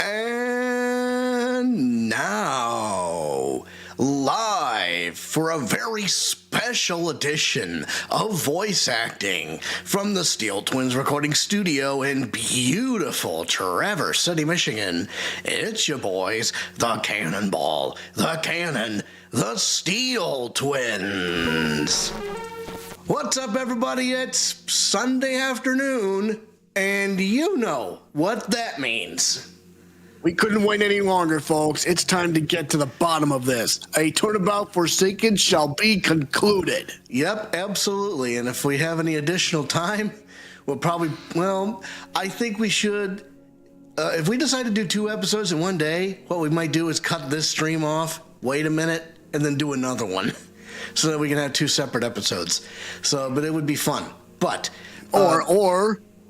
And now, live for a very special edition of voice acting from the Steel Twins Recording Studio in beautiful Traverse City, Michigan, it's your boys, the Cannonball, the Cannon, the Steel Twins. What's up, everybody? It's Sunday afternoon, and you know what that means. We couldn't wait any longer, folks. It's time to get to the bottom of this. A turnabout forsaken shall be concluded. Yep, absolutely. And if we have any additional time, we'll probably, I think we should, if we decide to do 2 episodes in one day, what we might do is cut this stream off, wait a minute, and then do another one so that we can have 2 separate episodes. But it would be fun. But,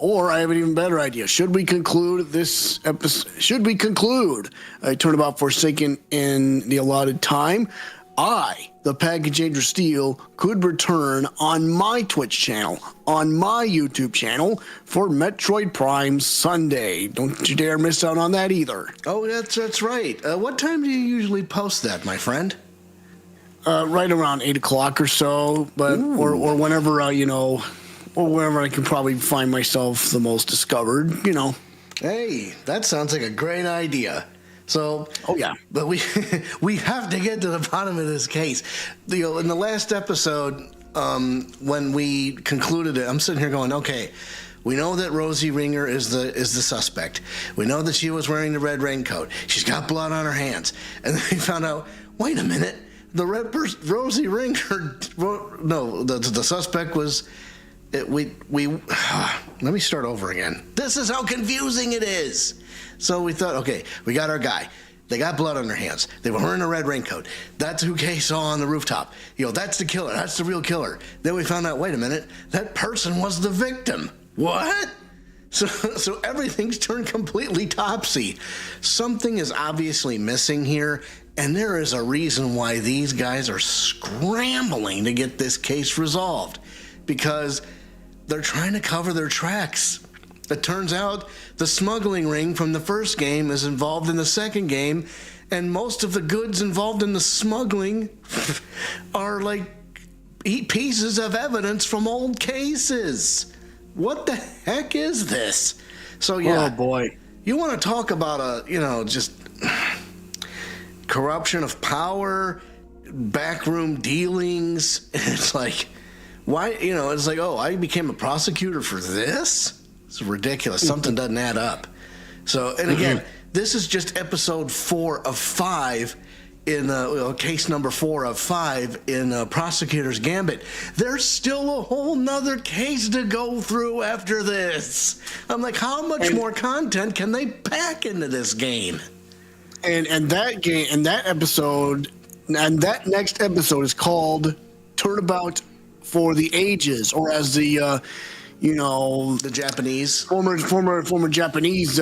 Or I have an even better idea. Should we conclude this episode? Should we conclude a turnabout forsaken in the allotted time? I, the Package Angel Steel, could return on my Twitch channel, on my YouTube channel for Metroid Prime Sunday. Don't you dare miss out on that either. Oh, that's right. What time do you usually post that, my friend? Right around 8 o'clock or so, but or whenever or wherever I can probably find myself the most discovered, Hey, that sounds like a great idea. So, oh yeah, but we have to get to the bottom of this case. In the last episode, when we concluded it, I'm sitting here going, okay, we know that Rosie Ringer is the suspect. We know that she was wearing the red raincoat. She's got blood on her hands, and then we found out, wait a minute, the Rosie Ringer, the suspect was. Let me start over again. This is how confusing it is. So we thought, okay, we got our guy. They got blood on their hands. They were wearing a red raincoat. That's who Kay saw on the rooftop. That's the killer. That's the real killer. Then we found out, wait a minute, that person was the victim. What? So everything's turned completely topsy. Something is obviously missing here, and there is a reason why these guys are scrambling to get this case resolved. Because they're trying to cover their tracks. It turns out the smuggling ring from the first game is involved in the second game, and most of the goods involved in the smuggling are like pieces of evidence from old cases. What the heck is this? So yeah, oh boy, you want to talk about just corruption of power, backroom dealings. It's like, why, it's like, oh, I became a prosecutor for this? It's ridiculous. Something doesn't add up. So, and again, this is just episode 4 of 5 in case number 4 of 5 in Prosecutor's Gambit. There's still a whole nother case to go through after this. I'm like, how much more content can they pack into this game? And that game, and that episode, and that next episode is called Turnabout for the Ages, or as the the Japanese former Japanese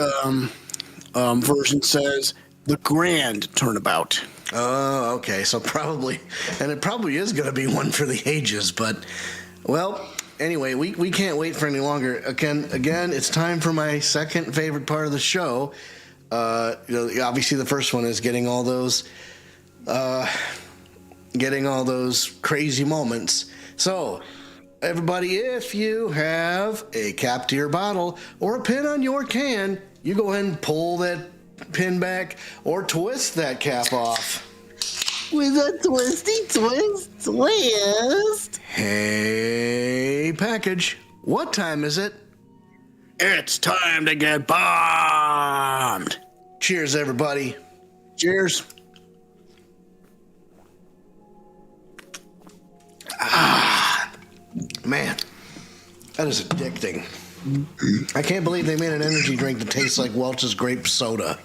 version says, the Grand Turnabout. Oh, okay. So probably is going to be one for the ages. But anyway, we can't wait for any longer. Again, it's time for my second favorite part of the show. Obviously the first one is getting all those crazy moments. So, everybody, if you have a cap to your bottle or a pin on your can, you go ahead and pull that pin back or twist that cap off. With a twist. Hey, package, what time is it? It's time to get bombed. Cheers, everybody. Cheers. Man, that is addicting. I can't believe they made an energy drink that tastes like Welch's grape soda.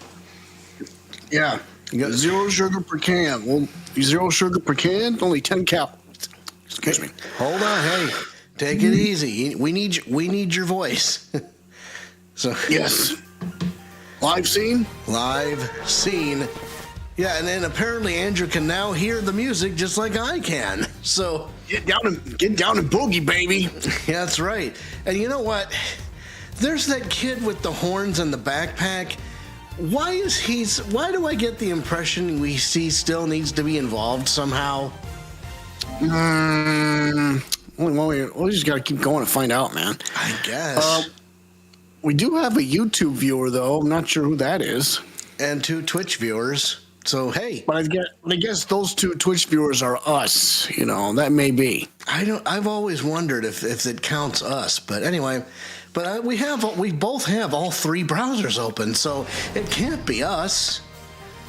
Yeah, you got 0 sugar per can. Well, 0 sugar per can, only 10 calories. Excuse me. Hold on, hey, take it easy. We need your voice. So yes, live scene. Yeah, and then apparently Andrew can now hear the music just like I can. So get down and boogie, baby. Yeah, that's right. And you know what? There's that kid with the horns and the backpack. Why do I get the impression he still needs to be involved somehow? We just got to keep going to find out, man. I guess. We do have a YouTube viewer, though. I'm not sure who that is. And 2 Twitch viewers. So, hey. But I guess those 2 Twitch viewers are us. You know, that may be. I've always wondered if it counts us. But anyway, we both have all 3 browsers open, so it can't be us.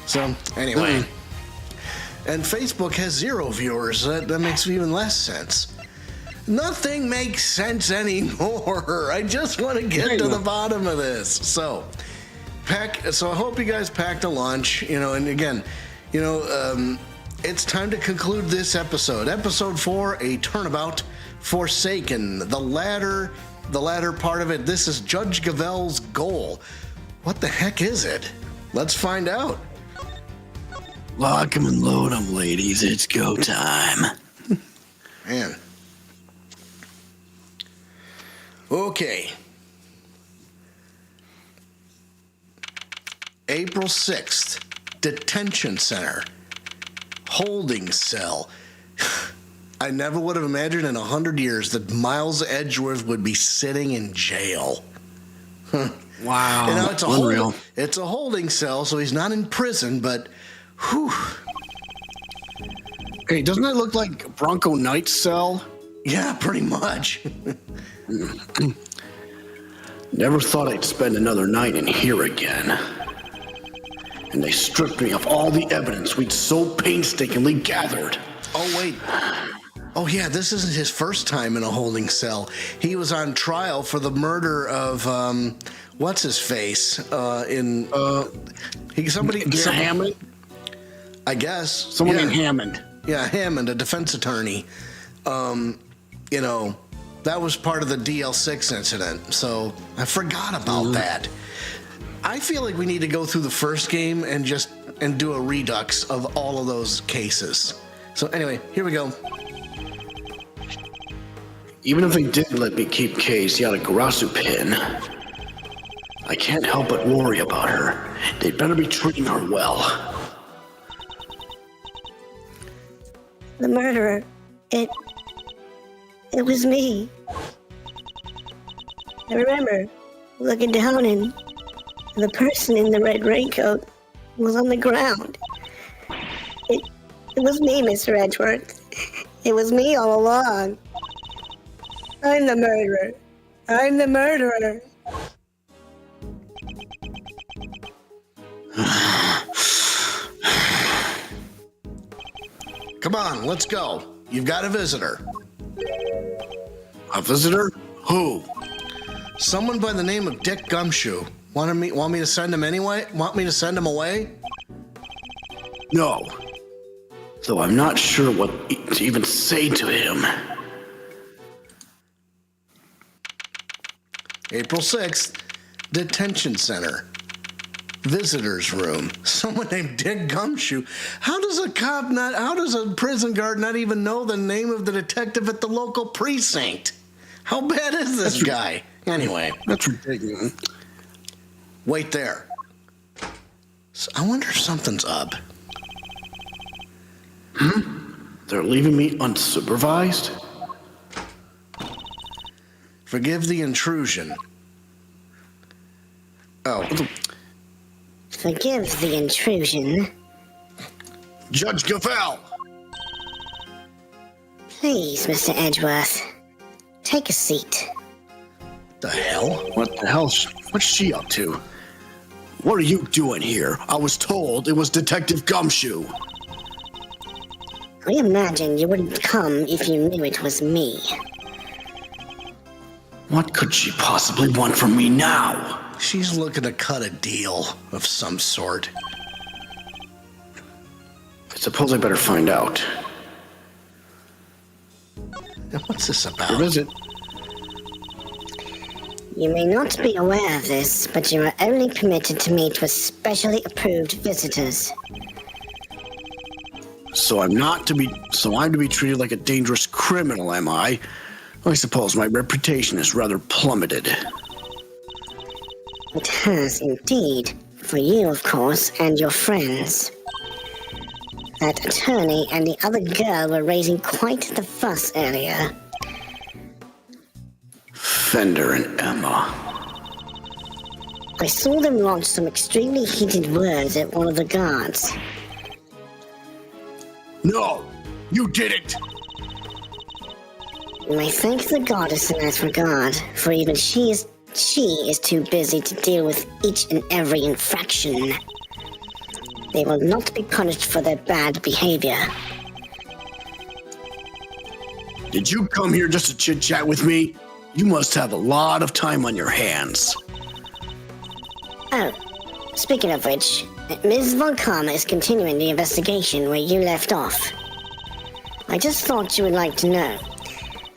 So, anyway. And Facebook has 0 viewers. That makes even less sense. Nothing makes sense anymore. I just want to get to the bottom of this. So I hope you guys packed a lunch, and again, it's time to conclude this episode. Episode 4, A Turnabout, Forsaken. The latter part of it, this is Judge Gavelle's goal. What the heck is it? Let's find out. Lock 'em and load 'em, ladies. It's go time. Man. Okay. April 6th, detention center, holding cell. I never would have imagined in 100 years that Miles Edgeworth would be sitting in jail. Wow. It's a holding cell, so he's not in prison, but whew. Hey, doesn't that look like Bronco Knight's cell? Yeah, pretty much. Never thought I'd spend another night in here again. And they stripped me of all the evidence we'd so painstakingly gathered. Oh, wait. Oh, yeah, this isn't his first time in a holding cell. He was on trial for the murder of, what's his face? Somebody Hammond? I guess. Someone named Hammond. Yeah, Hammond, a defense attorney. That was part of the DL6 incident, so I forgot about that. I feel like we need to go through the first game and do a redux of all of those cases. So anyway, here we go. Even if they didn't let me keep Case Yatagarasu pin, I can't help but worry about her. They better be treating her well. The murderer, it was me. I remember looking down and the person in the red raincoat was on the ground. It was me, Mr. Edgeworth. It was me all along. I'm the murderer. I'm the murderer. Come on, let's go. You've got a visitor. A visitor? Who? Someone by the name of Dick Gumshoe. Want me to send him anyway? Want me to send him away? No. Though I'm not sure what to even say to him. April 6th, detention center. Visitor's room. Someone named Dick Gumshoe. How does a prison guard not even know the name of the detective at the local precinct? How bad is this guy? Anyway. That's ridiculous. Wait there. So I wonder if something's up. They're leaving me unsupervised? Forgive the intrusion. Oh. Forgive the intrusion. Judge Gavelle! Please, Mr. Edgeworth, take a seat. The hell? What the hell? What's she up to? What are you doing here? I was told it was Detective Gumshoe. We imagined you wouldn't come if you knew it was me. What could she possibly want from me now? She's looking to cut a deal of some sort. I suppose I better find out. What's this about? Your visit. You may not be aware of this, but you are only permitted to meet with specially approved visitors. So I'm to be treated like a dangerous criminal, am I? I suppose my reputation is rather plummeted. It has indeed, For you, of course, and your friends. That attorney and the other girl were raising quite the fuss earlier. Fender and Emma. I saw them launch some extremely heated words at one of the guards. No, you didn't. You may thank the goddess in that regard, for even she is too busy to deal with each and every infraction. They will not be punished for their bad behavior. Did you come here just to chit-chat with me? You must have a lot of time on your hands. Oh, speaking of which, Ms. Von Karma is continuing the investigation where you left off. I just thought you would like to know.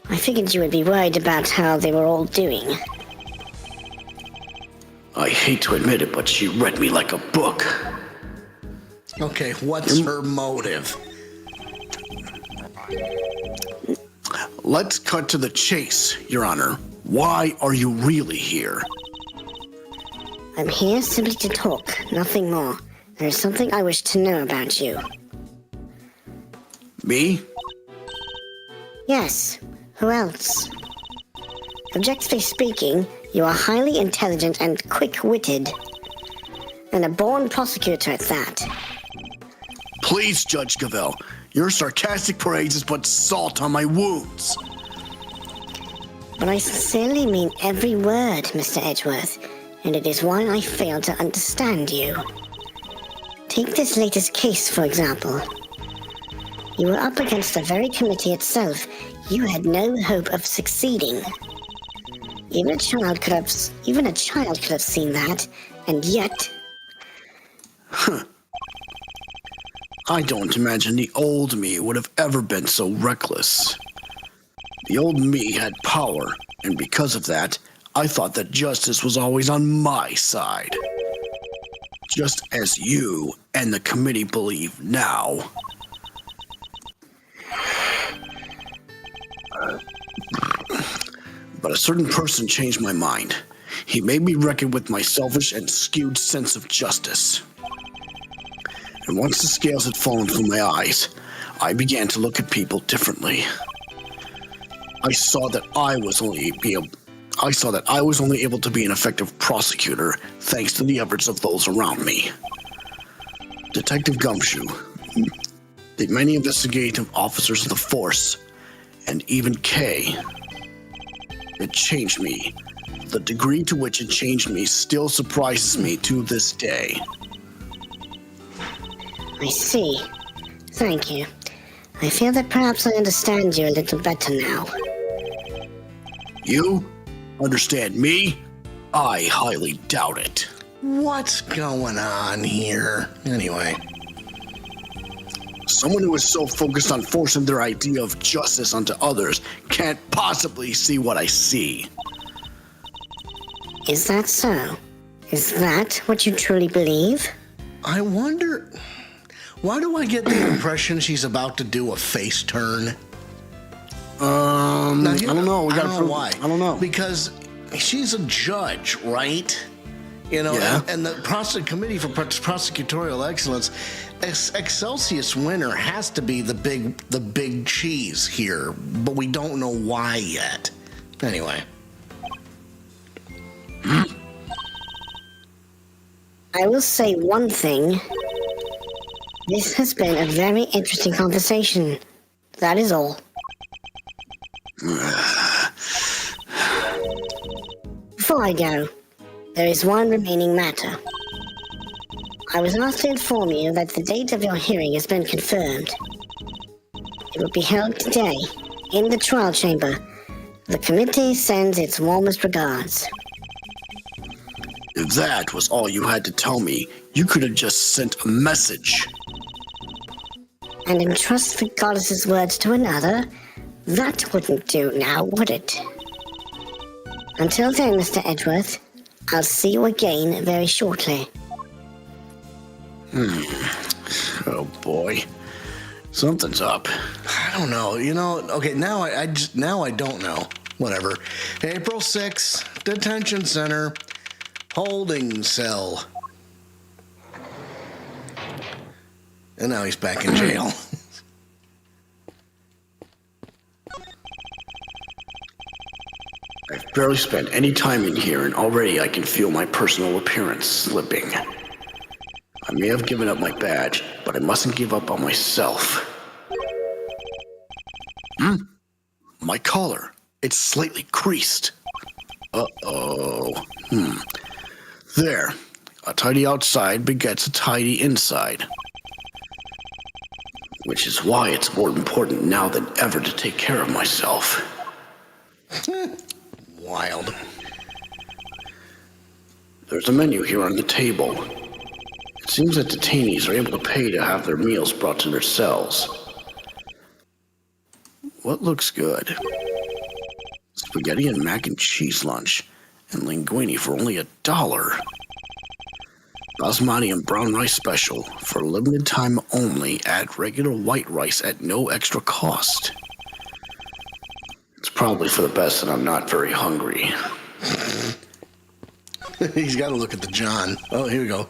I figured you would be worried about how they were all doing. I hate to admit it, but she read me like a book. Okay, what's her motive? Let's cut to the chase, Your Honor. Why are you really here? I'm here simply to talk, nothing more. There's something I wish to know about you. Me? Yes, who else? Objectively speaking, you are highly intelligent and quick-witted. And a born prosecutor at that. Please, Judge Gavelle. Your sarcastic praises put salt on my wounds. But I sincerely mean every word, Mr. Edgeworth, and it is why I fail to understand you. Take this latest case, for example. You were up against the very committee itself. You had no hope of succeeding. Even a child could have seen that, and yet... I don't imagine the old me would have ever been so reckless. The old me had power, and because of that, I thought that justice was always on my side. Just as you and the committee believe now. But a certain person changed my mind. He made me reckon with my selfish and skewed sense of justice. And once the scales had fallen from my eyes, I began to look at people differently. I saw that I was only able to be an effective prosecutor thanks to the efforts of those around me. Detective Gumshoe, the many investigative officers of the force, and even Kay. It changed me. The degree to which it changed me still surprises me to this day. I see. Thank you. I feel that perhaps I understand you a little better now. You? Understand me? I highly doubt it. What's going on here? Anyway. Someone who is so focused on forcing their idea of justice onto others can't possibly see what I see. Is that so? Is that what you truly believe? I wonder... Why do I get the impression she's about to do a face turn? I don't know. I don't know why. I don't know. Because she's a judge, right? You know, Yeah. and the Committee for Prosecutorial Excellence, Excelsius winner has to be the big cheese here, but we don't know why yet. Anyway. I will say one thing. This has been a very interesting conversation. That is all. Before I go, there is one remaining matter. I was asked to inform you that the date of your hearing has been confirmed. It will be held today, in the trial chamber. The committee sends its warmest regards. If that was all you had to tell me, you could have just sent a message. And entrust the goddess's words to another? That wouldn't do now, would it? Until then, Mr. Edgeworth, I'll see you again very shortly. Oh boy. Something's up. I don't know. You know, okay, now I don't know. Whatever. April 6th, detention center, holding cell. And now he's back in jail. I've barely spent any time in here, and already I can feel my personal appearance slipping. I may have given up my badge, but I mustn't give up on myself. My collar. It's slightly creased. Uh-oh. There. A tidy outside begets a tidy inside. Which is why it's more important now than ever to take care of myself. Wild. There's a menu here on the table. It seems that detainees are able to pay to have their meals brought to their cells. What looks good? Spaghetti and mac and cheese lunch, and linguine for only $1. Basmati and brown rice special for limited time only. Add regular white rice at no extra cost. It's probably for the best that I'm not very hungry. He's got to look at the John. Oh, here we go.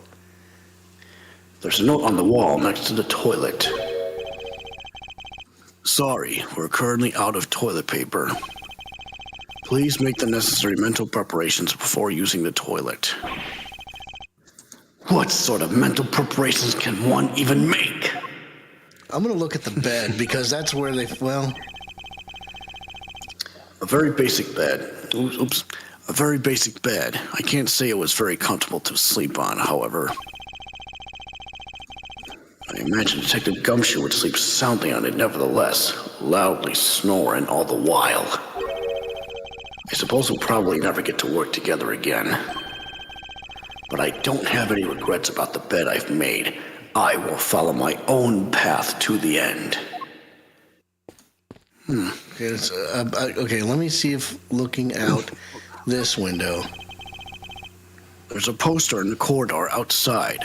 There's a note on the wall next to the toilet. Sorry, we're currently out of toilet paper. Please make the necessary mental preparations before using the toilet. What sort of mental preparations can one even make? I'm going to look at the bed because that's where they, well... A very basic bed. Oops. A very basic bed. I can't say it was very comfortable to sleep on, however. I imagine Detective Gumshoe would sleep soundly on it nevertheless, loudly snoring all the while. I suppose we'll probably never get to work together again. But I don't have any regrets about the bed I've made. I will follow my own path to the end. Okay, let me see if looking out this window. There's a poster in the corridor outside.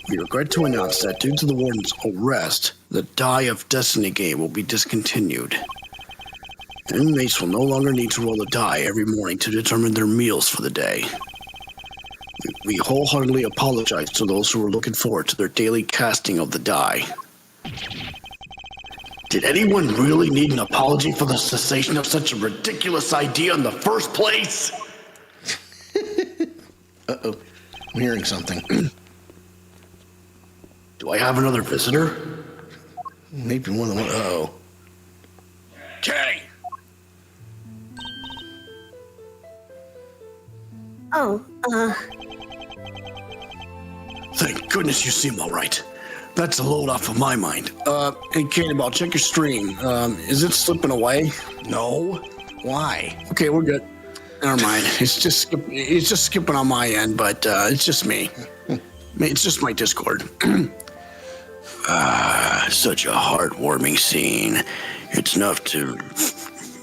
We regret to announce that due to the warden's arrest, the Die of Destiny game will be discontinued. Inmates will no longer need to roll the die every morning to determine their meals for the day. We wholeheartedly apologize to those who are looking forward to their daily casting of the die. Did anyone really need an apology for the cessation of such a ridiculous idea in the first place? Uh-oh. I'm hearing something. Do I have another visitor? Maybe more than one. Uh-oh. Kay! Oh, Thank goodness you seem all right. That's a load off of my mind. Hey, Cannonball, check your stream. Is it slipping away? No? Why? Okay, we're good. Never mind. It's just skipping on my end, but it's just me. It's just my Discord. Such a heartwarming scene. It's enough to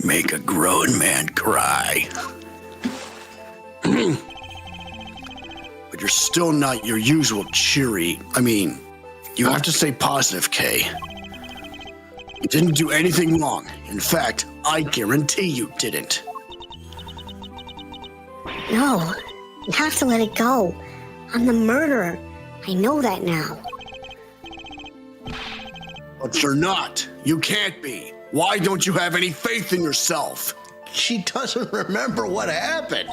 make a grown man cry. But you're still not your usual cheery. I mean, you have to stay positive, Kay. You didn't do anything wrong. In fact, I guarantee you didn't. no. You have to let it go. I'm the murderer. I know that now. But you're not. You can't be. Why don't you have any faith in yourself? She doesn't remember what happened.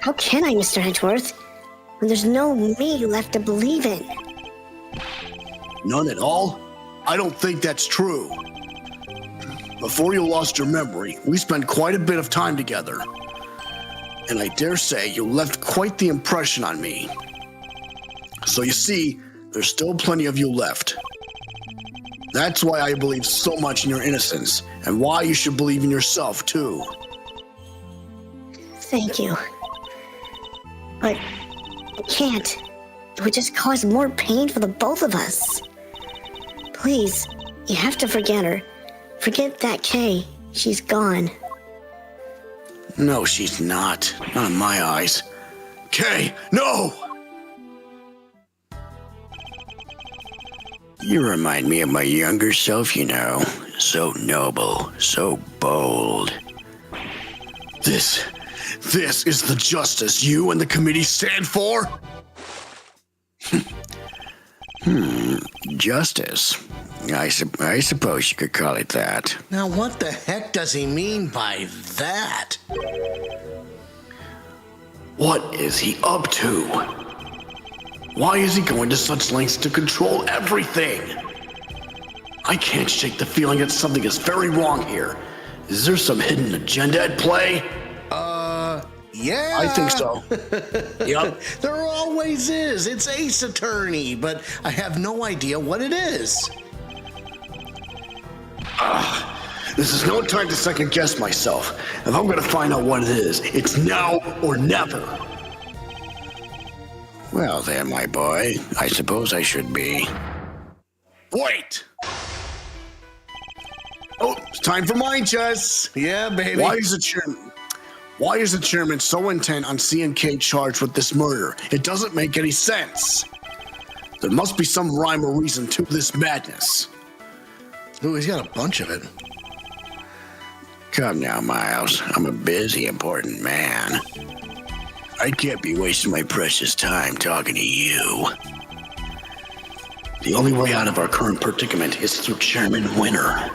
How can I, Mr. Edgeworth, when there's no me left to believe in? None at all? I don't think that's true. Before you lost your memory, we spent quite a bit of time together. And I dare say you left quite the impression on me. So you see, there's still plenty of you left. That's why I believe so much in your innocence, and why you should believe in yourself, too. Thank you. But I can't. It would just cause more pain for the both of us. Please, you have to forget her. Forget that Kay. She's gone. No, she's not. Not in my eyes. Kay, no! You remind me of my younger self, you know. So noble, so bold. This is the justice you and the committee stand for? Justice. I suppose you could call it that. Now, what the heck does he mean by that? What is he up to? Why is he going to such lengths to control everything? I can't shake the feeling that something is very wrong here. Is there some hidden agenda at play? Yeah. I think so. Yep. There always is. It's Ace Attorney, but I have no idea what it is. This is no time to second guess myself. If I'm gonna find out what it is, it's now or never. Well then, my boy, I suppose I should be. Wait! Oh, it's time for mind chess. Yeah, baby. Why is the chairman so intent on seeing Kate charged with this murder? It doesn't make any sense. There must be some rhyme or reason to this madness. Ooh, he's got a bunch of it. Come now, Miles. I'm a busy, important man. I can't be wasting my precious time talking to you. The only way out of our current predicament is through Chairman Winner.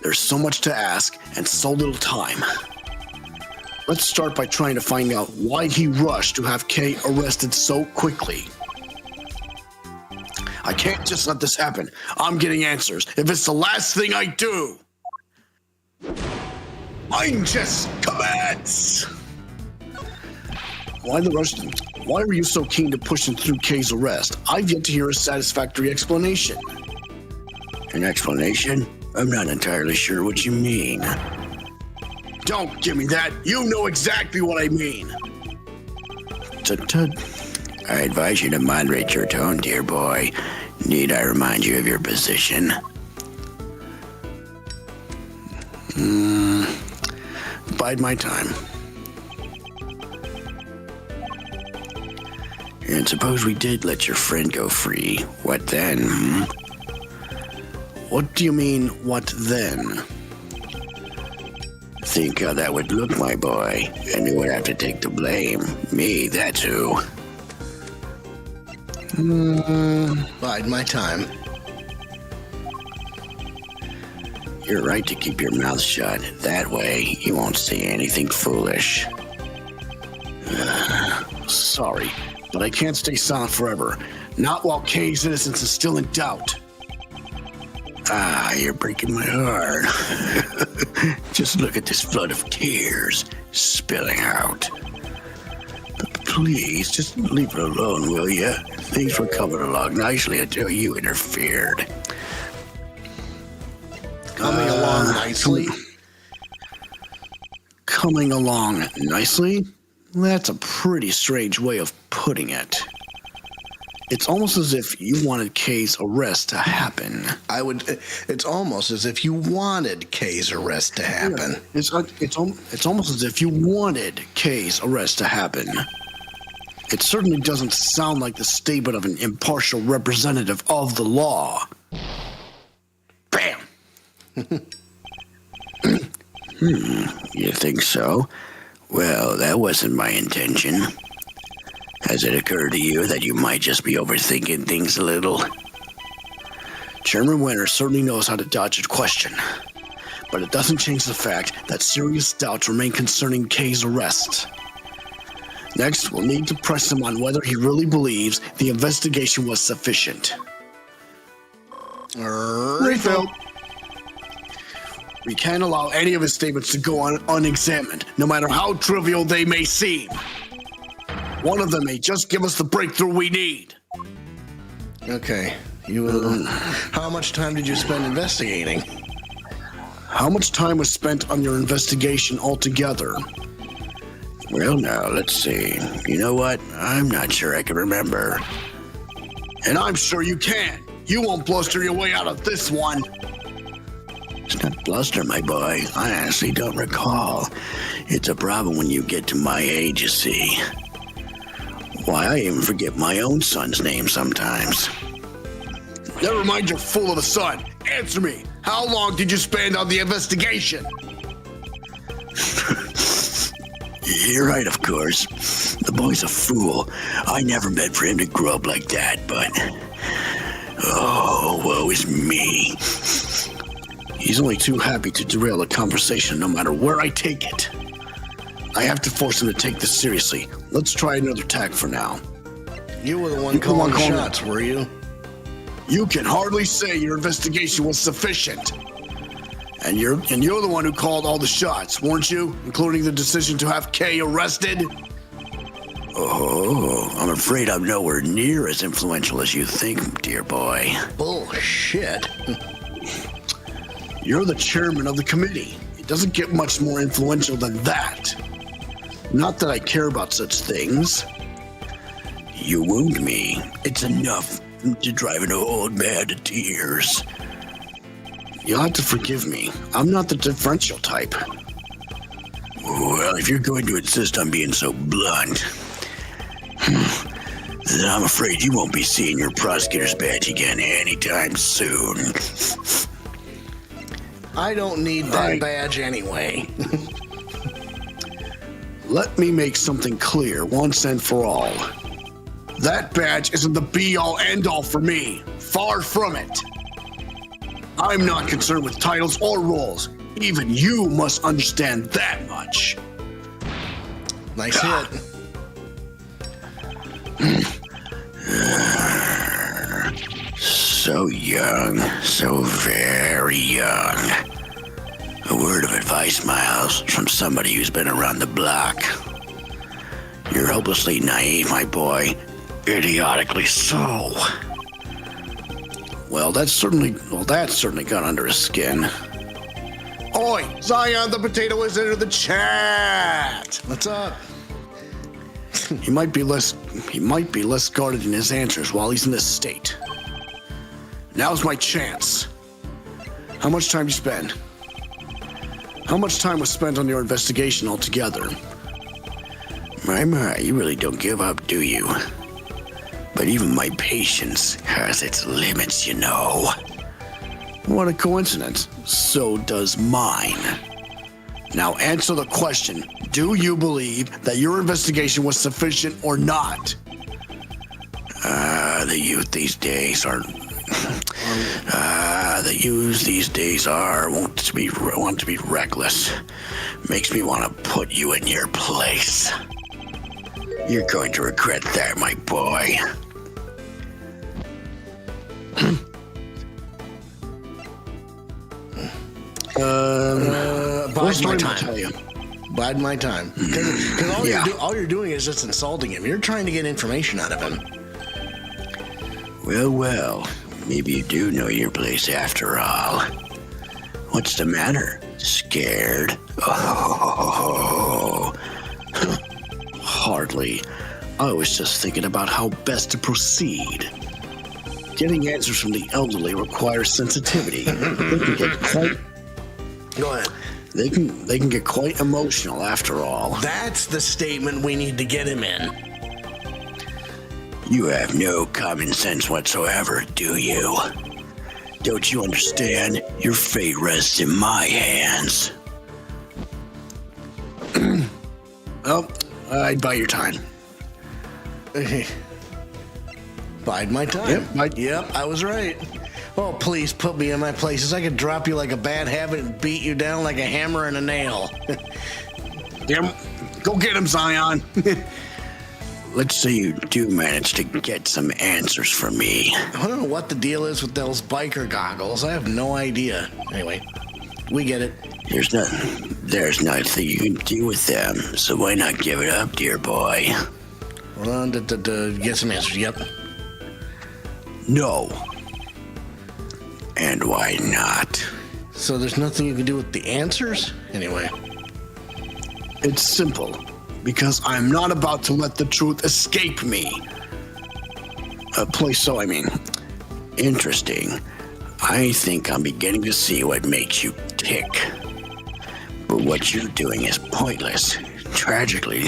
There's so much to ask and so little time. Let's start by trying to find out why he rushed to have Kay arrested so quickly. I can't just let this happen. I'm getting answers. If it's the last thing I do. Mind chess commence! Why the rush? Why were you so keen to push him through Kay's arrest? I've yet to hear a satisfactory explanation. An explanation? I'm not entirely sure what you mean. Don't give me that. You know exactly what I mean. I advise you to moderate your tone, dear boy. Need I remind you of your position? Bide my time. And suppose we did let your friend go free. What then? What do you mean, what then? Think how that would look, my boy. And who would have to take the blame? Me, that's who. Bide my time. You're right to keep your mouth shut. That way, you won't say anything foolish. Sorry, but I can't stay silent forever. Not while Kay's innocence is still in doubt. You're breaking my heart. Just look at this flood of tears spilling out. Please, just leave it alone, will you? Things were coming along nicely until you interfered. Coming along nicely? Coming along nicely? That's a pretty strange way of putting it. It's almost as if you wanted Kay's arrest to happen. It's almost as if you wanted Kay's arrest to happen. Yeah, it's almost as if you wanted Kay's arrest to happen. It certainly doesn't sound like the statement of an impartial representative of the law. Bam! You think so? Well, that wasn't my intention. Has it occurred to you that you might just be overthinking things a little? Chairman Winter certainly knows how to dodge a question, but it doesn't change the fact that serious doubts remain concerning Kay's arrest. Next, we'll need to press him on whether he really believes the investigation was sufficient. Refill. We can't allow any of his statements to go on unexamined, no matter how trivial they may seem. One of them may just give us the breakthrough we need. Okay. How much time did you spend investigating? How much time was spent on your investigation altogether? Well, now, let's see. You know what? I'm not sure I can remember. And I'm sure you can. You won't bluster your way out of this one. It's not bluster, my boy. I honestly don't recall. It's a problem when you get to my age, you see. Why, I even forget my own son's name sometimes. Never mind your fool of a son. Answer me. How long did you spend on the investigation? You're right, of course. The boy's a fool. I never meant for him to grow up like that, but... Oh, woe is me. He's only too happy to derail the conversation no matter where I take it. I have to force him to take this seriously. Let's try another tack for now. You were the one calling the shots, were you? You can hardly say your investigation was sufficient. And you're the one who called all the shots, weren't you? Including the decision to have Kay arrested? Oh, I'm afraid I'm nowhere near as influential as you think, dear boy. Bullshit. You're the chairman of the committee. It doesn't get much more influential than that. Not that I care about such things. You wound me. It's enough to drive an old man to tears. You'll have to forgive me. I'm not the differential type. Well, if you're going to insist on being so blunt, then I'm afraid you won't be seeing your prosecutor's badge again anytime soon. I don't need that badge anyway. Let me make something clear once and for all. That badge isn't the be-all, end-all for me. Far from it. I'm not concerned with titles or roles. Even you must understand that much. Nice hit. So young, so very young. A word of advice, Miles, from somebody who's been around the block. You're hopelessly naive, my boy. Idiotically so. Well, that's certainly got under his skin. Oi, Zion the Potato has entered the chat. What's up? He might be less guarded in his answers while he's in this state. Now's my chance. How much time you spend? How much time was spent on your investigation altogether? My, you really don't give up, do you? But even my patience has its limits, you know. What a coincidence. So does mine. Now answer the question. Do you believe that your investigation was sufficient or not? The youth these days are... want to be reckless. Makes me want to put you in your place. You're going to regret that, my boy. Bide my time. Bide my time. Because all you're doing is just insulting him. You're trying to get information out of him. Well, maybe you do know your place after all. What's the matter? Scared? Oh. Hardly. I was just thinking about how best to proceed. Getting answers from the elderly requires sensitivity. They can get quite... Go ahead. They can get quite emotional after all. That's the statement we need to get him in. You have no common sense whatsoever, do you? Don't you understand? Your fate rests in my hands. Well, I'd buy your time. Bide my time. Yep, Yep, I was right. Oh, please put me in my places. I could drop you like a bad habit and beat you down like a hammer and a nail. Go get him, Zion. Let's say you do manage to get some answers from me. I don't know what the deal is with those biker goggles. I have no idea. Anyway, we get it. There's nothing you can do with them, so why not give it up, dear boy? Well, get some answers. Yep. No. And why not? So there's nothing you can do with the answers? Anyway. It's simple. Because I'm not about to let the truth escape me. Interesting. I think I'm beginning to see what makes you tick. But what you're doing is pointless. Tragically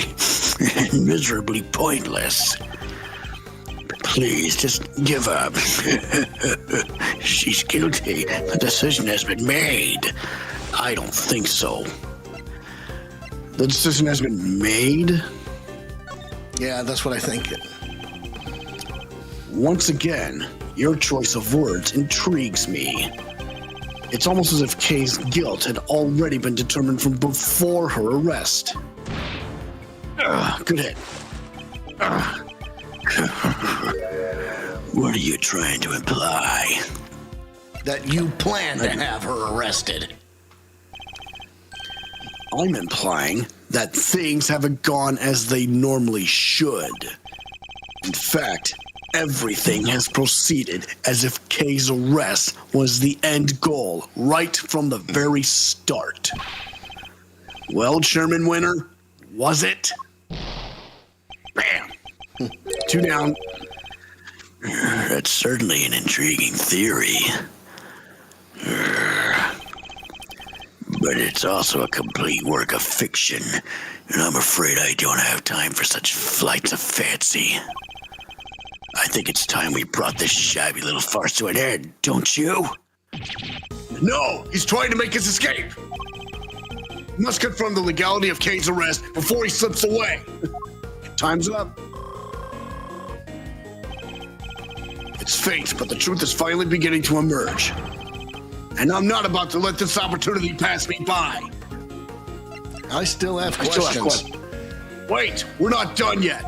and miserably pointless. Please, just give up. She's guilty. The decision has been made. I don't think so. The decision has been made. Yeah, that's what I think. Once again, your choice of words intrigues me. It's almost as if Kay's guilt had already been determined from before her arrest. Good hit. What are you trying to imply? That you plan to have her arrested. I'm implying that things haven't gone as they normally should. In fact, everything has proceeded as if Kay's arrest was the end goal right from the very start. Well, Chairman Winner, was it? Bam! 2 down. That's certainly an intriguing theory. But it's also a complete work of fiction, and I'm afraid I don't have time for such flights of fancy. I think it's time we brought this shabby little farce to an end, don't you? No, he's trying to make his escape. We must confirm the legality of Kay's arrest before he slips away. Time's up. It's fate, but the truth is finally beginning to emerge. And I'm not about to let this opportunity pass me by. I still have questions. Wait, we're not done yet.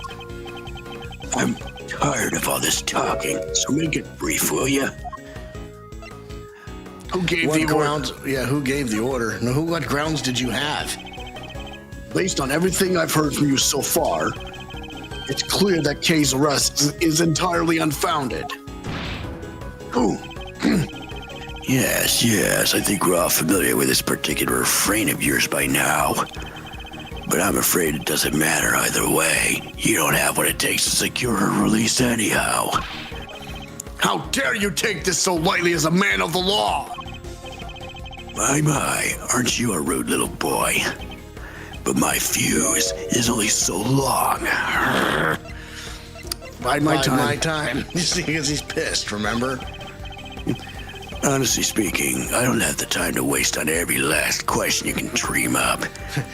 I'm tired of all this talking, so make it brief, will you? Who gave What the grounds? order? Yeah, who gave the order? No, what grounds did you have? Based on everything I've heard from you so far, it's clear that Kay's arrest is entirely unfounded. Who? Yes, I think we're all familiar with this particular refrain of yours by now. But I'm afraid it doesn't matter either way. You don't have what it takes to secure her release anyhow. How dare you take this so lightly as a man of the law? My, aren't you a rude little boy? But my fuse is only so long. Bide my time. My time. Because he's pissed, remember? Honestly speaking, I don't have the time to waste on every last question you can dream up.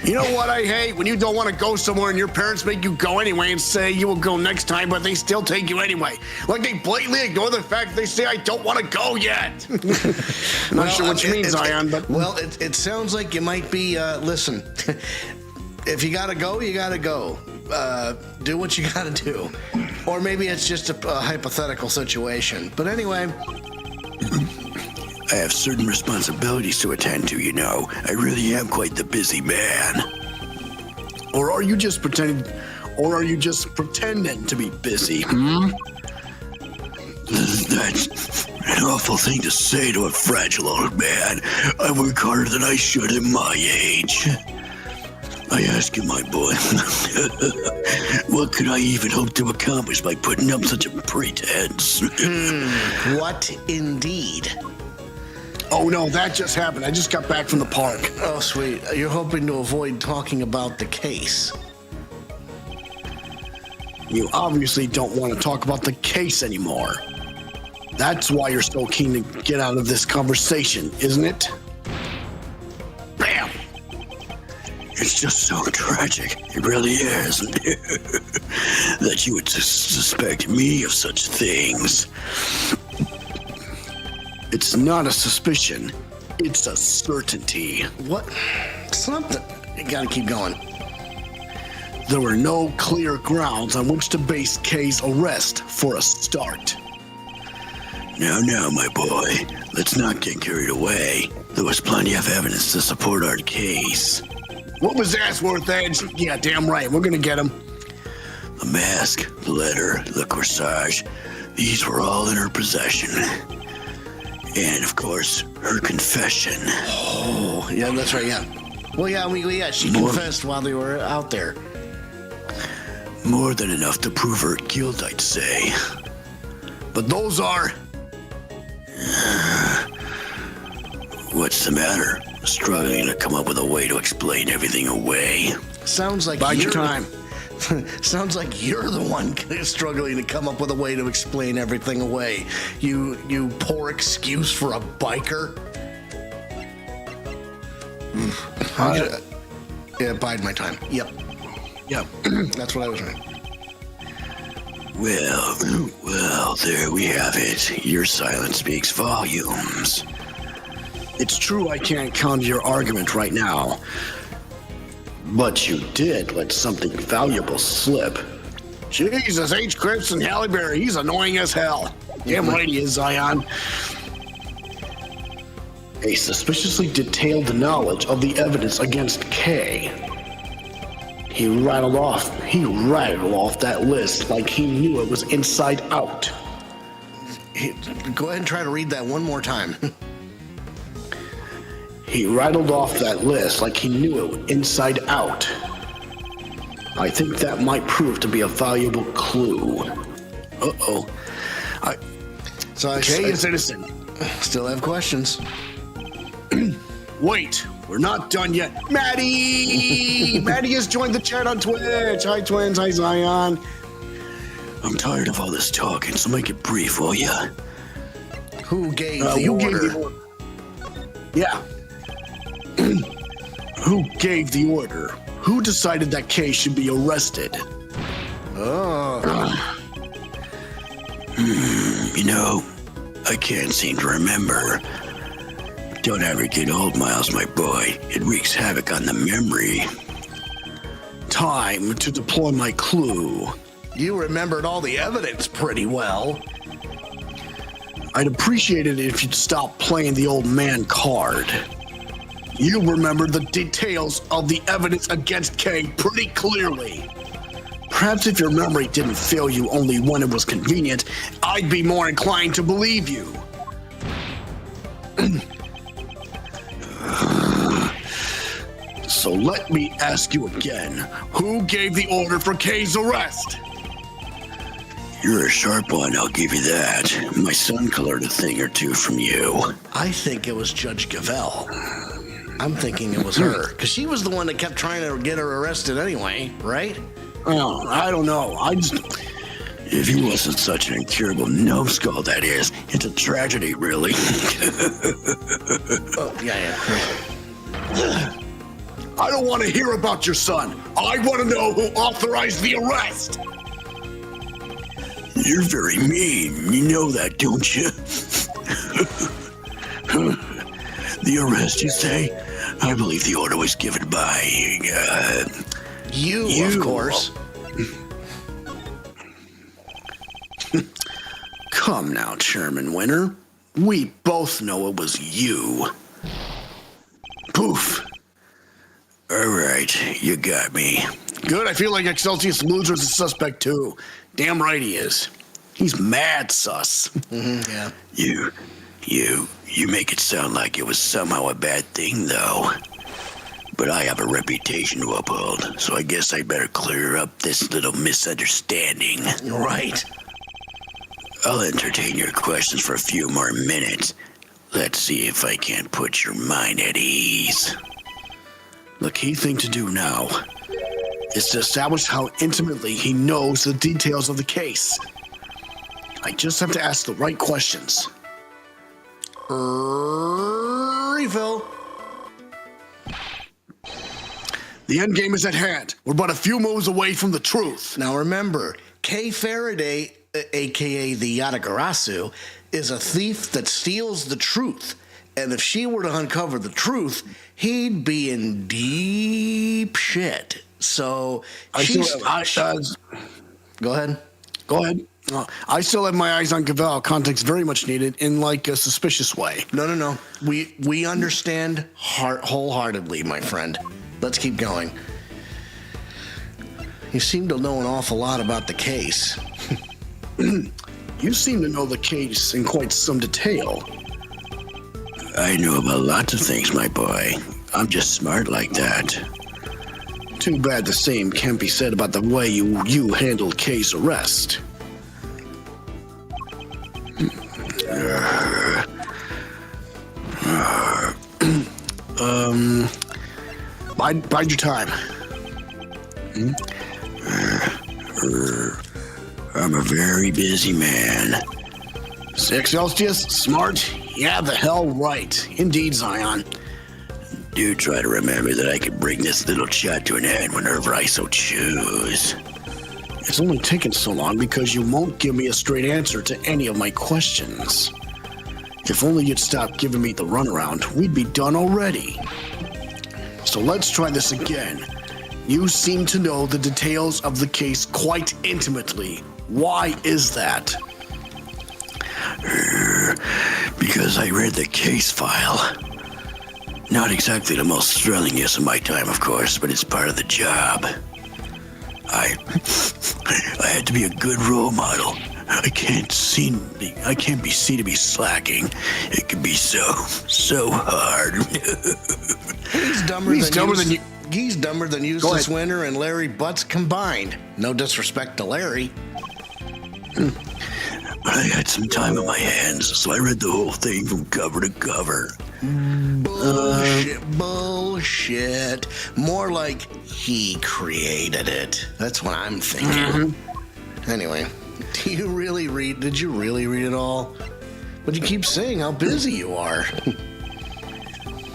You know what I hate? When you don't want to go somewhere and your parents make you go anyway and say you will go next time, but they still take you anyway. Like they blatantly ignore the fact that they say, I don't want to go yet. I'm not sure what you mean, Zion, but... Well, it sounds like you might be, listen, if you gotta go, you gotta go. Do what you gotta do. Or maybe it's just a hypothetical situation. But anyway... I have certain responsibilities to attend to, you know. I really am quite the busy man. Or are you just pretending to be busy, That's an awful thing to say to a fragile old man. I work harder than I should at my age. I ask you, my boy, what could I even hope to accomplish by putting up such a pretense? What indeed? Oh no, that just happened. I just got back from the park. Oh, sweet. You're hoping to avoid talking about the case. You obviously don't want to talk about the case anymore. That's why you're so keen to get out of this conversation, isn't it? Bam! It's just so tragic. It really is. That you would suspect me of such things. It's not a suspicion. It's a certainty. What? Something. You gotta keep going. There were no clear grounds on which to base Kay's arrest for a start. Now, my boy, let's not get carried away. There was plenty of evidence to support our case. What was Edgeworth, Edge? Yeah, damn right. We're gonna get him. The mask, the letter, the corsage, these were all in her possession. And, of course, her confession. Oh, yeah, that's right, yeah. Well, yeah, she confessed while they were out there. More than enough to prove her guilt, I'd say. But those are... What's the matter? Struggling to come up with a way to explain everything away? Sounds like Bide your time. Sounds like you're the one struggling to come up with a way to explain everything away. You poor excuse for a biker. Yeah, bide my time. Yep. Yep. That's what I was doing. Well, there we have it. Your silence speaks volumes. It's true I can't counter your argument right now, but you did let something valuable slip. Jesus, H. Cripps and Halle Berry, he's annoying as hell. Damn right he is, Zion. A suspiciously detailed knowledge of the evidence against Kay. He rattled off that list like he knew it was inside out. Go ahead and try to read that one more time. He rattled off that list like he knew it inside out. I think that might prove to be a valuable clue. Uh-oh. Kay is innocent. Still have questions. Wait, we're not done yet. Maddie! Maddie has joined the chat on Twitch. Hi, twins. Hi, Zion. I'm tired of all this talking, so make it brief, will ya? Who gave the order? Yeah. Who gave the order? Who decided that Kay should be arrested? You know, I can't seem to remember. Don't ever get old, Miles, my boy. It wreaks havoc on the memory. Time to deploy my clue. You remembered all the evidence pretty well. I'd appreciate it if you'd stop playing the old man card. You remember the details of the evidence against Kay pretty clearly. Perhaps if your memory didn't fail you only when it was convenient, I'd be more inclined to believe you. So let me ask you again, who gave the order for Kay's arrest? You're a sharp one, I'll give you that. My son could learn a thing or two from you. I think it was Judge Gavelle. I'm thinking it was her, because she was the one that kept trying to get her arrested anyway, right? Oh, I don't know. If he wasn't such an incurable numbskull, that is, it's a tragedy, really. Oh, yeah. I don't want to hear about your son. I want to know who authorized the arrest. You're very mean. You know that, don't you? The arrest, you say? I believe the order was given by, You, of course. Come now, Chairman Winter. We both know it was you. Poof. All right, you got me. Good, I feel like Excelsius Loser's a suspect too. Damn right he is. He's mad sus. Yeah. You make it sound like it was somehow a bad thing, though. But I have a reputation to uphold, so I guess I better clear up this little misunderstanding. Right. I'll entertain your questions for a few more minutes. Let's see if I can't put your mind at ease. The key thing to do now is to establish how intimately he knows the details of the case. I just have to ask the right questions. Refill. The end game is at hand. We're but a few moves away from the truth. Now remember, Kay Faraday, a.k.a. the Yatagarasu, is a thief that steals the truth. And if she were to uncover the truth, he'd be in deep shit. So go ahead. Go ahead. I still have my eyes on Gavelle. Context very much needed in like a suspicious way. No. We understand wholeheartedly, my friend. Let's keep going. You seem to know an awful lot about the case. You seem to know the case in quite some detail. I know about lots of things, my boy. I'm just smart like that. Too bad the same can't be said about the way you handled Kay's arrest. Bide your time. I'm a very busy man. Excelsius, smart? Yeah, the hell right. Indeed, Zion. do try to remember that I can bring this little chat to an end whenever I so choose. It's only taken so long because you won't give me a straight answer to any of my questions. If only you'd stop giving me the runaround, we'd be done already. So let's try this again. You seem to know the details of the case quite intimately. Why is that? Because I read the case file. Not exactly the most thrilling use of my time, of course, but it's part of the job. I had to be a good role model. I can't be seen to be slacking. It can be so hard. He's dumber than Eustace Winter and Larry Butts combined. No disrespect to Larry. But I had some time on my hands, so I read the whole thing from cover to cover. Bullshit. More like he created it. That's what I'm thinking. Anyway, did you really read it all? But you keep saying how busy you are.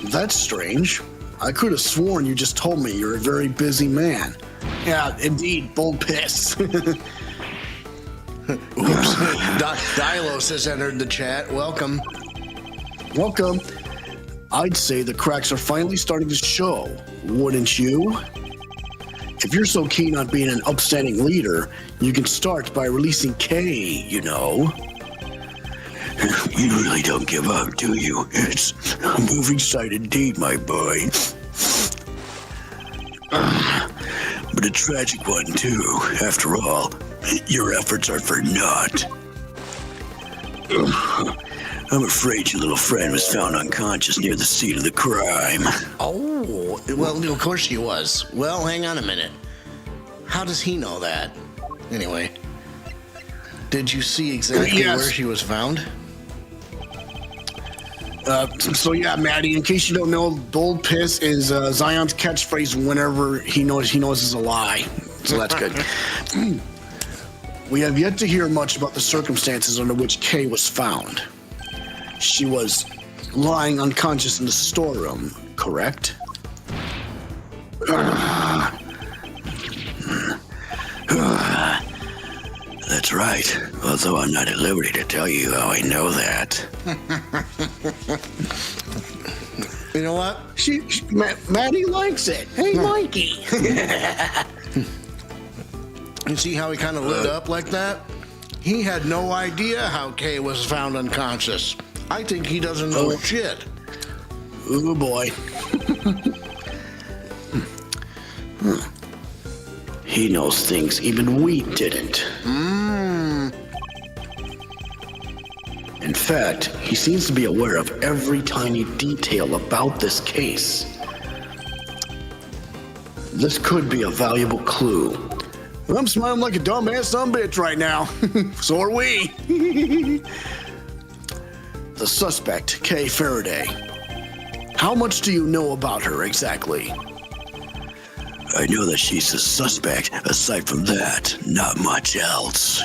That's strange. I could have sworn you just told me you're a very busy man. Yeah, indeed, bold piss. Oops. Dilos has entered the chat. Welcome. Welcome. I'd say the cracks are finally starting to show, wouldn't you? If you're so keen on being an upstanding leader, you can start by releasing Kay, you know. You really don't give up, do you? It's a moving sight indeed, my boy. But a tragic one, too. After all, your efforts are for naught. I'm afraid your little friend was found unconscious near the scene of the crime. Oh, well, of course she was. Well, hang on a minute. How does he know that? Anyway, did you see exactly where she was found? So yeah, Maddie, in case you don't know, bold piss is Zion's catchphrase whenever he knows is a lie. So that's good. We have yet to hear much about the circumstances under which Kay was found. She was lying unconscious in the storeroom, correct? That's right, although I'm not at liberty to tell you how I know that. You know what? Maddie likes it. Hey, Mikey. You see how he kind of lit up like that? He had no idea how Kay was found unconscious. I think he doesn't know shit. Oh, boy. He knows things even we didn't. In fact, he seems to be aware of every tiny detail about this case. This could be a valuable clue. I'm smiling like a dumbass bitch right now. So are we. The suspect, Kay Faraday. How much do you know about her exactly? I know that she's a suspect. Aside from that, not much else.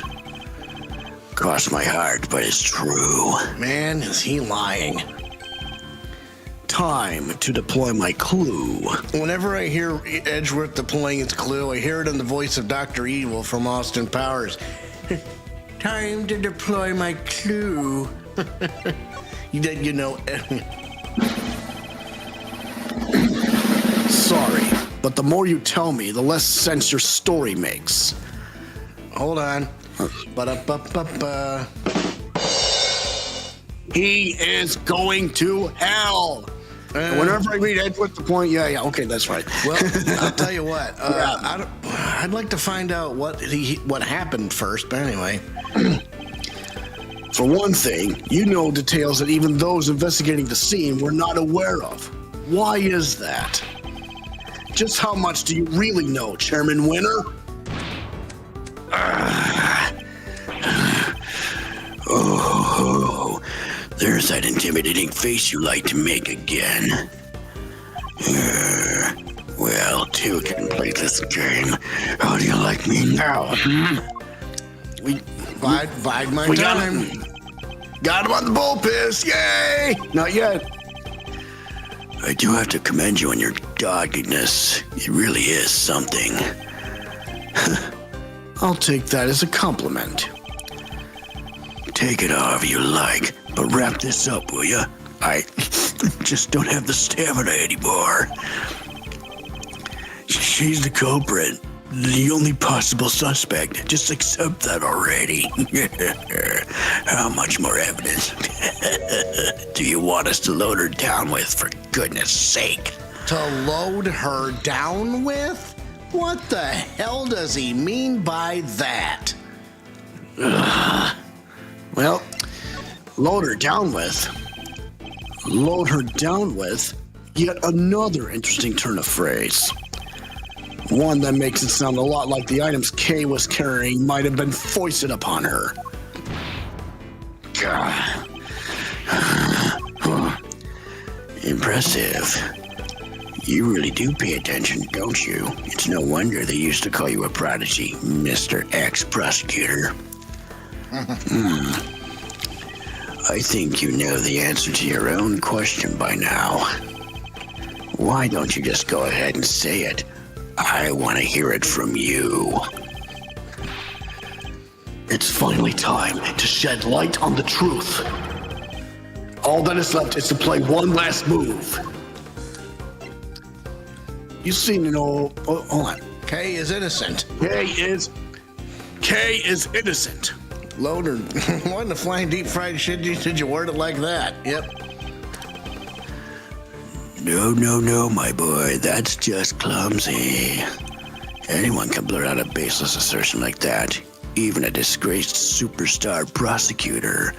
Cross my heart, but it's true. Man, is he lying. Time to deploy my clue. Whenever I hear Edgeworth deploying its clue, I hear it in the voice of Dr. Evil from Austin Powers. Time to deploy my clue. You know. Sorry, but the more you tell me, the less sense your story makes. Hold on. Ba-da-ba-ba-ba. He is going to hell. Whenever I read Edgeworth the point, yeah, okay, that's right. Well, I'll tell you what. I'd like to find out what happened first. But anyway, for one thing, you know details that even those investigating the scene were not aware of. Why is that? Just how much do you really know, Chairman Winter? Oh, there's that intimidating face you like to make again. Well, two can play this game. How do you like me now? bide my time. Got him on the bull piss, yay! Not yet. I do have to commend you on your doggedness. It really is something. I'll take that as a compliment. Take it however you like, but wrap this up, will ya? I just don't have the stamina anymore. She's the culprit. The only possible suspect. Just accept that already. How much more evidence do you want us to load her down with, for goodness sake? To load her down with? What the hell does he mean by that? Well, load her down with. Load her down with yet another interesting turn of phrase. One that makes it sound a lot like the items Kay was carrying might have been foisted upon her. Impressive. You really do pay attention, don't you? It's no wonder they used to call you a prodigy, Mr. Ex-Prosecutor. I think you know the answer to your own question by now. Why don't you just go ahead and say it? I want to hear it from you. It's finally time to shed light on the truth. All that is left is to play one last move. You seem to know. Oh, hold on. Kay is innocent. Kay is innocent. Load her. What in the flying deep fried shit did you word it like that? Yep. No, my boy. That's just clumsy. Anyone can blurt out a baseless assertion like that. Even a disgraced superstar prosecutor.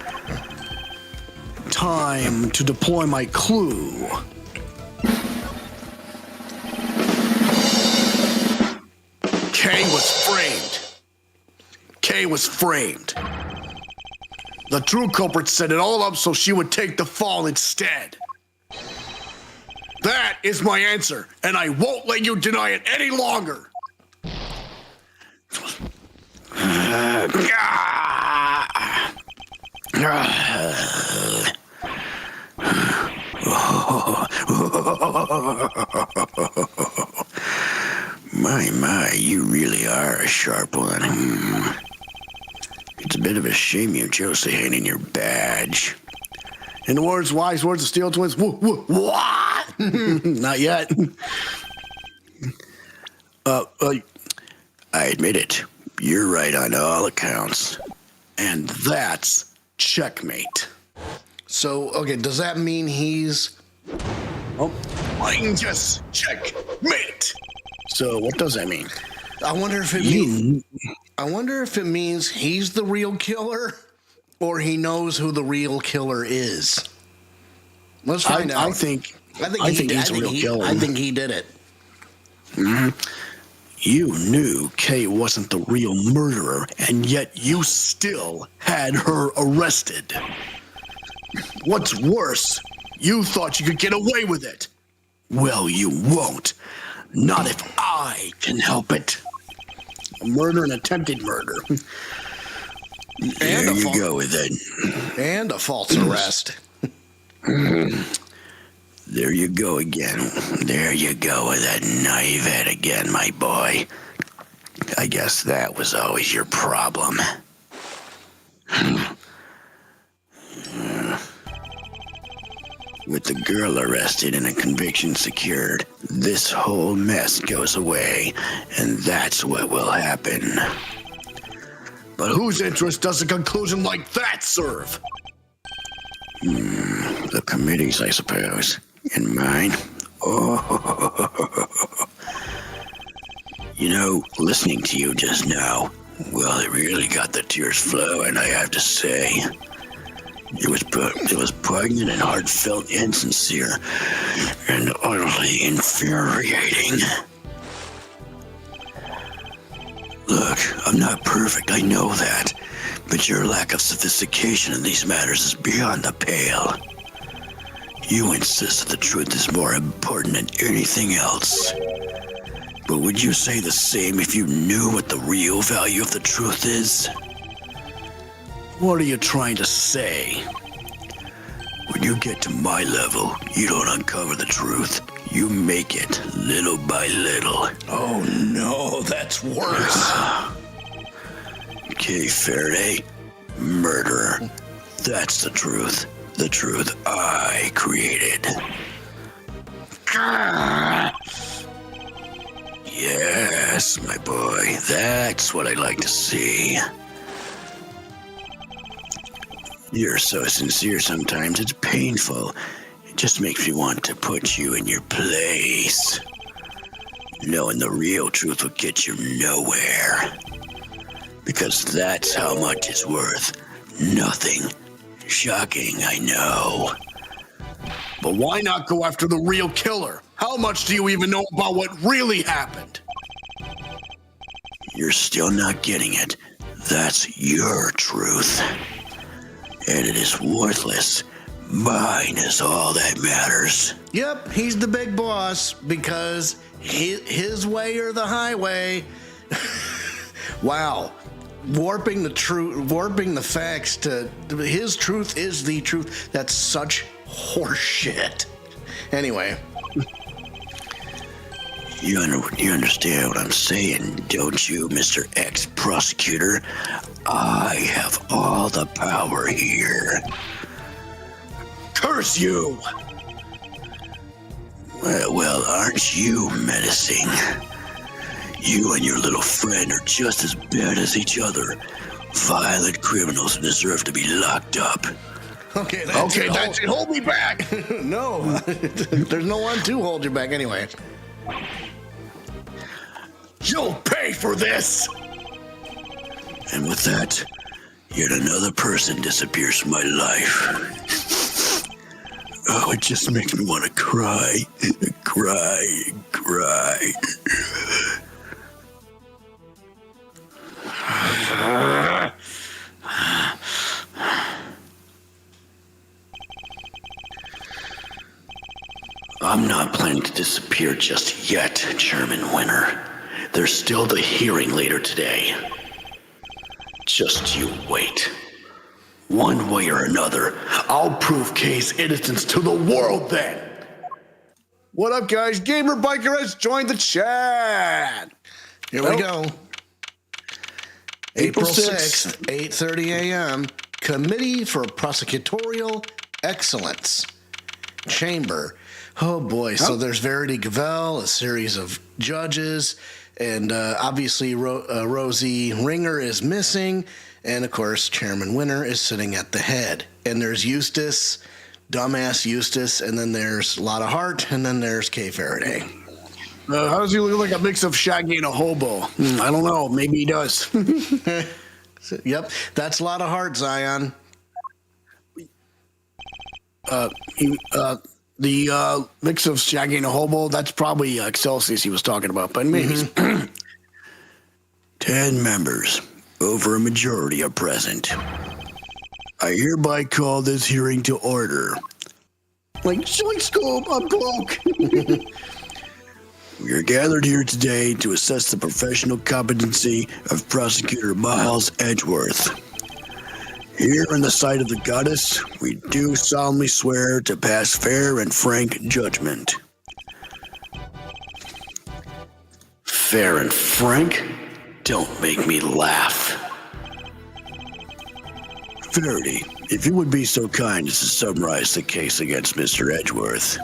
Time to deploy my clue. Kay was framed. The true culprit set it all up so she would take the fall instead. That is my answer, and I won't let you deny it any longer. My, you really are a sharp one. It's a bit of a shame you chose to hand in your badge. In the wise words of Steel Twins, what? Not yet. I admit it. You're right on all accounts. And that's checkmate. So, okay, does that mean he's... Oh, just checkmate. So what does that mean? I wonder if it means he's the real killer, or he knows who the real killer is. Let's find out. I think he's a real killer. I think he did it. Mm-hmm. You knew Kay wasn't the real murderer, and yet you still had her arrested. What's worse, you thought you could get away with it. Well, you won't. Not if I can help it. A murder and attempted murder. There you go with it. And a false arrest. There you go again. There you go with that naive head again, my boy. I guess that was always your problem. With the girl arrested and a conviction secured, this whole mess goes away, and that's what will happen. But whose interest does a conclusion like that serve? The committee's, I suppose. And mine. Oh. You know, listening to you just now, well, it really got the tears flowing, I have to say. It was poignant and heartfelt and sincere and utterly infuriating. Look, I'm not perfect, I know that, but your lack of sophistication in these matters is beyond the pale. You insist that the truth is more important than anything else. But would you say the same if you knew what the real value of the truth is? What are you trying to say? When you get to my level, you don't uncover the truth. You make it little by little. Oh no, that's worse. Okay, Faraday. Murderer. That's the truth. The truth I created. Yes, my boy. That's what I like to see. You're so sincere sometimes, it's painful. It just makes me want to put you in your place. Knowing the real truth will get you nowhere. Because that's how much it's worth. Nothing. Shocking, I know. But why not go after the real killer? How much do you even know about what really happened? You're still not getting it. That's your truth. And it is worthless. Mine is all that matters. Yep, he's the big boss because his way or the highway. Wow. Warping the truth, warping the facts to his truth is the truth. That's such horseshit. Anyway. You understand what I'm saying, don't you, Mr. Ex-Prosecutor? I have all the power here. Curse you! Well, aren't you menacing? You and your little friend are just as bad as each other. Violent criminals who deserve to be locked up. Okay, that's it. Hold me back! No, there's no one to hold you back anyway. You'll pay for this! And with that, yet another person disappears from my life. Oh, it just makes me want to cry, cry, cry. I'm not planning to disappear just yet, Chairman Winner. There's still the hearing later today. Just you wait. One way or another, I'll prove Kay's innocence to the world then! What up, guys? Gamer Biker has joined the chat! Here we go. April 6th, 8:30 a.m. Committee for Prosecutorial Excellence. Chamber. Oh boy, so there's Verity Gavelle, a series of judges, and obviously Rosie Ringer is missing, and of course Chairman Winner is sitting at the head. And there's Eustace, dumbass Eustace, and then there's Lotta Hart, and then there's Kay Faraday. How does he look like a mix of Shaggy and a hobo? I don't know. Maybe he does. Yep, that's Lotta Hart, Zion. The mix of Shaggy and a hobo, that's probably Excelsius he was talking about, but maybe. 10 members, over a majority are present. I hereby call this hearing to order. Like, Scoop, I'm broke. We are gathered here today to assess the professional competency of Prosecutor Miles Edgeworth. Here in the sight of the goddess, we do solemnly swear to pass fair and frank judgment. Fair and frank? Don't make me laugh. Verity, if you would be so kind as to summarize the case against Mr. Edgeworth.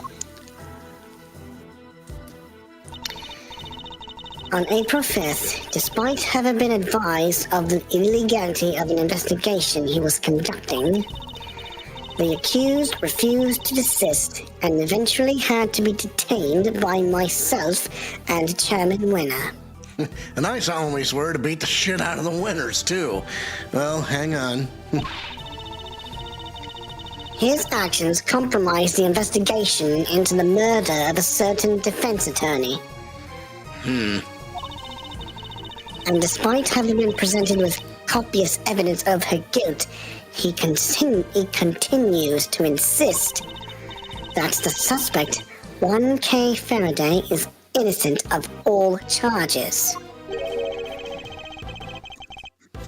On April 5th, despite having been advised of the illegality of an investigation he was conducting, the accused refused to desist and eventually had to be detained by myself and Chairman Winner. And I solemnly swear to beat the shit out of the winners, too. Well, hang on. His actions compromised the investigation into the murder of a certain defense attorney. And despite having been presented with copious evidence of her guilt, he continues to insist that the suspect, 1K Faraday, is innocent of all charges.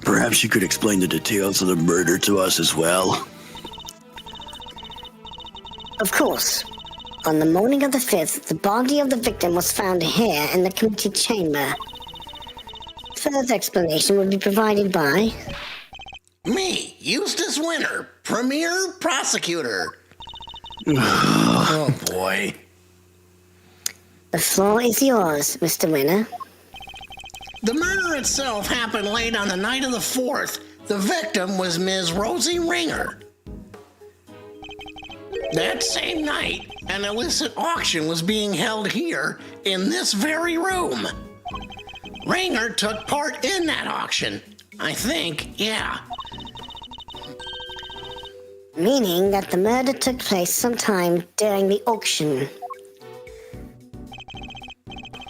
Perhaps you could explain the details of the murder to us as well. Of course. On the morning of the 5th, the body of the victim was found here in the committee chamber. Further explanation would be provided by... Me, Eustace Winter, Premier Prosecutor. Oh, boy. The floor is yours, Mr. Winner. The murder itself happened late on the night of the 4th. The victim was Ms. Rosie Ringer. That same night, an illicit auction was being held here in this very room. Ringer took part in that auction. I think, yeah. Meaning that the murder took place sometime during the auction.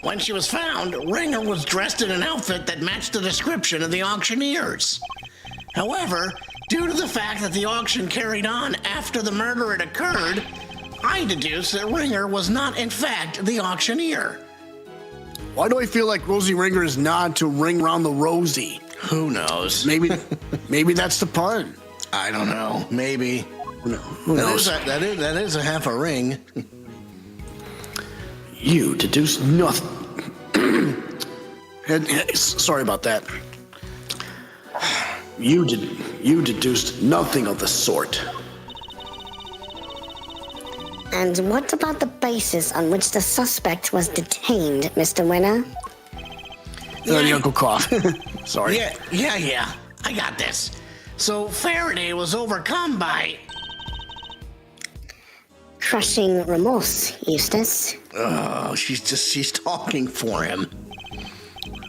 When she was found, Ringer was dressed in an outfit that matched the description of the auctioneers. However, due to the fact that the auction carried on after the murder had occurred, I deduced that Ringer was not in fact the auctioneer. Why do I feel like Rosie Ringer is nod to ring round the Rosie? Who knows? Maybe that's the pun. I don't know. Maybe. Who knows? That is a half a ring. You deduced nothing. Sorry about that. You deduced nothing of the sort. And what about the basis on which the suspect was detained, Mr. Winner? The Uncle Cough. Sorry. Yeah. I got this. So Faraday was overcome by... Crushing remorse, Eustace. Oh, she's talking for him.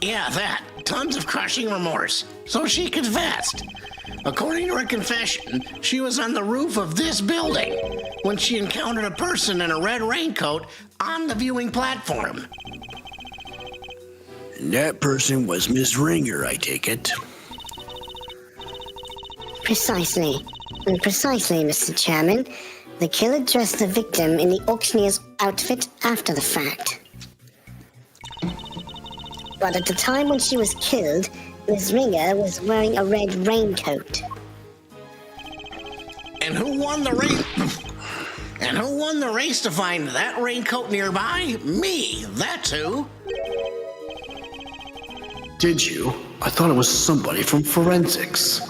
Yeah, that. Tons of crushing remorse. So she confessed. According to her confession, she was on the roof of this building when she encountered a person in a red raincoat on the viewing platform. And that person was Miss Ringer, I take it. Precisely, Mr. Chairman. The killer dressed the victim in the auctioneer's outfit after the fact. But at the time when she was killed, Ms. Ringer was wearing a red raincoat. And who won the race to find that raincoat nearby? Me, that's who. Did you? I thought it was somebody from forensics.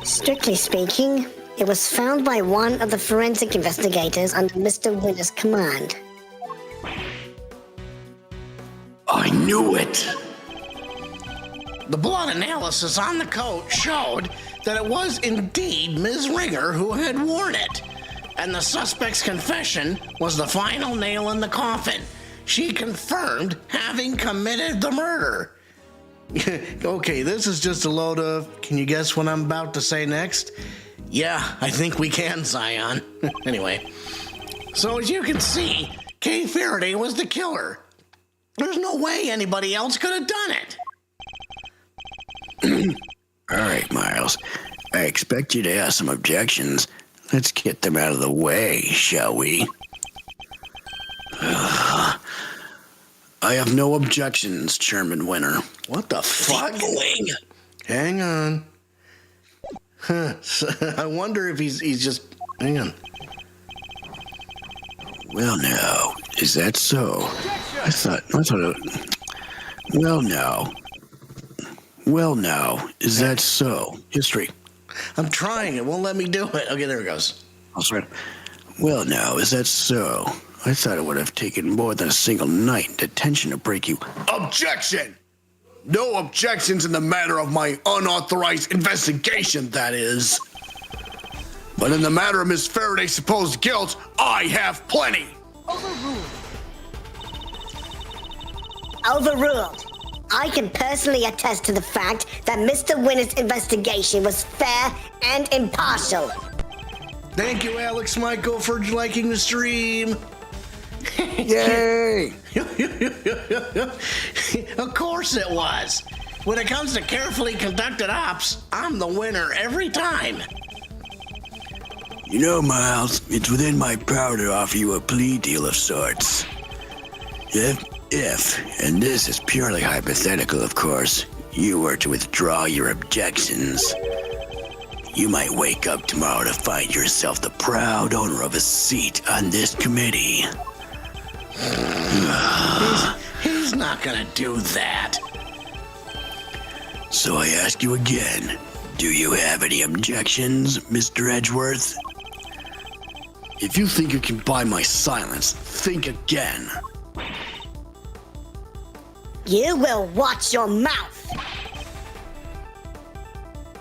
Strictly speaking, it was found by one of the forensic investigators under Mr. Winner's command. I knew it. The blood analysis on the coat showed that it was indeed Ms. Ringer who had worn it. And the suspect's confession was the final nail in the coffin. She confirmed having committed the murder. Okay, this is just a load of... Can you guess what I'm about to say next? Yeah, I think we can, Zion. Anyway. So as you can see, Kay Faraday was the killer. There's no way anybody else could have done it. All right, Miles. I expect you to have some objections. Let's get them out of the way, shall we? I have no objections, Chairman Winner. What the fuck? Hang on. Huh. I wonder if he's just... Hang on. Well, now, is that so? I thought it... Well, now, is that so? History. I'm trying. It won't let me do it. Okay, there it goes. I'll swear. Well, now, is that so? I thought it would have taken more than a single night in detention to break you. Objection! No objections in the matter of my unauthorized investigation, that is. But in the matter of Miss Faraday's supposed guilt, I have plenty. Overruled. I can personally attest to the fact that Mr. Winner's investigation was fair and impartial. Thank you, Alex Michael, for liking the stream. Yay! Of course it was. When it comes to carefully conducted ops, I'm the winner every time. You know, Miles, it's within my power to offer you a plea deal of sorts. If, and this is purely hypothetical, of course, you were to withdraw your objections, you might wake up tomorrow to find yourself the proud owner of a seat on this committee. He's not gonna do that. So I ask you again, do you have any objections, Mr. Edgeworth? If you think you can buy my silence, think again. You will watch your mouth.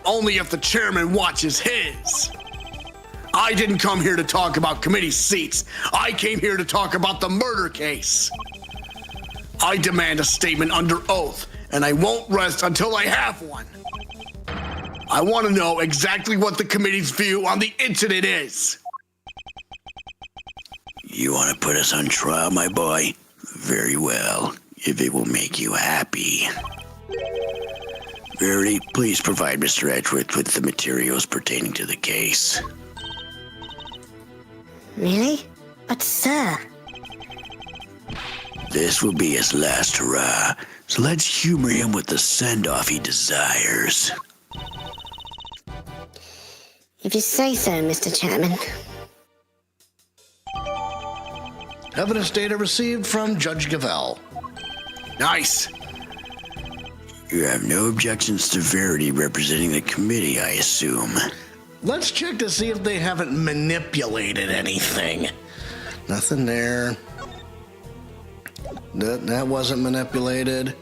Only if the chairman watches his. I didn't come here to talk about committee seats. I came here to talk about the murder case. I demand a statement under oath, and I won't rest until I have one. I want to know exactly what the committee's view on the incident is. You want to put us on trial, my boy? Very well, if it will make you happy. Verity, please provide Mr. Edgeworth with the materials pertaining to the case. Really? But sir... This will be his last hurrah, so let's humor him with the send-off he desires. If you say so, Mr. Chairman. Evidence data received from Judge Gavelle. Nice. You have no objections to Verity representing the committee, I assume. Let's check to see if they haven't manipulated anything. Nothing there. That wasn't manipulated.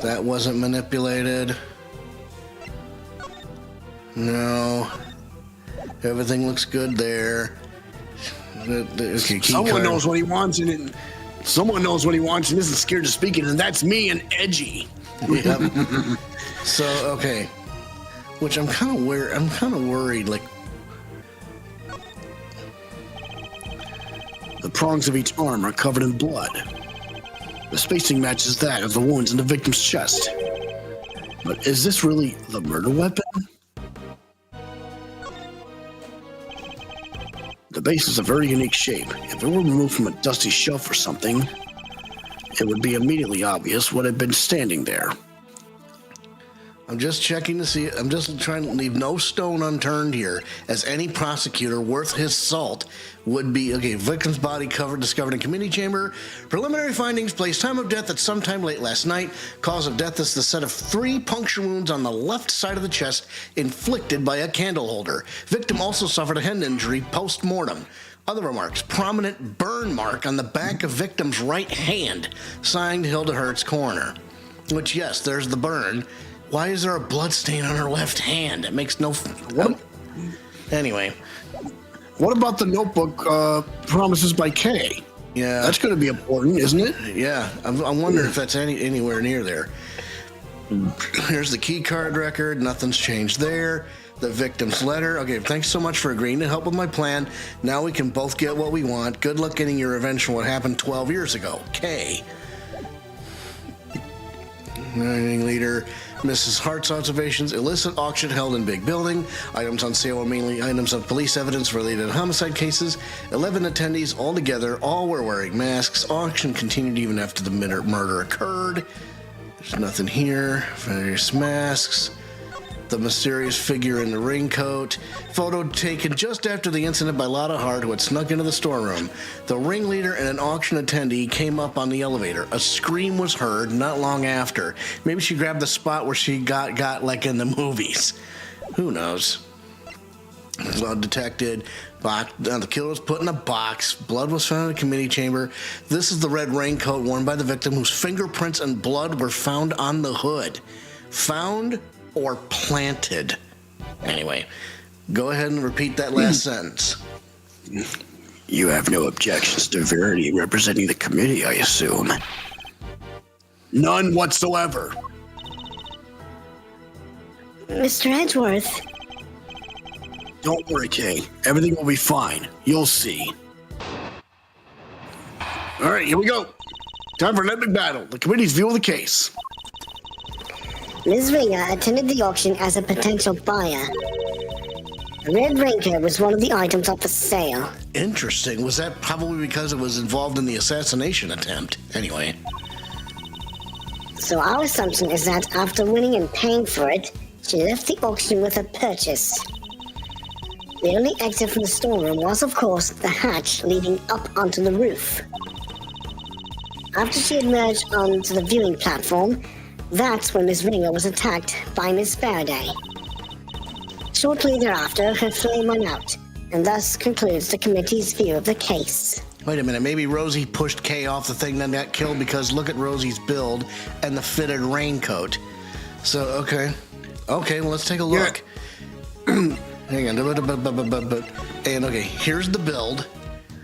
That wasn't manipulated. No. Everything looks good there. Someone knows what he wants, and someone knows what he wants and isn't scared to speak it, and that's me and Edgy. Yep. So, okay. Which I'm kind of worried, like... The prongs of each arm are covered in blood. The spacing matches that of the wounds in the victim's chest. But is this really the murder weapon? The base is a very unique shape. If it were removed from a dusty shelf or something, it would be immediately obvious what had been standing there. I'm just checking to see. I'm just trying to leave no stone unturned here, as any prosecutor worth his salt would be. Okay, victim's body discovered in committee chamber. Preliminary findings place time of death at sometime late last night. Cause of death is the set of 3 puncture wounds on the left side of the chest inflicted by a candle holder. Victim also suffered a head injury post-mortem. Other remarks: prominent burn mark on the back of victim's right hand, signed Hilda Hertz coroner. Which, yes, there's the burn. Why is there a blood stain on her left hand? It makes no... What? Anyway. What about the notebook, Promises by Kay? Yeah. That's going to be important, isn't it? Yeah. I'm wondering if that's anywhere near there. Here's the key card record. Nothing's changed there. The victim's letter. Okay, thanks so much for agreeing to help with my plan. Now we can both get what we want. Good luck getting your revenge for what happened 12 years ago. Kay. Managing leader... Mrs. Hart's observations: illicit auction held in Bigg Building. Items on sale were mainly items of police evidence related to homicide cases. 11 attendees altogether, all were wearing masks. Auction continued even after the murder occurred. There's nothing here. Various masks. The mysterious figure in the raincoat. Photo taken just after the incident by Lotta Hart, who had snuck into the storeroom. The ringleader and an auction attendee came up on the elevator. A scream was heard not long after. Maybe she grabbed the spot where she got like in the movies. Who knows? Blood detected. The killer was put in a box. Blood was found in a committee chamber. This is the red raincoat worn by the victim, whose fingerprints and blood were found on the hood. Found or planted. Anyway, go ahead and repeat that last sentence. You have no objections to Verity representing the committee, I assume. None whatsoever. Mr. Edgeworth. Don't worry, Kay. Everything will be fine. You'll see. All right, here we go. Time for an epic battle. The committee's view of the case. Ms. Ringer attended the auction as a potential buyer. A red raincoat was one of the items up for sale. Interesting. Was that probably because it was involved in the assassination attempt? Anyway. So our assumption is that after winning and paying for it, She left the auction with a purchase. The only exit from the storeroom was, of course, the hatch leading up onto the roof. After she emerged onto the viewing platform, that's when Miss Ringer was attacked by Miss Faraday. Shortly thereafter, her flame went out, and thus concludes the committee's view of the case. Wait a minute, maybe Rosie pushed Kay off the thing then got killed because look at Rosie's build and the fitted raincoat. So, okay, well, let's take a look. Hang on, and okay, here's the build.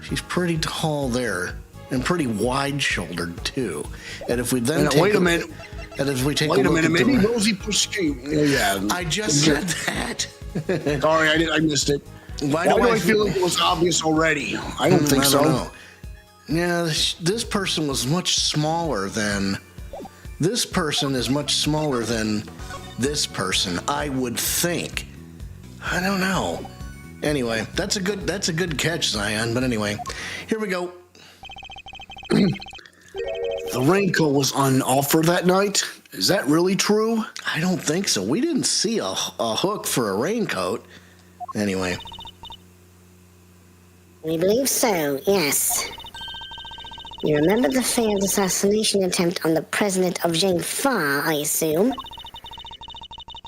She's pretty tall there and pretty wide-shouldered too. And if we then take wait a minute. And if we take Wait a a look minute, at maybe the, Rosie pushed you. Yeah, I just said that. Sorry, I missed it. Why do I feel like it was obvious already? I don't think so. Know. Yeah, this person was much smaller than. This person is much smaller than this person, I would think. I don't know. Anyway, that's a good catch, Zion. But anyway, here we go. The raincoat was on offer that night. Is that really true? I don't think so. We didn't see a hook for a raincoat. Anyway. We believe so, yes. You remember the failed assassination attempt on the president of Jane Farr, I assume?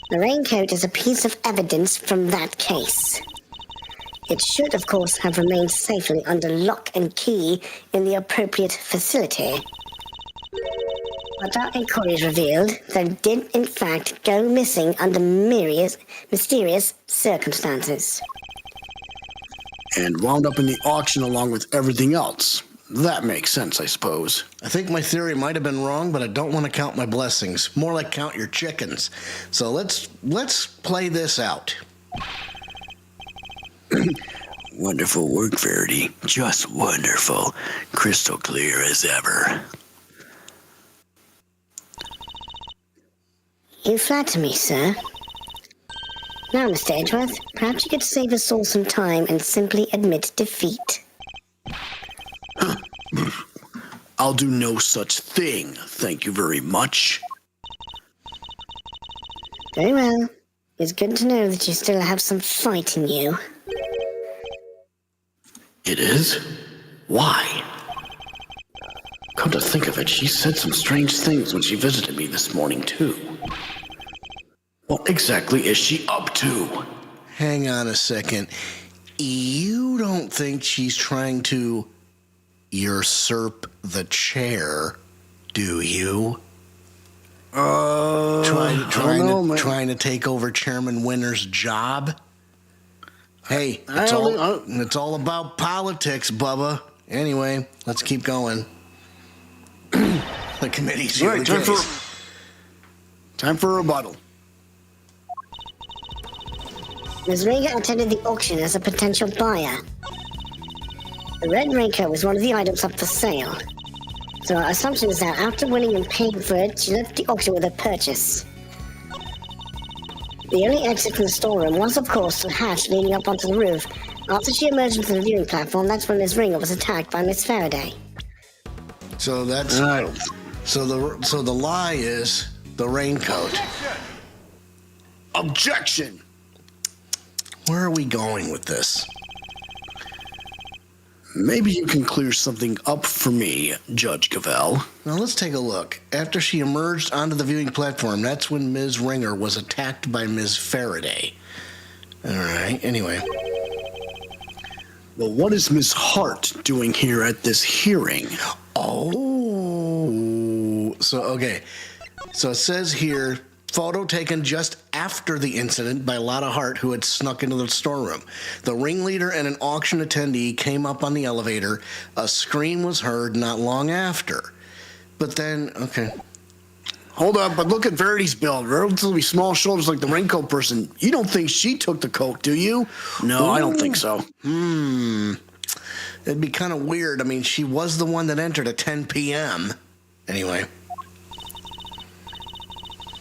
The raincoat is a piece of evidence from that case. It should, of course, have remained safely under lock and key in the appropriate facility. But our inquiries revealed that it did, in fact, go missing under mysterious circumstances. And wound up in the auction along with everything else. That makes sense, I suppose. I think my theory might have been wrong, but I don't want to count my blessings. More like count your chickens. So let's play this out. Wonderful work, Verity. Just wonderful. Crystal clear as ever. You flatter me, sir. Now, Mr. Edgeworth, perhaps you could save us all some time and simply admit defeat. I'll do no such thing, thank you very much. Very well. It's good to know that you still have some fight in you. It is? Why? Come to think of it, she said some strange things when she visited me this morning, too. What exactly is she up to? Hang on a second. You don't think she's trying to usurp the chair, do you? Trying to take over Chairman Winter's job? Hey, it's all about politics, Bubba. Anyway, let's keep going. The committee's here. All right, time for a rebuttal. Ms. Ringer attended the auction as a potential buyer. The red raincoat was one of the items up for sale. So our assumption is that after winning and paying for it, she left the auction with a purchase. The only exit from the storeroom was, of course, the hatch leading up onto the roof. After she emerged into the viewing platform, that's when Ms. Ringer was attacked by Miss Faraday. So that's so the lie is the raincoat. Objection! Where are we going with this? Maybe you can clear something up for me, Judge Gavelle. Now let's take a look. After she emerged onto the viewing platform, that's when Ms. Ringer was attacked by Ms. Faraday. All right, anyway. Well, what is Ms. Hart doing here at this hearing? Oh, so okay. So it says here, photo taken just after the incident by Lotta Hart, who had snuck into the storeroom. The ringleader and an auction attendee came up on the elevator. A scream was heard not long after. But then, okay. Hold up, but look at Verity's build. Relatively small shoulders like the raincoat person. You don't think she took the coke, do you? No, I don't think so. It'd be kind of weird. I mean, she was the one that entered at 10 p.m. Anyway.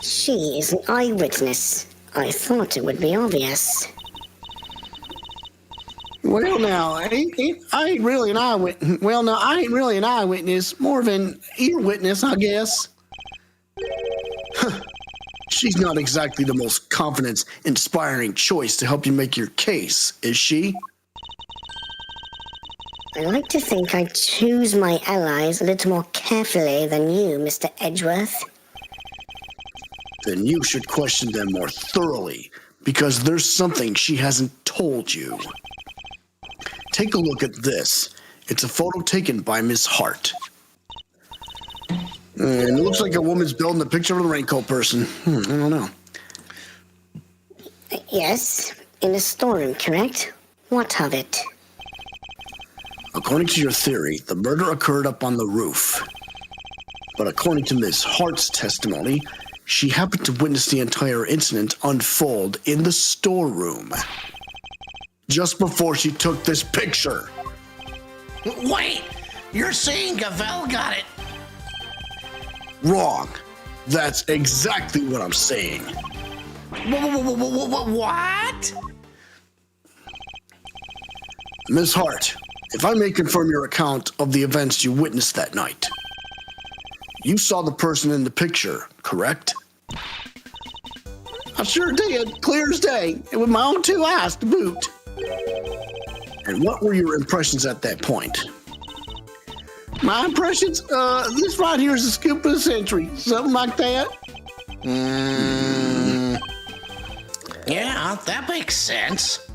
She is an eyewitness. I thought it would be obvious. Well, now, I ain't really an eyewitness. Well, no, I ain't really an eyewitness. More of an ear witness, I guess. She's not exactly the most confidence-inspiring choice to help you make your case, is she? I like to think I choose my allies a little more carefully than you, Mr. Edgeworth. Then you should question them more thoroughly, because there's something she hasn't told you. Take a look at this. It's a photo taken by Miss Hart. And it looks like a woman's building a picture of the raincoat person. I don't know. Yes, in a storeroom, correct? What of it? According to your theory, the murder occurred up on the roof. But according to Miss Hart's testimony, she happened to witness the entire incident unfold in the storeroom. Just before she took this picture. Wait, you're saying Gavelle got it? Wrong. That's exactly what I'm saying. What? Miss Hart, if I may confirm your account of the events you witnessed that night. You saw the person in the picture, correct? I sure did, clear as day, and with my own 2 eyes to boot. And what were your impressions at that point? My impressions? This right here is the scoop of the century, something like that. Yeah, that makes sense.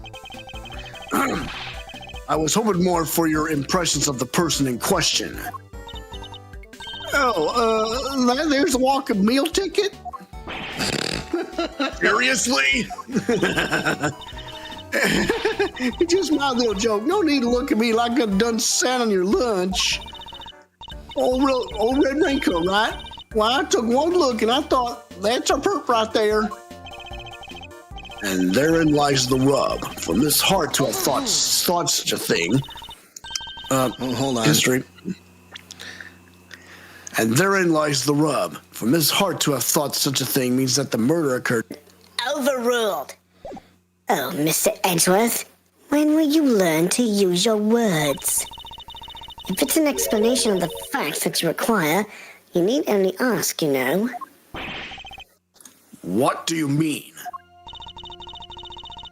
I was hoping more for your impressions of the person in question. Oh, there's a walk-in meal ticket? Seriously? Just my little joke. No need to look at me like I've done sat on your lunch. Old red raincoat, right? Well, I took one look and I thought, that's our perp right there. And therein lies the rub. For Miss Hart to have thought such a thing. Hold on. History. And therein lies the rub. For Miss Hart to have thought such a thing means that the murder occurred. Overruled. Oh, Mr. Edgeworth, when will you learn to use your words? If it's an explanation of the facts that you require, you need only ask, you know. What do you mean?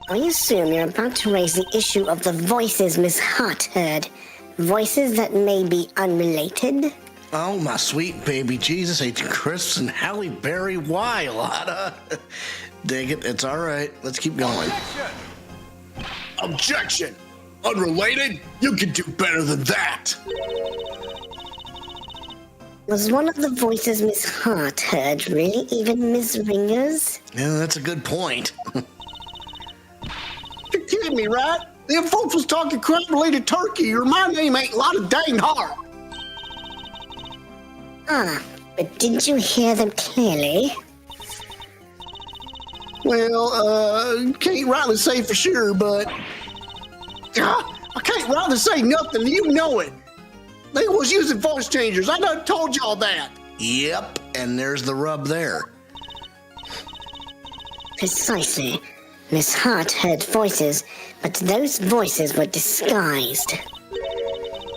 I assume you're about to raise the issue of the voices Miss Hart heard. Voices that may be unrelated? Oh, my sweet baby Jesus, ate crisps and Halle Berry. Why, Lotta? Dig it, it's all right. Let's keep going. Objection! Unrelated? You can do better than that! Was one of the voices Miss Hart heard really even Miss Ringer's? Yeah, that's a good point. You're kidding me, right? Them folks was talking crime-related turkey, or my name ain't Lotta dang Hart. Ah, but didn't you hear them clearly? Well, can't rightly say for sure, but I can't rightly say nothing. You know it. They was using voice changers. I done told y'all that. Yep, and there's the rub there. Precisely. Miss Hart heard voices, but those voices were disguised.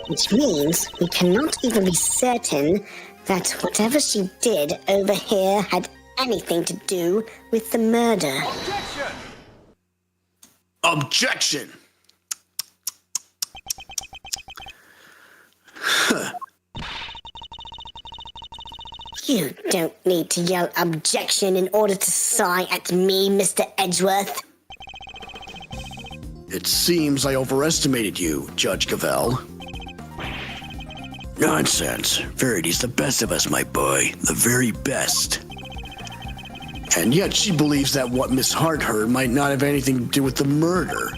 Which means we cannot even be certain that whatever she did over here had anything to do with the murder. Objection! You don't need to yell objection in order to sigh at me, Mr. Edgeworth. It seems I overestimated you, Judge Gavelle. Nonsense. Verity's the best of us, my boy. The very best. And yet she believes that what Miss Hart heard might not have anything to do with the murder.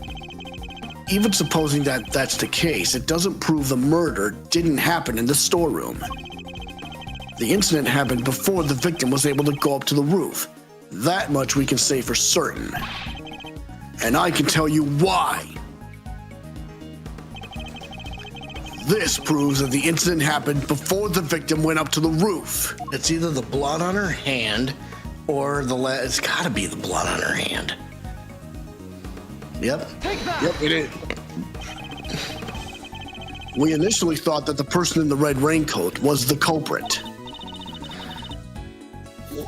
Even supposing that that's the case, it doesn't prove the murder didn't happen in the storeroom. The incident happened before the victim was able to go up to the roof. That much we can say for certain. And I can tell you why. This proves that the incident happened before the victim went up to the roof. It's either the blood on her hand or it's gotta be the blood on her hand. Yep. Yep, it is. We initially thought that the person in the red raincoat was the culprit.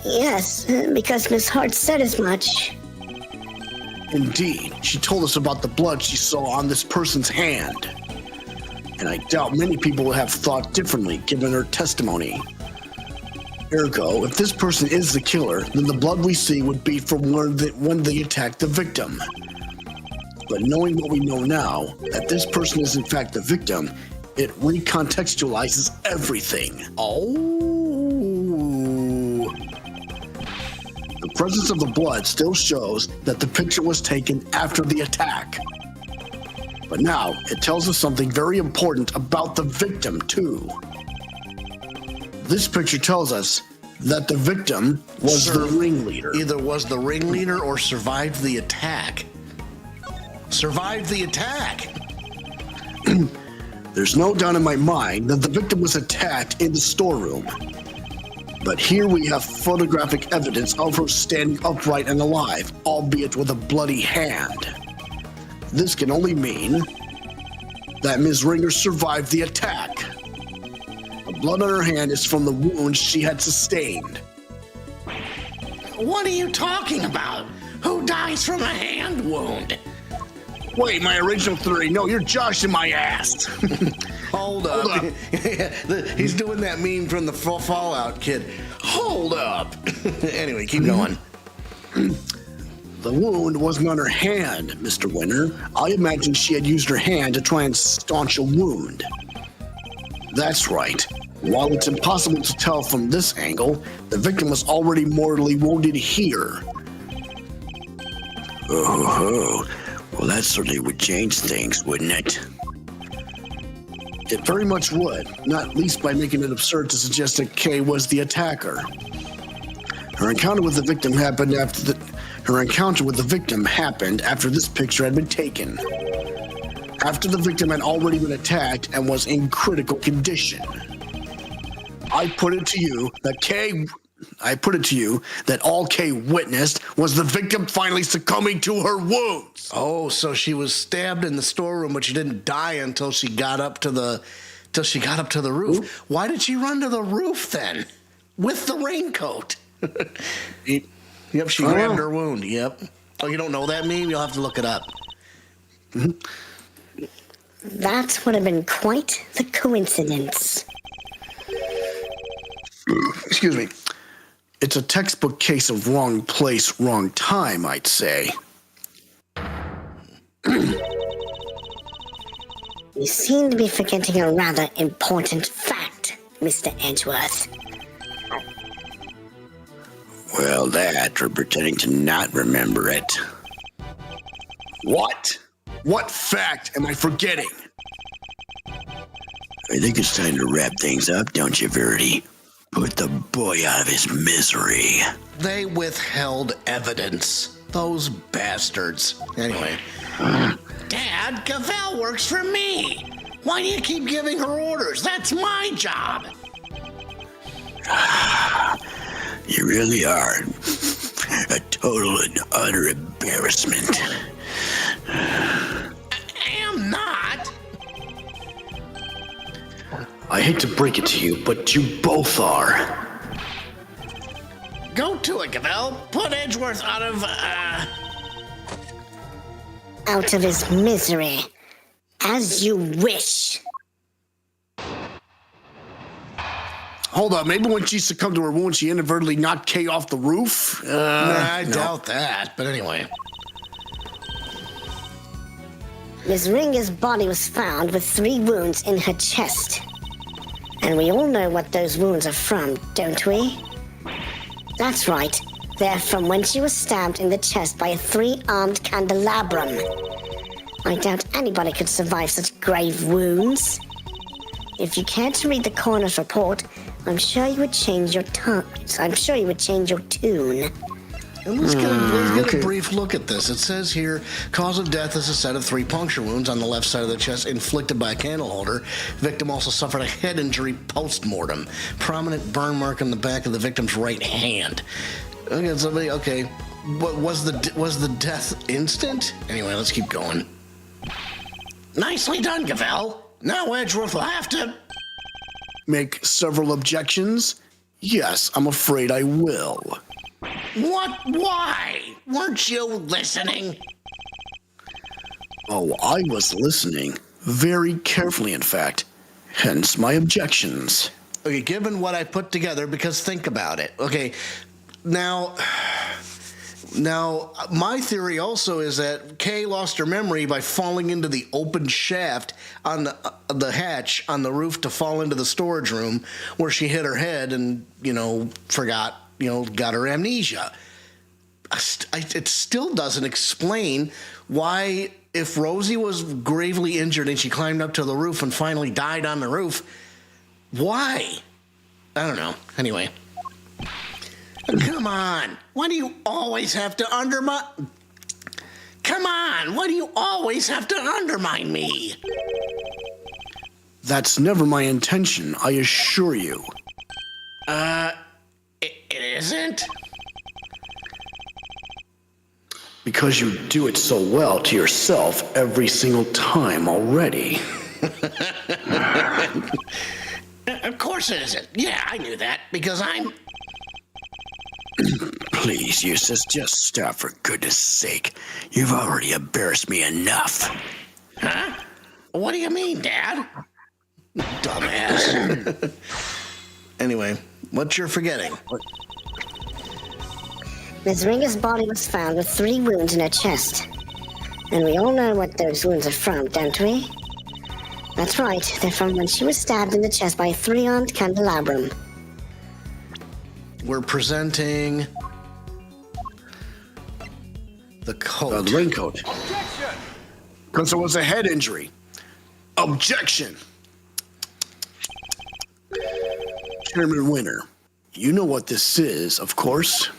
Yes, because Miss Hart said as much. Indeed, she told us about the blood she saw on this person's hand. And I doubt many people would have thought differently given her testimony. Ergo, if this person is the killer, then the blood we see would be from when they attacked the victim. But knowing what we know now, that this person is in fact the victim, it recontextualizes everything. Oh. The presence of the blood still shows that the picture was taken after the attack. But now, it tells us something very important about the victim, too. This picture tells us that the victim was the ringleader. Either was the ringleader or survived the attack. Survived the attack. There's no doubt in my mind that the victim was attacked in the storeroom. But here we have photographic evidence of her standing upright and alive, albeit with a bloody hand. This can only mean that Ms. Ringer survived the attack. The blood on her hand is from the wounds she had sustained. What are you talking about? Who dies from a hand wound? Wait, my original theory. No, you're joshing my ass. Hold up. He's doing that meme from the Fallout kid. Hold up. Anyway, keep going. The wound wasn't on her hand, Mr. Winter. I imagine she had used her hand to try and staunch a wound. That's right. While it's impossible to tell from this angle, the victim was already mortally wounded here. Oh, well, that certainly would change things, wouldn't it? It very much would, not least by making it absurd to suggest that Kay was the attacker. Her encounter with the victim happened after this picture had been taken. After the victim had already been attacked and was in critical condition. I put it to you that all Kay witnessed was the victim finally succumbing to her wounds. Oh, so she was stabbed in the storeroom, but she didn't die until she got up to the roof. Ooh. Why did she run to the roof then? With the raincoat. Yep, she grabbed her wound. Yep. Oh, you don't know that meme? You'll have to look it up. That would have been quite the coincidence. Excuse me. It's a textbook case of wrong place, wrong time, I'd say. You seem to be forgetting a rather important fact, Mr. Edgeworth. Well, that, or pretending to not remember it. What? What fact am I forgetting? I think it's time to wrap things up, don't you, Verity? Put the boy out of his misery. They withheld evidence. Those bastards. Anyway. Dad, Gavelle works for me. Why do you keep giving her orders? That's my job. You really are a total and utter embarrassment. I am not. I hate to break it to you, but you both are. Go to it, Gavelle. Put Edgeworth out of his misery. As you wish. Hold up, maybe when she succumbed to her wound, she inadvertently knocked Kay off the roof? I doubt that, but anyway. Miss Ringer's body was found with 3 wounds in her chest. And we all know what those wounds are from, don't we? That's right. They're from when she was stabbed in the chest by a 3-armed candelabrum. I doubt anybody could survive such grave wounds. If you cared to read the coroner's report, I'm sure you would change your tune. And let's get a brief look at this. It says here, cause of death is a set of 3 puncture wounds on the left side of the chest inflicted by a candle holder. Victim also suffered a head injury post-mortem. Prominent burn mark on the back of the victim's right hand. Okay, What was the death instant? Anyway, let's keep going. Nicely done, Gavelle. Now Edgeworth will have to make several objections Yes, I'm afraid I will. What? Why? Weren't you listening? Oh, I was listening. Very carefully, in fact. Hence my objections. Okay, given what I put together, because think about it. Okay, now, my theory also is that Kay lost her memory by falling into the open shaft on the hatch on the roof to fall into the storage room where she hit her head and, forgot, got her amnesia. It still doesn't explain why, if Rosie was gravely injured and she climbed up to the roof and finally died on the roof, why? I don't know. Anyway. Come on. Why do you always have to undermine... Come on. Why do you always have to undermine me? That's never my intention, I assure you. It isn't? Because you do it so well to yourself every single time already. Of course it isn't. Yeah, I knew that, because I'm... Please, Eustace, just stop for goodness sake. You've already embarrassed me enough. Huh? What do you mean, Dad? Dumbass. Anyway, what you're forgetting? Ms. Ringer's body was found with 3 wounds in her chest. And we all know what those wounds are from, don't we? That's right, they're from when she was stabbed in the chest by a 3-armed candelabrum. We're presenting the coat. The raincoat. Because it was a head injury. Objection! Chairman Winter, you know what this is, of course.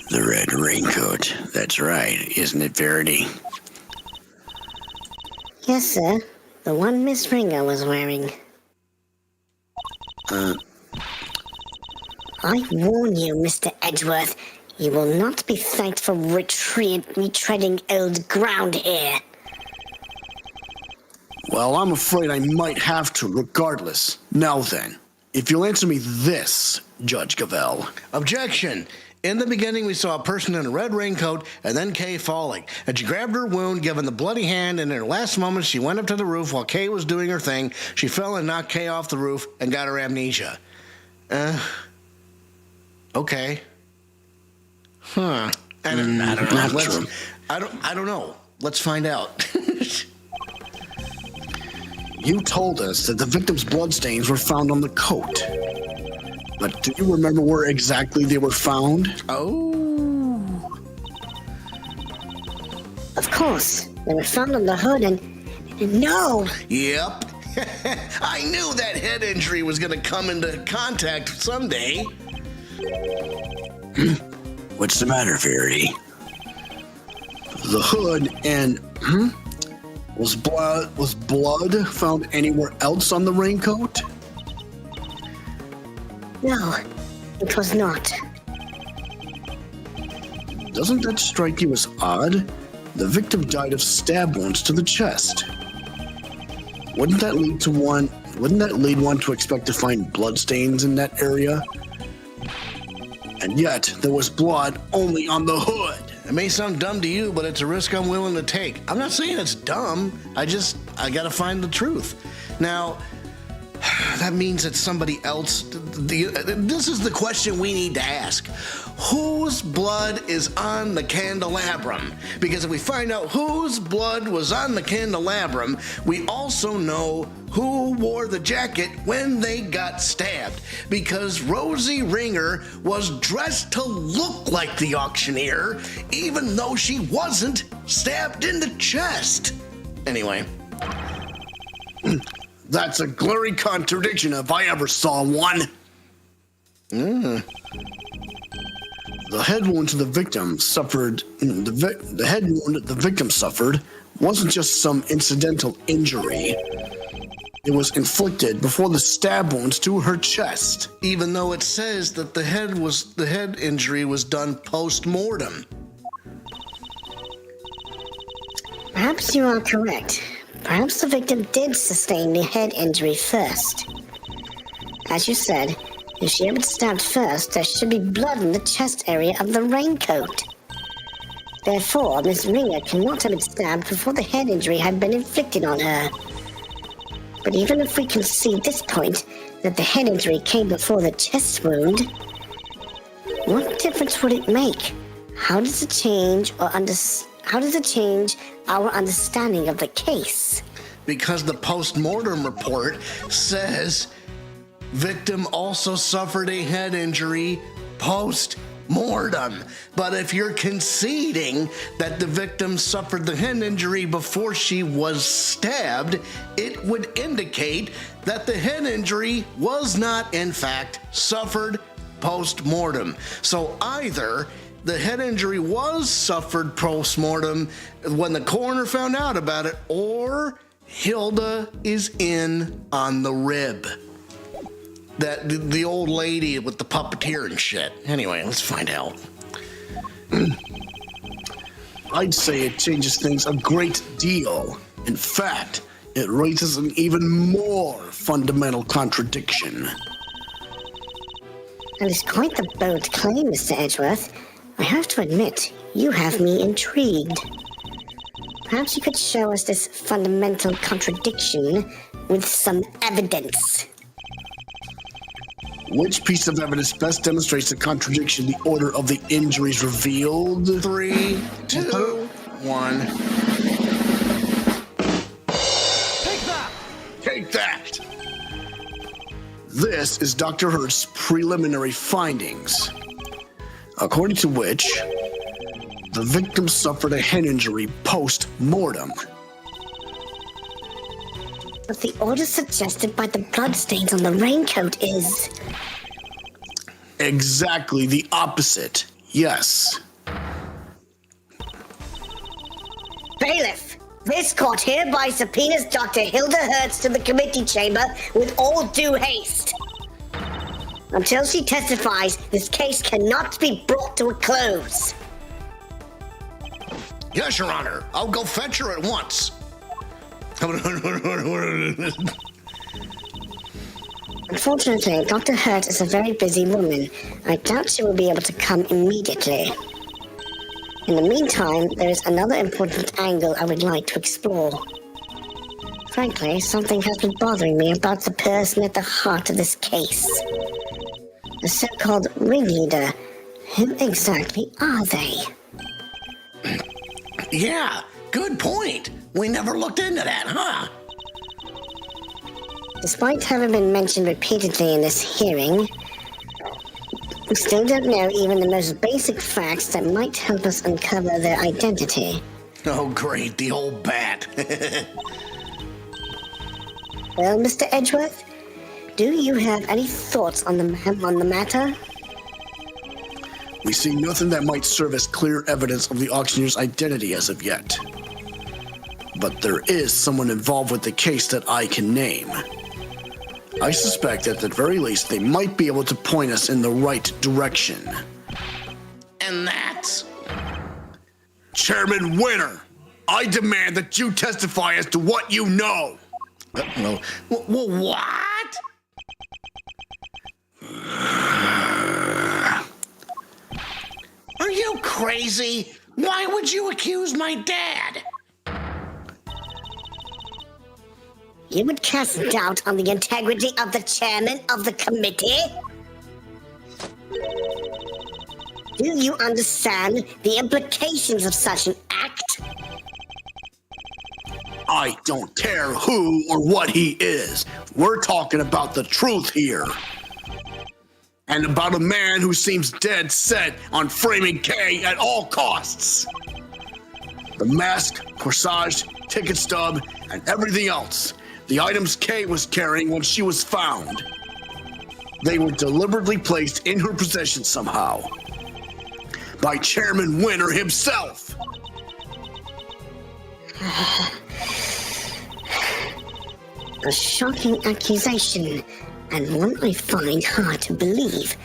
The red raincoat. That's right, isn't it, Verity? Yes, sir. The one Miss Ringer was wearing. I warn you, Mr. Edgeworth, you will not be thanked for retreading old ground here. Well, I'm afraid I might have to, regardless. Now then, if you'll answer me this, Judge Gavelle. Objection! In the beginning, we saw a person in a red raincoat and then Kay falling. And she grabbed her wound, given the bloody hand, and in her last moments, she went up to the roof while Kay was doing her thing. She fell and knocked Kay off the roof and got her amnesia. Okay. Huh. I don't know. I don't know. Let's find out. You told us that the victim's bloodstains were found on the coat. But do you remember where exactly they were found? Oh. Of course. They were found on the hood and no! Yep. I knew that head injury was going to come into contact someday. What's the matter, Verity? The hood and... Was blood found anywhere else on the raincoat? No, it was not. Doesn't that strike you as odd? The victim died of stab wounds to the chest. Wouldn't that lead one to expect to find bloodstains in that area? And yet, there was blood only on the hood. It may sound dumb to you, but it's a risk I'm willing to take. I'm not saying it's dumb. I gotta find the truth. Now, that means that somebody else... This is the question we need to ask. Whose blood is on the candelabrum? Because if we find out whose blood was on the candelabrum, we also know who wore the jacket when they got stabbed. Because Rosie Ringer was dressed to look like the auctioneer, even though she wasn't stabbed in the chest. Anyway. That's a glaring contradiction if I ever saw one. The head wound the victim suffered wasn't just some incidental injury. It was inflicted before the stab wounds to her chest. Even though it says that the head injury was done post-mortem. Perhaps you are correct. Perhaps the victim did sustain the head injury first. As you said, if she had been stabbed first, there should be blood in the chest area of the raincoat. Therefore, Miss Ringer cannot have been stabbed before the head injury had been inflicted on her. But even if we concede this point, that the head injury came before the chest wound, what difference would it make? How does it change our understanding of the case? Because the post-mortem report says victim also suffered a head injury post-mortem. But if you're conceding that the victim suffered the head injury before she was stabbed, it would indicate that the head injury was not, in fact, suffered post-mortem. So either the head injury was suffered post-mortem when the coroner found out about it, or Hilda is in on the rib. That the old lady with the puppeteer and shit. Anyway, let's find out. I'd say it changes things a great deal. In fact, it raises an even more fundamental contradiction. That is quite the bold claim, Mr. Edgeworth. I have to admit, you have me intrigued. Perhaps you could show us this fundamental contradiction with some evidence. Which piece of evidence best demonstrates the contradiction in the order of the injuries revealed? 3, 2, 1. Take that! This is Dr. Hart's preliminary findings, according to which the victim suffered a head injury post-mortem. But the order suggested by the bloodstains on the raincoat is... Exactly the opposite, yes. Bailiff, this court hereby subpoenas Dr. Hilda Hertz to the committee chamber with all due haste. Until she testifies, this case cannot be brought to a close. Yes, Your Honor. I'll go fetch her at once. Unfortunately, Dr. Hurt is a very busy woman. I doubt she will be able to come immediately. In the meantime, there is another important angle I would like to explore. Frankly, something has been bothering me about the person at the heart of this case. The so-called ringleader. Who exactly are they? Yeah, good point. We never looked into that, huh? Despite having been mentioned repeatedly in this hearing, we still don't know even the most basic facts that might help us uncover their identity. Oh, great, the old bat. Well, Mr. Edgeworth, do you have any thoughts on the matter? We see nothing that might serve as clear evidence of the auctioneer's identity as of yet. But there is someone involved with the case that I can name. I suspect that at the very least they might be able to point us in the right direction. And that's... Chairman Winner, I demand that you testify as to what you know. Well, what? Are you crazy? Why would you accuse my dad? You would cast doubt on the integrity of the chairman of the committee? Do you understand the implications of such an act? I don't care who or what he is. We're talking about the truth here. And about a man who seems dead set on framing Kay at all costs. The mask, corsage, ticket stub, and everything else. The items Kay was carrying when she was found. They were deliberately placed in her possession somehow. By Chairman Winner himself. A shocking accusation, and one I find hard to believe.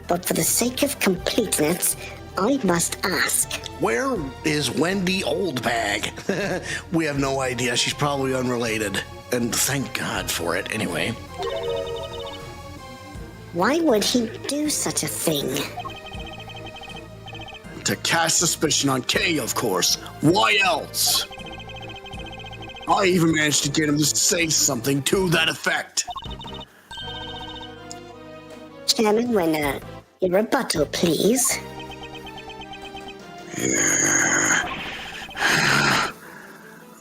But for the sake of completeness, I must ask. Where is Wendy Oldbag? We have no idea. She's probably unrelated. And thank God for it, anyway. Why would he do such a thing? To cast suspicion on Kay, of course. Why else? I even managed to get him to say something to that effect. Chairman Winner, your rebuttal, please.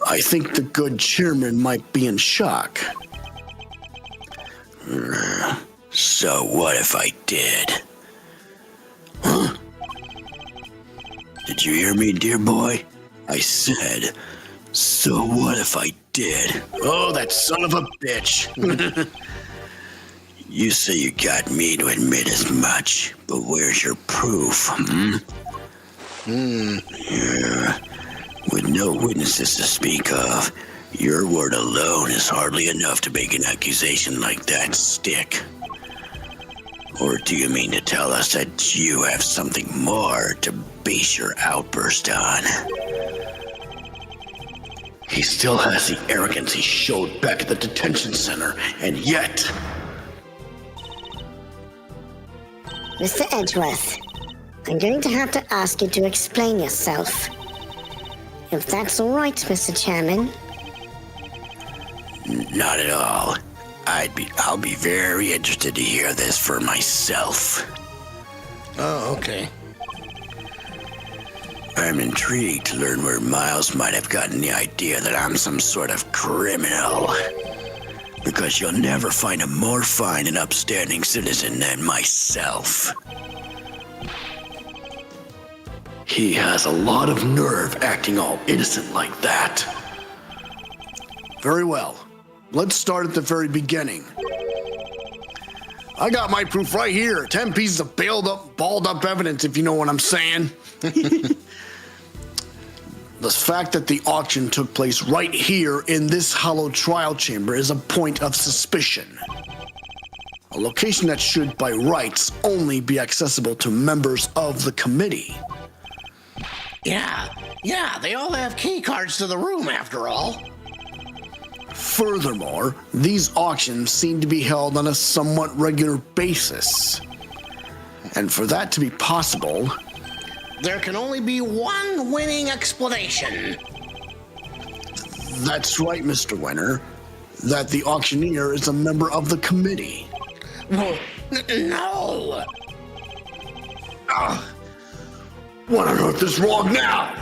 I think the good chairman might be in shock. So what if I did? Huh? Did you hear me, dear boy? I said, so what if I did? Oh, that son of a bitch. You say you got me to admit as much, but where's your proof, Yeah. With no witnesses to speak of, your word alone is hardly enough to make an accusation like that stick. Or do you mean to tell us that you have something more to base your outburst on? He still has the arrogance he showed back at the detention center, and yet... Mr. Edgeworth, I'm going to have to ask you to explain yourself. If that's all right, Mr. Chairman. Not at all. I'll be very interested to hear this for myself. Oh, okay. I'm intrigued to learn where Miles might have gotten the idea that I'm some sort of criminal. Because you'll never find a more fine and upstanding citizen than myself. He has a lot of nerve acting all innocent like that. Very well. Let's start at the very beginning. I got my proof right here. 10 pieces of balled up evidence, if you know what I'm saying. The fact that the auction took place right here in this hollow trial chamber is a point of suspicion. A location that should, by rights, only be accessible to members of the committee. Yeah, they all have key cards to the room after all. Furthermore, these auctions seem to be held on a somewhat regular basis. And for that to be possible, there can only be one winning explanation. That's right, Mr. Winner. That the auctioneer is a member of the committee. Well, no. What on earth is wrong now?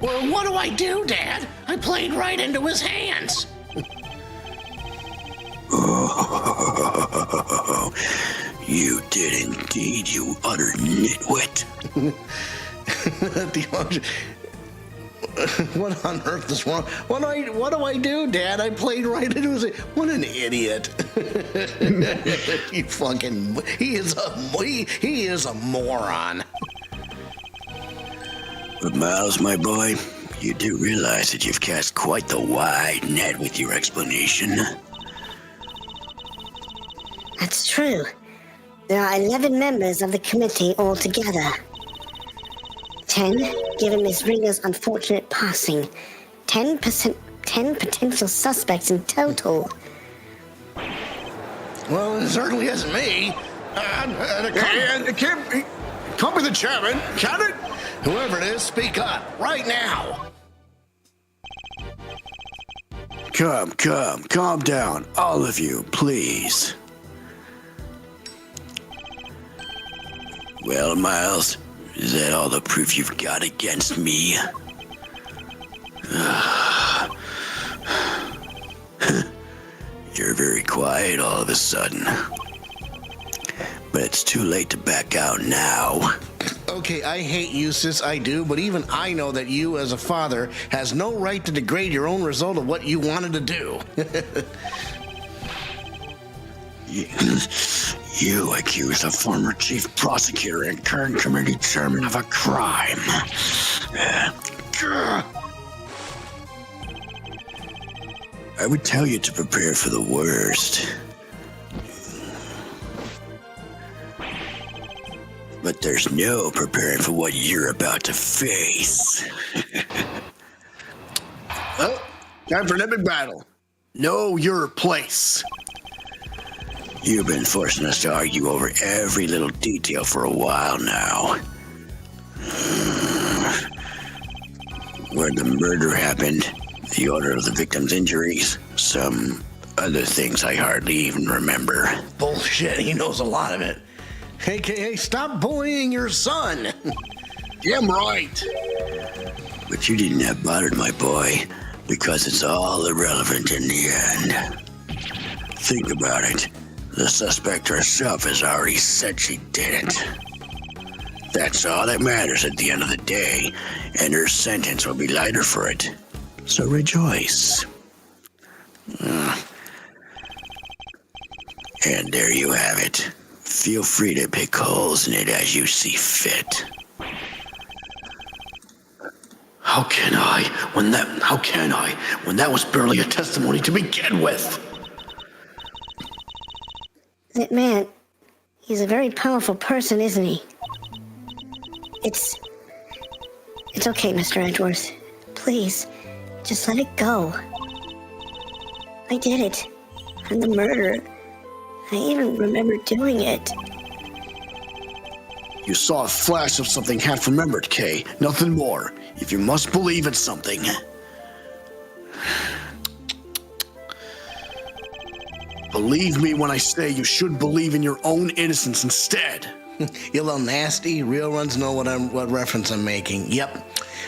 Well, what do I do, Dad? I played right into his hands. Oh, you did indeed, you utter nitwit. The auction. What on earth is wrong? What do I do, Dad? I played right into his. What an idiot! You fucking. He is a moron. But Miles, my boy, you do realize that you've cast quite the wide net with your explanation. That's true. There are 11 members of the committee altogether. 10, given Miss Ringer's unfortunate passing. 10 potential suspects in total. Well, it certainly isn't me. It can't be the chairman, can it? Whoever it is, speak up right now. Calm down, all of you, please. Well, Miles, is that all the proof you've got against me? You're very quiet all of a sudden. But it's too late to back out now. Okay, I hate you, sis, I do, but even I know that you, as a father, has no right to degrade your own result of what you wanted to do. You accuse a former chief prosecutor and current committee chairman of a crime. I would tell you to prepare for the worst. But there's no preparing for what you're about to face. Well, time for an epic battle. Know your place. You've been forcing us to argue over every little detail for a while now. Where the murder happened, the order of the victim's injuries, some other things I hardly even remember. Bullshit, he knows a lot of it. AKA, stop bullying your son. Damn right. But you didn't have bothered, my boy, because it's all irrelevant in the end. Think about it. The suspect herself has already said she didn't. That's all that matters at the end of the day, and her sentence will be lighter for it. So rejoice. And there you have it. Feel free to pick holes in it as you see fit. How can I, when that was barely a testimony to begin with? That man, he's a very powerful person, isn't he? It's okay, Mr. Edgeworth. Please, just let it go. I did it. I'm the murderer. I even remember doing it. You saw a flash of something half remembered, Kay. Nothing more. If you must believe in something. Believe me when I say you should believe in your own innocence instead. You little nasty. Real ones know what reference I'm making. Yep.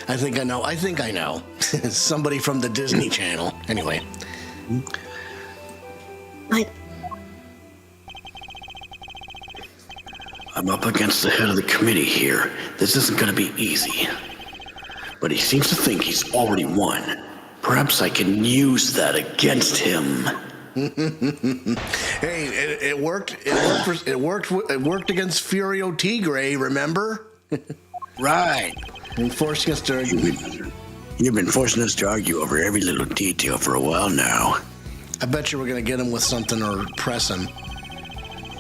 I think I know. Somebody from the Disney Channel. Anyway. I'm up against the head of the committee here. This isn't going to be easy. But he seems to think he's already won. Perhaps I can use that against him. Hey, it worked. It worked against Furio Tigre. Remember? Right. And forcing us to argue. You've been forcing us to argue over every little detail for a while now. I bet you we're gonna get him with something or press him.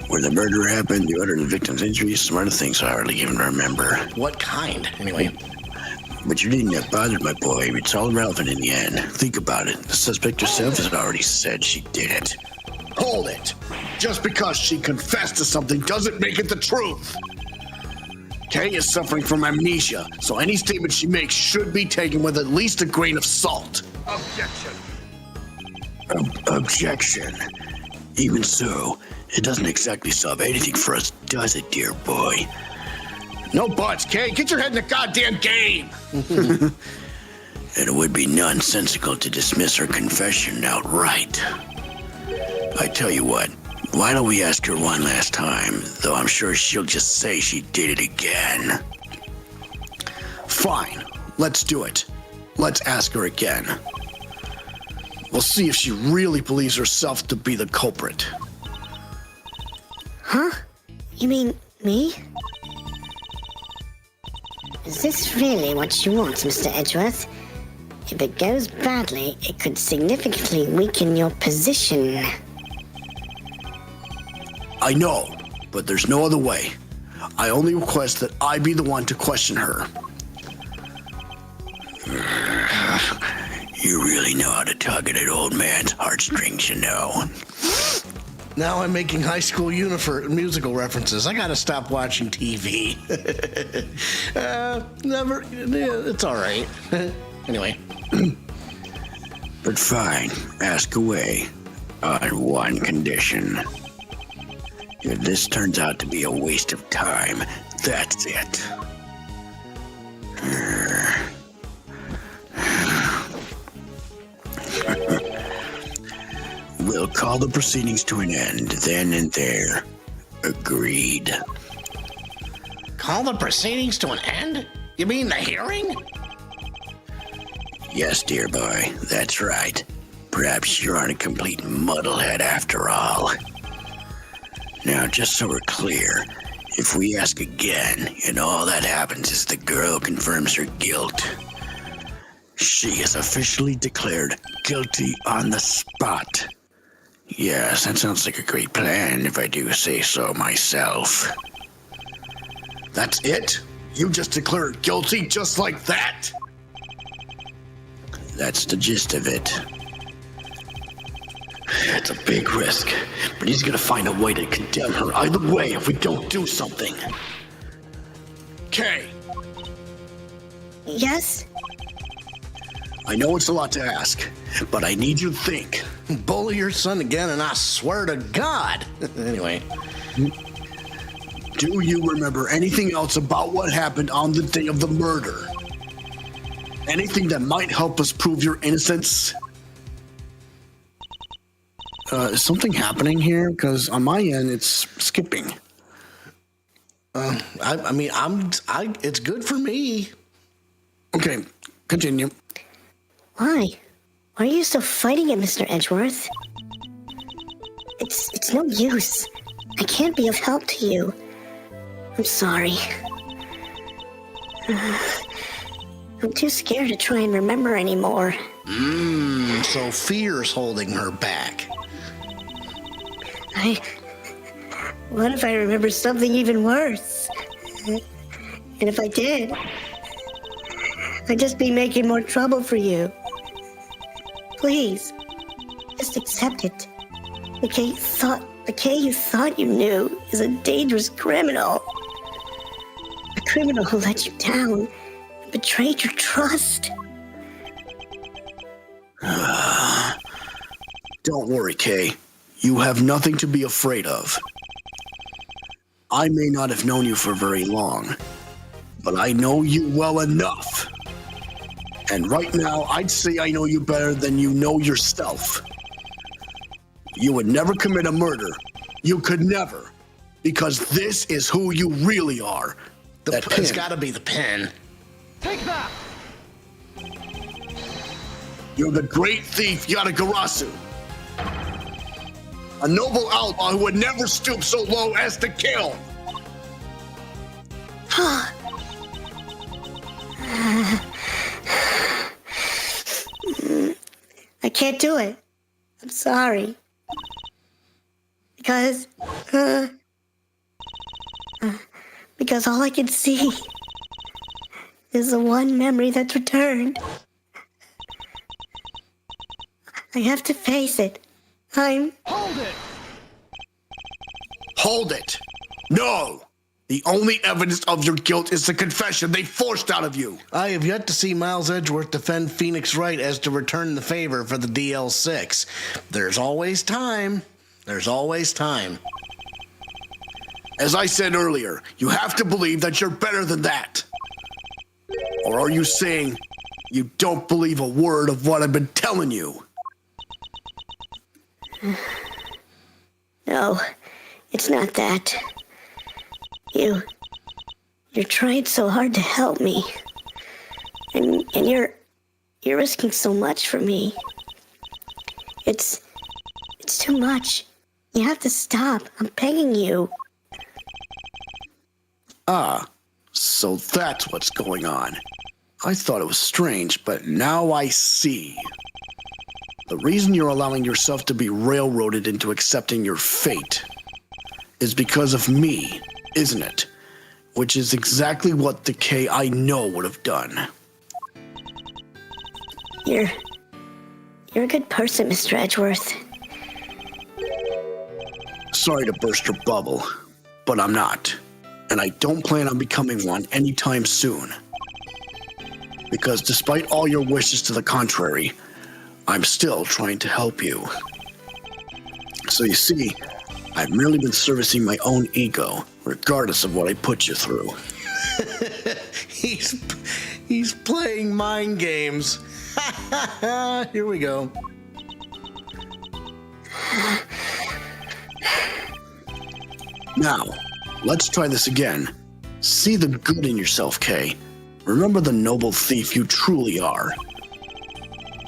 Where the murder happened, the order of the victim's injuries, some other things I hardly even remember. What kind? Anyway. But you didn't get bothered, my boy. It's all relevant in the end. Think about it. The suspect herself has already said she did it. Hold it. Just because she confessed to something doesn't make it the truth. Kay is suffering from amnesia, so any statement she makes should be taken with at least a grain of salt. Objection. Objection. Even so, it doesn't exactly solve anything for us, does it, dear boy? No buts, Kay. Get your head in the goddamn game. And it would be nonsensical to dismiss her confession outright. I tell you what, why don't we ask her one last time, though I'm sure she'll just say she did it again. Fine. Let's do it. Let's ask her again. We'll see if she really believes herself to be the culprit. Huh? You mean me? Is this really what you want, Mr. Edgeworth? If it goes badly, it could significantly weaken your position. I know, but there's no other way. I only request that I be the one to question her. You really know how to tug at an old man's heartstrings, you know. Now I'm making high school musical references. I gotta stop watching TV. Never. Yeah, it's all right. Anyway. But fine, ask away. On one condition. If this turns out to be a waste of time, that's it. We'll call the proceedings to an end then and there. Agreed. Call the proceedings to an end? You mean the hearing? Yes, dear boy, that's right. Perhaps you aren't a complete muddlehead after all. Now, just so we're clear, if we ask again and all that happens is the girl confirms her guilt, she is officially declared guilty on the spot. Yes, that sounds like a great plan, if I do say so myself. That's it? You just declare her guilty just like that? That's the gist of it. It's a big risk, but he's gonna find a way to condemn her either way if we don't do something. Kay, Yes? I know it's a lot to ask, but I need you to think. Bully your son again, and I swear to God. Anyway. Do you remember anything else about what happened on the day of the murder? Anything that might help us prove your innocence? Is something happening here? Because on my end, it's skipping. I mean, it's good for me. Okay, continue. Why? Why are you still fighting it, Mr. Edgeworth? It's no use. I can't be of help to you. I'm sorry. I'm too scared to try and remember anymore. So fear's holding her back. What if I remember something even worse? And if I did, I'd just be making more trouble for you. Please, just accept it. The Kay you thought you knew is a dangerous criminal. A criminal who let you down and betrayed your trust. Don't worry, Kay. You have nothing to be afraid of. I may not have known you for very long, but I know you well enough. And right now, I'd say I know you better than you know yourself. You would never commit a murder. You could never. Because this is who you really are. That It's pin. got to be the pen. You're the great thief Yatagarasu. A noble outlaw who would never stoop so low as to kill. I can't do it. I'm sorry. Because all I can see is the one memory that's returned. I have to face it. Hold it. No. The only evidence of your guilt is the confession they forced out of you. I have yet to see Miles Edgeworth defend Phoenix Wright as to return the favor for the DL6. There's always time. There's always time. As I said earlier, you have to believe that you're better than that. Or are you saying you don't believe a word of what I've been telling you? No, it's not that. You're trying so hard to help me. And you're risking so much for me. It's too much. You have to stop. I'm begging you. So that's what's going on. I thought it was strange, but now I see. The reason you're allowing yourself to be railroaded into accepting your fate is because of me, isn't it? Which is exactly what the K I know would have done. You're a good person, Mr. Edgeworth. Sorry to burst your bubble, but I'm not. And I don't plan on becoming one anytime soon. Because despite all your wishes to the contrary, I'm still trying to help you. So you see, I've merely been servicing my own ego, regardless of what I put you through. He's playing mind games. Here we go. Now, let's try this again. See the good in yourself, Kay. Remember the noble thief you truly are.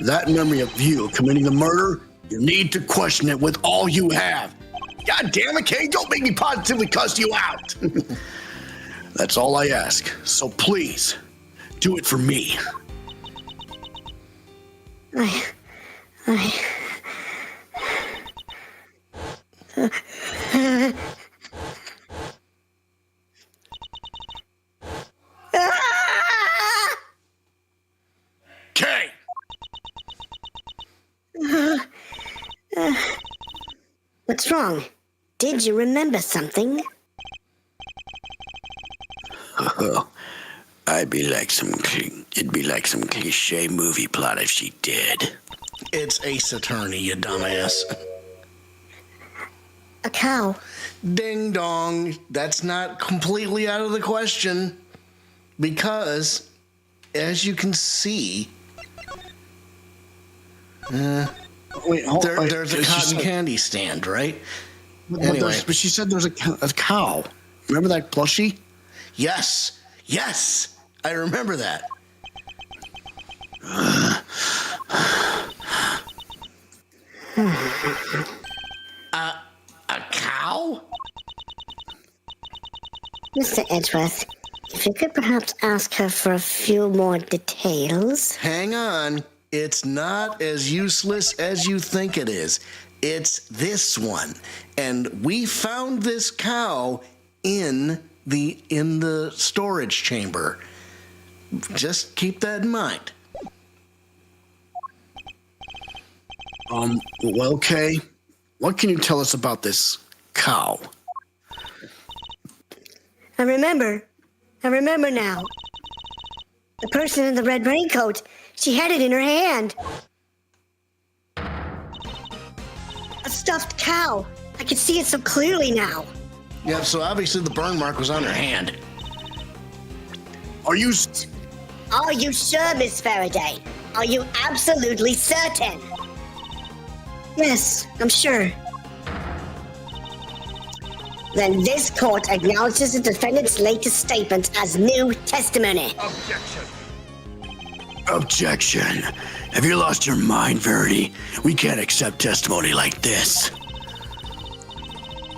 That memory of you committing the murder, you need to question it with all you have. God damn it, Kay, don't make me positively cuss you out. That's all I ask. So please, do it for me. Kay! What's wrong? Did you remember something? It'd be like some cliche movie plot if she did. It's Ace Attorney, you dumbass. A cow. Ding dong. That's not completely out of the question. Because, as you can see, Wait, there's a cotton candy stand, right? Anyway. But she said there's a cow. Remember that plushie? Yes. I remember that. A cow? Mr. Edgeworth, if you could perhaps ask her for a few more details. Hang on. It's not as useless as you think it is. It's this one. And we found this cow in the storage chamber. Just keep that in mind. Well, okay. What can you tell us about this cow? I remember now. The person in the red raincoat, she had it in her hand. A stuffed cow. I can see it so clearly now. Yeah, so obviously the burn mark was on her hand. Are you sure, Miss Faraday? Are you absolutely certain? Yes, I'm sure. Then this court acknowledges the defendant's latest statement as new testimony. Objection. Have you lost your mind, Verity? We can't accept testimony like this.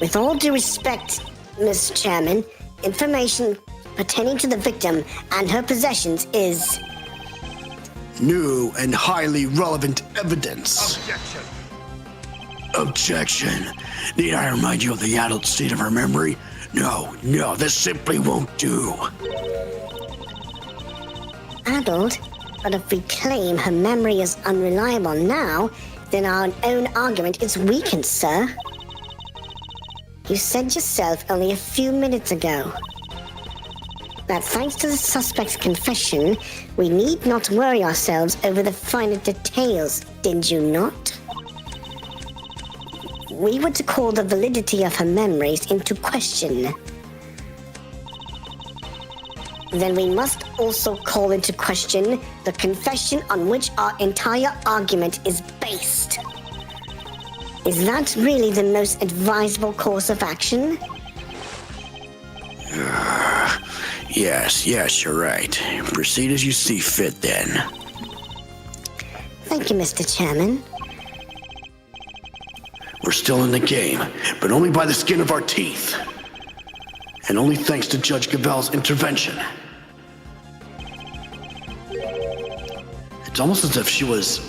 With all due respect, Mr. Chairman, information pertaining to the victim and her possessions is new and highly relevant evidence? Objection. Need I remind you of the adult state of her memory? No, this simply won't do. adult, but if we claim her memory is unreliable now, then our own argument is weakened, sir. You said yourself only a few minutes ago that thanks to the suspect's confession, we need not worry ourselves over the finer details, did you not? We were to call the validity of her memories into question. Then we must also call into question the confession on which our entire argument is based. Is that really the most advisable course of action? Yes, you're right. Proceed as you see fit, then. Thank you, Mr. Chairman. We're still in the game, but only by the skin of our teeth. And only thanks to Judge Gavelle's intervention. It's almost as if she was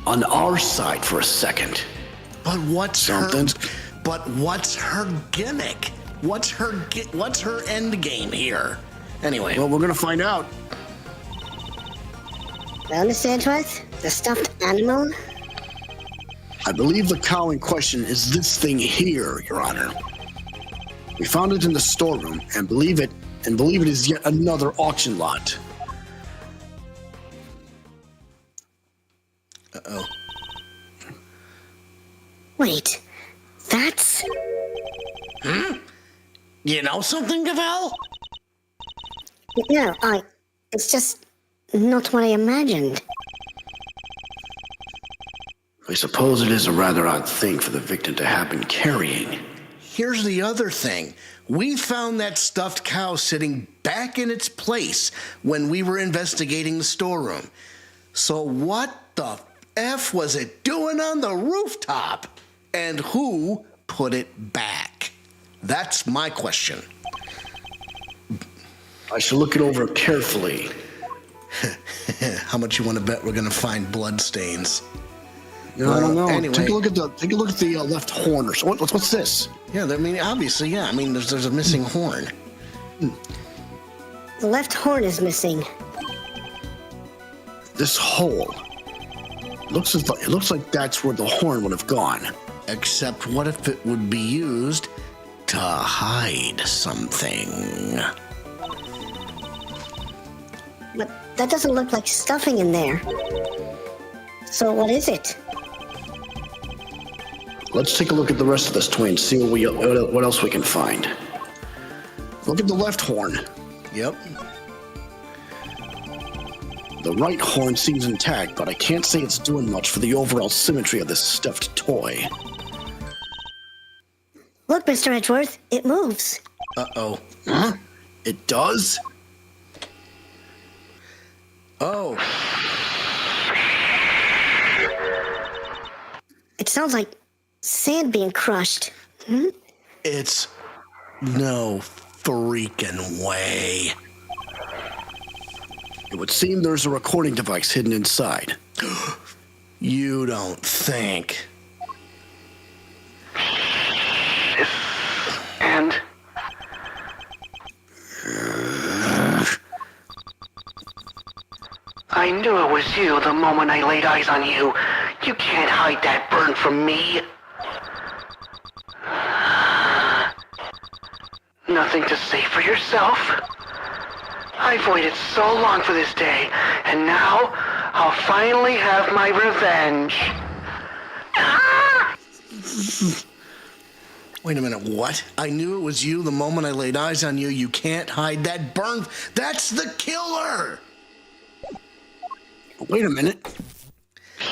on our side for a second. But what's her gimmick? What's her end game here? Anyway. Well, we're gonna find out. Well, Mr. Edgeworth, the stuffed animal? I believe the cow in question is this thing here, Your Honor. We found it in the storeroom and believe it is yet another auction lot. Uh-oh. Wait, that's... You know something, Gavelle? No, it's just not what I imagined. I suppose it is a rather odd thing for the victim to have been carrying. Here's the other thing. We found that stuffed cow sitting back in its place when we were investigating the storeroom. So what the F was it doing on the rooftop? And who put it back? That's my question. I shall look it over carefully. How much you want to bet we're going to find blood stains? No, I don't know. Anyway. Take a look at the left horn or so. What's this? Yeah, I mean, obviously, yeah. I mean, there's a missing horn. The left horn is missing. This hole. It looks like that's where the horn would have gone. Except what if it would be used to hide something? But that doesn't look like stuffing in there. So what is it? Let's take a look at the rest of this toy and see what else we can find. Look at the left horn. Yep. The right horn seems intact, but I can't say it's doing much for the overall symmetry of this stuffed toy. Look, Mr. Edgeworth, it moves. Uh-oh. Huh? It does? Oh. It sounds like sand being crushed. Hmm? It's no freaking way. It would seem there's a recording device hidden inside. You don't think. And I knew it was you the moment I laid eyes on you. You can't hide that burn from me. Nothing to say for yourself? I've waited so long for this day, and now I'll finally have my revenge. Wait a minute, what? I knew it was you the moment I laid eyes on you. You can't hide that burn. That's the killer! Wait a minute.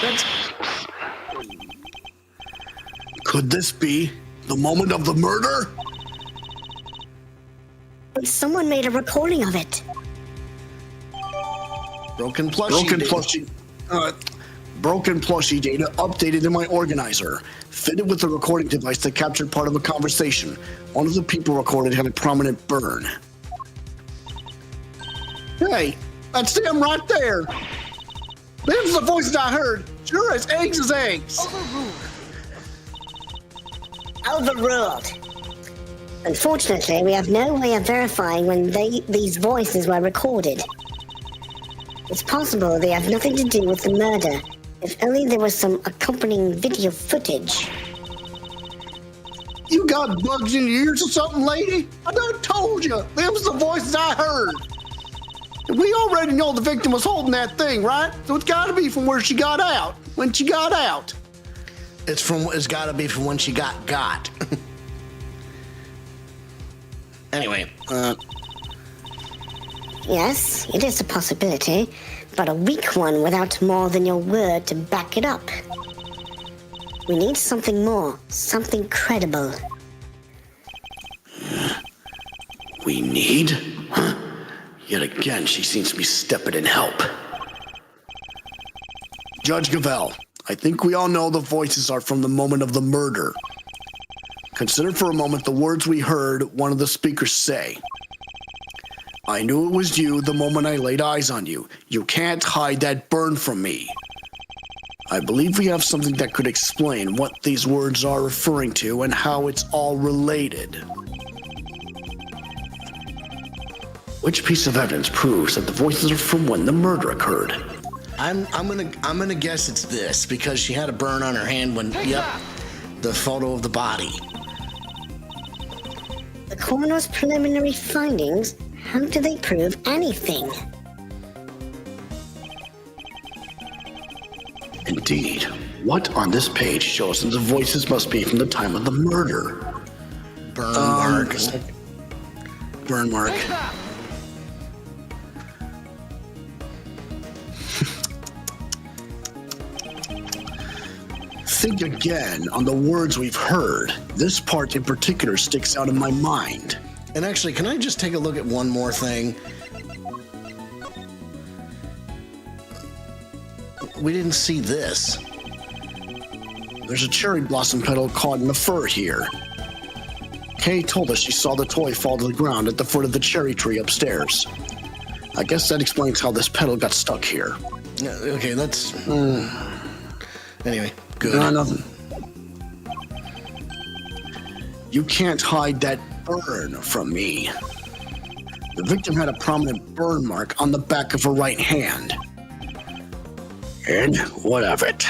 That's... Could this be the moment of the murder? Someone made a recording of it. Broken plushie. Broken plushie data updated in my organizer. Fitted with the recording device that captured part of a conversation. One of the people recorded had a prominent burn. Hey, that's him right there. Them's the voices I heard. Sure as eggs is eggs. Overruled. Unfortunately, we have no way of verifying when these voices were recorded. It's possible they have nothing to do with the murder, if only there was some accompanying video footage. You got bugs in your ears or something, lady? I done told you. Them's the voices I heard. We already know the victim was holding that thing, right? So it's gotta be from where she got out. When she got out. It's gotta be from when she got. Anyway, Yes, it is a possibility, but a weak one without more than your word to back it up. We need something more, something credible. We need? Huh? Yet again, she seems to be stepping in help. Judge Gavelle, I think we all know the voices are from the moment of the murder. Consider for a moment the words we heard one of the speakers say. I knew it was you the moment I laid eyes on you. You can't hide that burn from me. I believe we have something that could explain what these words are referring to and how it's all related. Which piece of evidence proves that the voices are from when the murder occurred? I'm gonna guess it's this, because she had a burn on her hand when, the photo of the body. The coroner's preliminary findings, how do they prove anything? Indeed. What on this page shows that the voices must be from the time of the murder? Burn mark. Burn mark. Think again on the words we've heard. This part in particular sticks out in my mind. And actually, can I just take a look at one more thing? We didn't see this. There's a cherry blossom petal caught in the fur here. Kay told us she saw the toy fall to the ground at the foot of the cherry tree upstairs. I guess that explains how this petal got stuck here. Yeah, okay, that's... Anyway, good. Nothing. You can't hide that burn from me. The victim had a prominent burn mark on the back of her right hand. And what of it?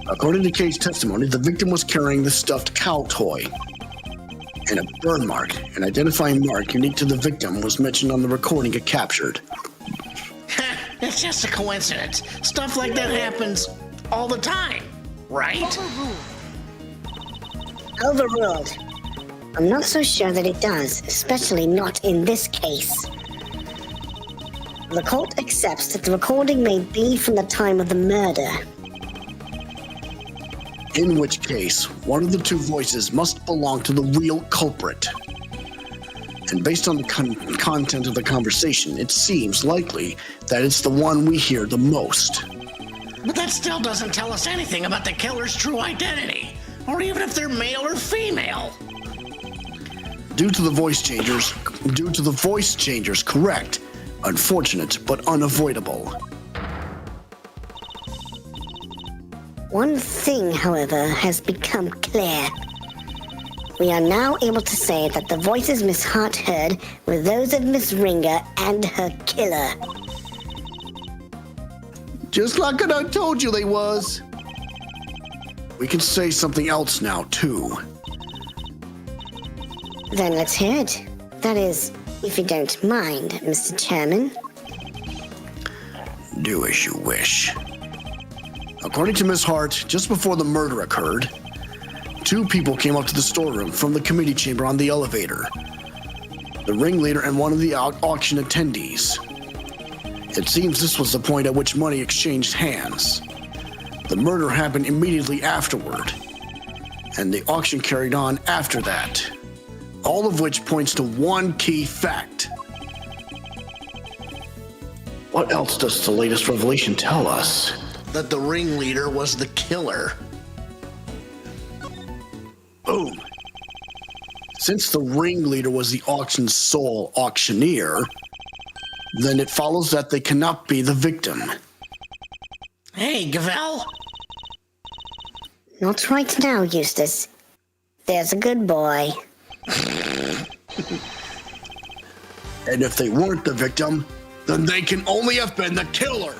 According to case testimony, the victim was carrying the stuffed cow toy. And a burn mark, an identifying mark unique to the victim, was mentioned on the recording it captured. It's just a coincidence. Stuff like that happens all the time, right? Overruled. I'm not so sure that it does, especially not in this case. The court accepts that the recording may be from the time of the murder. In which case, one of the two voices must belong to the real culprit. And based on the content of the conversation, it seems likely that it's the one we hear the most. But that still doesn't tell us anything about the killer's true identity, or even if they're male or female. Due to the voice changers, correct. Unfortunate, but unavoidable. One thing, however, has become clear. We are now able to say that the voices Miss Hart heard were those of Miss Ringer and her killer. Just like I told you they was. We can say something else now, too. Then let's hear it. That is, if you don't mind, Mr. Chairman. Do as you wish. According to Miss Hart, just before the murder occurred, two people came up to the storeroom from the committee chamber on the elevator. The ringleader and one of the auction attendees. It seems this was the point at which money exchanged hands. The murder happened immediately afterward, and the auction carried on after that. All of which points to one key fact. What else does the latest revelation tell us? That the ringleader was the killer. Boom. Since the ringleader was the auction's sole auctioneer, then it follows that they cannot be the victim. Hey, Gavelle. Not right now, Eustace. There's a good boy. And if they weren't the victim, then they can only have been the killer.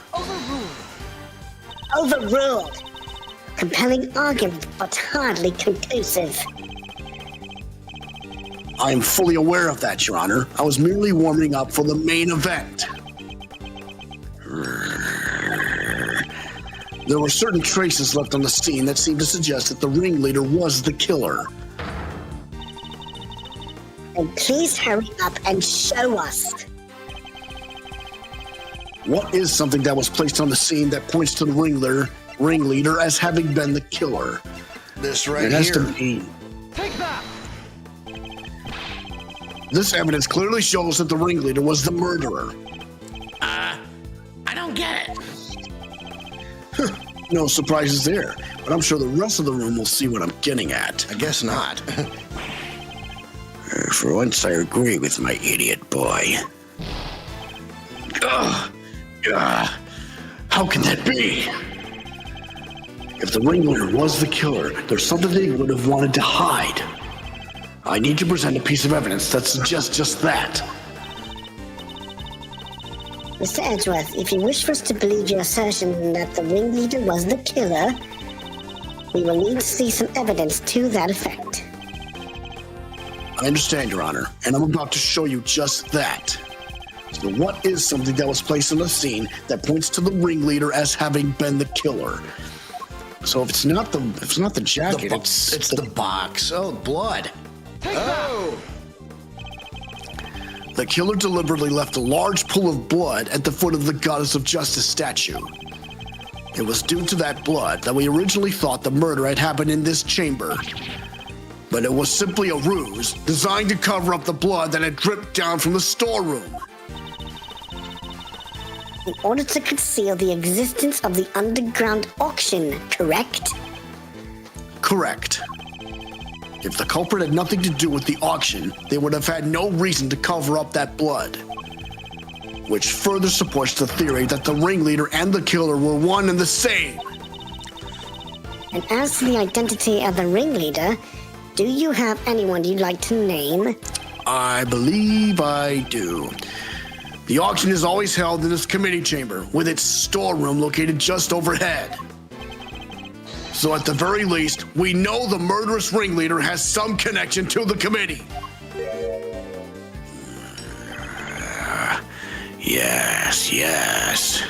Overruled. Compelling argument, but hardly conclusive. I am fully aware of that, Your Honor. I was merely warming up for the main event. There were certain traces left on the scene that seemed to suggest that the ringleader was the killer. And please hurry up and show us. What is something that was placed on the scene that points to the ringleader as having been the killer? This right It has here. to be. This evidence clearly shows that the ringleader was the murderer. I don't get it. No surprises there, but I'm sure the rest of the room will see what I'm getting at. I guess not. For once, I agree with my idiot boy. How can that be? If the ringleader was the killer, there's something they would have wanted to hide. I need to present a piece of evidence that suggests just that. Mr. Edgeworth, if you wish for us to believe your assertion that the ringleader was the killer, we will need to see some evidence to that effect. I understand, Your Honor, and I'm about to show you just that. So what is something that was placed on the scene that points to the ringleader as having been the killer? So if it's not the jacket, It's the box. Oh, blood. Oh. The killer deliberately left a large pool of blood at the foot of the Goddess of Justice statue. It was due to that blood that we originally thought the murder had happened in this chamber. But it was simply a ruse designed to cover up the blood that had dripped down from the storeroom. In order to conceal the existence of the underground auction, correct? Correct. If the culprit had nothing to do with the auction, they would have had no reason to cover up that blood. Which further supports the theory that the ringleader and the killer were one and the same. And as to the identity of the ringleader, do you have anyone you'd like to name? I believe I do. The auction is always held in this committee chamber, with its storeroom located just overhead. So at the very least, we know the murderous ringleader has some connection to the committee. Yes.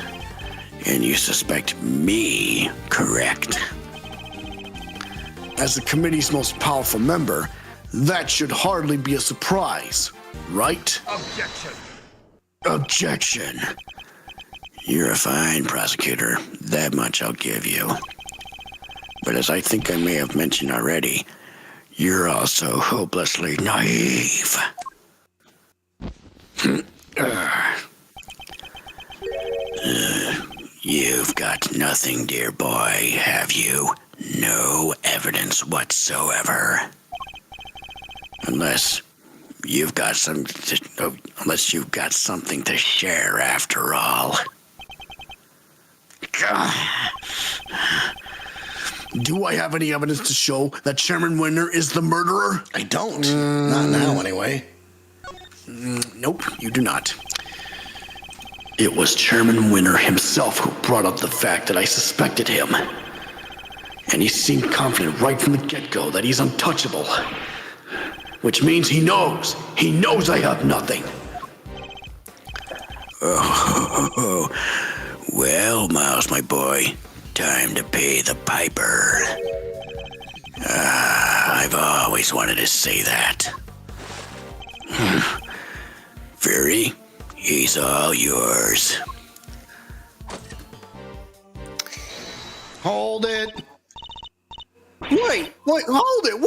And you suspect me, correct? As the committee's most powerful member, that should hardly be a surprise, right? Objection. You're a fine prosecutor, that much I'll give you. But as I think I may have mentioned already, you're also hopelessly naive. You've got nothing, dear boy, have you? No evidence whatsoever. Unless you've got something to share after all. Do I have any evidence to show that Chairman Winter is the murderer? I don't. Not now, anyway. Nope, you do not. It was Chairman Winter himself who brought up the fact that I suspected him. And he seemed confident right from the get-go that he's untouchable. Which means he knows. He knows I have nothing. Oh, well, Miles, my boy, time to pay the piper. I've always wanted to say that. Verity, he's all yours. Hold it. Wait, hold it.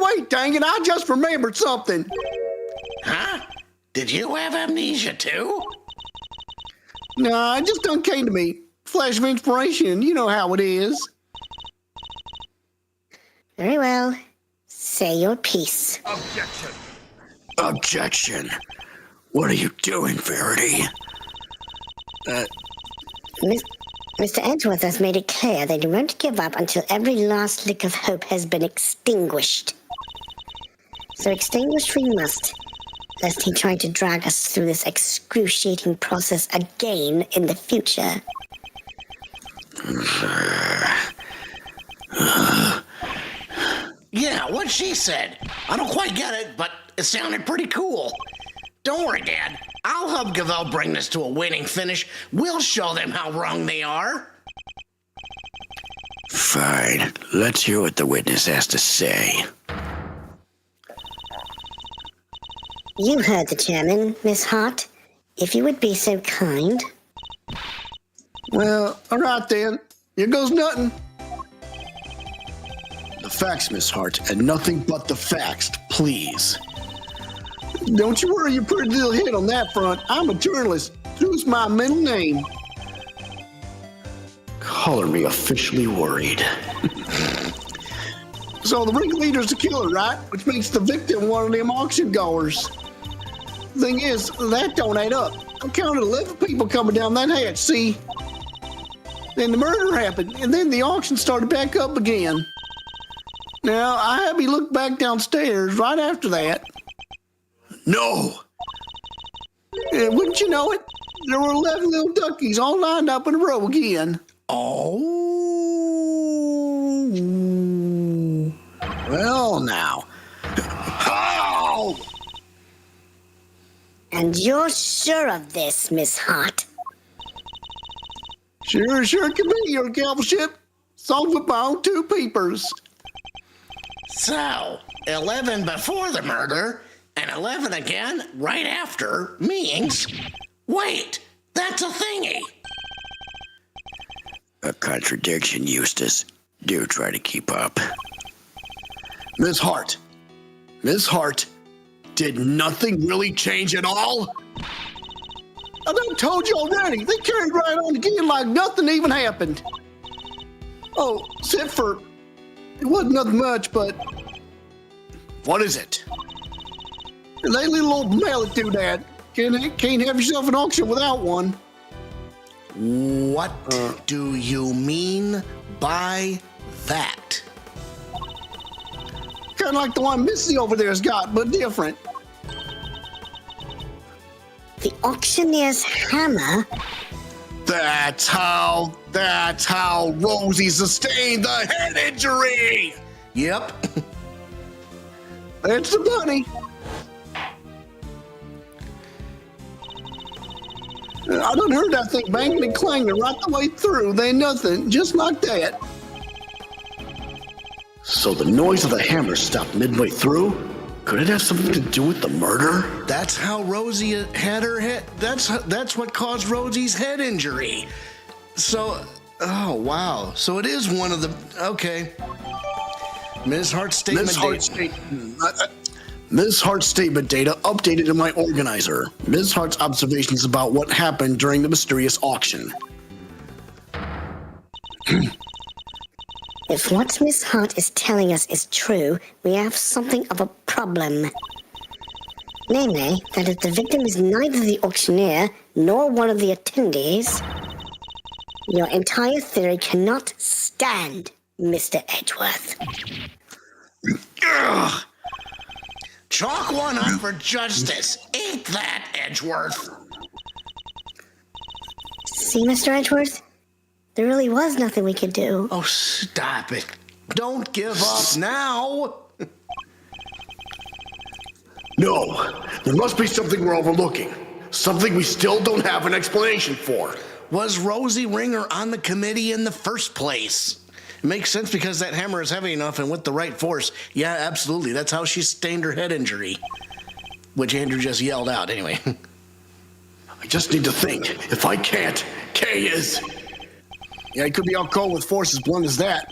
Wait, dang it. I just remembered something. Huh? Did you have amnesia too? Nah, it just done came to me. Flash of inspiration, you know how it is. Very well. Say your piece. Objection. What are you doing, Verity? Mr. Edgeworth has made it clear that he won't give up until every last lick of hope has been extinguished. So extinguish we must, lest he try to drag us through this excruciating process again in the future. Yeah, what she said. I don't quite get it, but it sounded pretty cool. Don't worry, Dad. I'll help Gavelle bring this to a winning finish. We'll show them how wrong they are. Fine. Let's hear what the witness has to say. You heard the chairman, Miss Hart. If you would be so kind. Well, all right then. Here goes nothing. The facts, Miss Hart, and nothing but the facts, please. Don't you worry your pretty little head on that front. I'm a journalist. Who's my middle name? Color me officially worried. So the ringleader's the killer, right? Which makes the victim one of them auction goers. Thing is, that don't add up. I counted 11 people coming down that hatch, see? Then the murder happened, and then the auction started back up again. Now, I had me look back downstairs right after that. No! And wouldn't you know it? There were 11 little duckies all lined up in a row again. Oh. Well, now. How? And you're sure of this, Miss Hart? Sure can be, your cavalship. Solved with my own two peepers. So, 11 before the murder, and 11 again right after means... Wait, that's a thingy. A contradiction, Eustace. Do try to keep up. Miss Hart, did nothing really change at all? I done told you already. They carried right on again like nothing even happened. Oh, except for, it wasn't nothing much, but... What is it? That little old mallet doodad. Can't have yourself an auction without one. What do you mean by that? Kind of like the one Missy over there's got, but different. The auctioneer's hammer? The That's how Rosie sustained the head injury. Yep. It's the money. I done heard that thing banging and clanging right the way through. They ain't nothing, just like that. So the noise of the hammer stopped midway through? Could it have something to do with the murder? That's how Rosie had her head. That's what caused Rosie's head injury. So, oh wow. So it is one of the. Okay. Ms. Hart's statement. Ms. Hart's statement data updated in my organizer. Ms. Hart's observations about what happened during the mysterious auction. If what Miss Hart is telling us is true, we have something of a problem. Namely, that if the victim is neither the auctioneer nor one of the attendees, your entire theory cannot stand, Mr. Edgeworth. Ugh. Chalk one up for justice. Eat that, Edgeworth. See, Mr. Edgeworth? There really was nothing we could do. Oh, stop it. Don't give up now. No, there must be something we're overlooking. Something we still don't have an explanation for. Was Rosie Ringer on the committee in the first place? It makes sense because that hammer is heavy enough and with the right force. Yeah, absolutely. That's how she sustained her head injury. Which Andrew just yelled out anyway. I just need to think. If I can't, Kay is. Yeah, he could be out cold with force as blunt as that.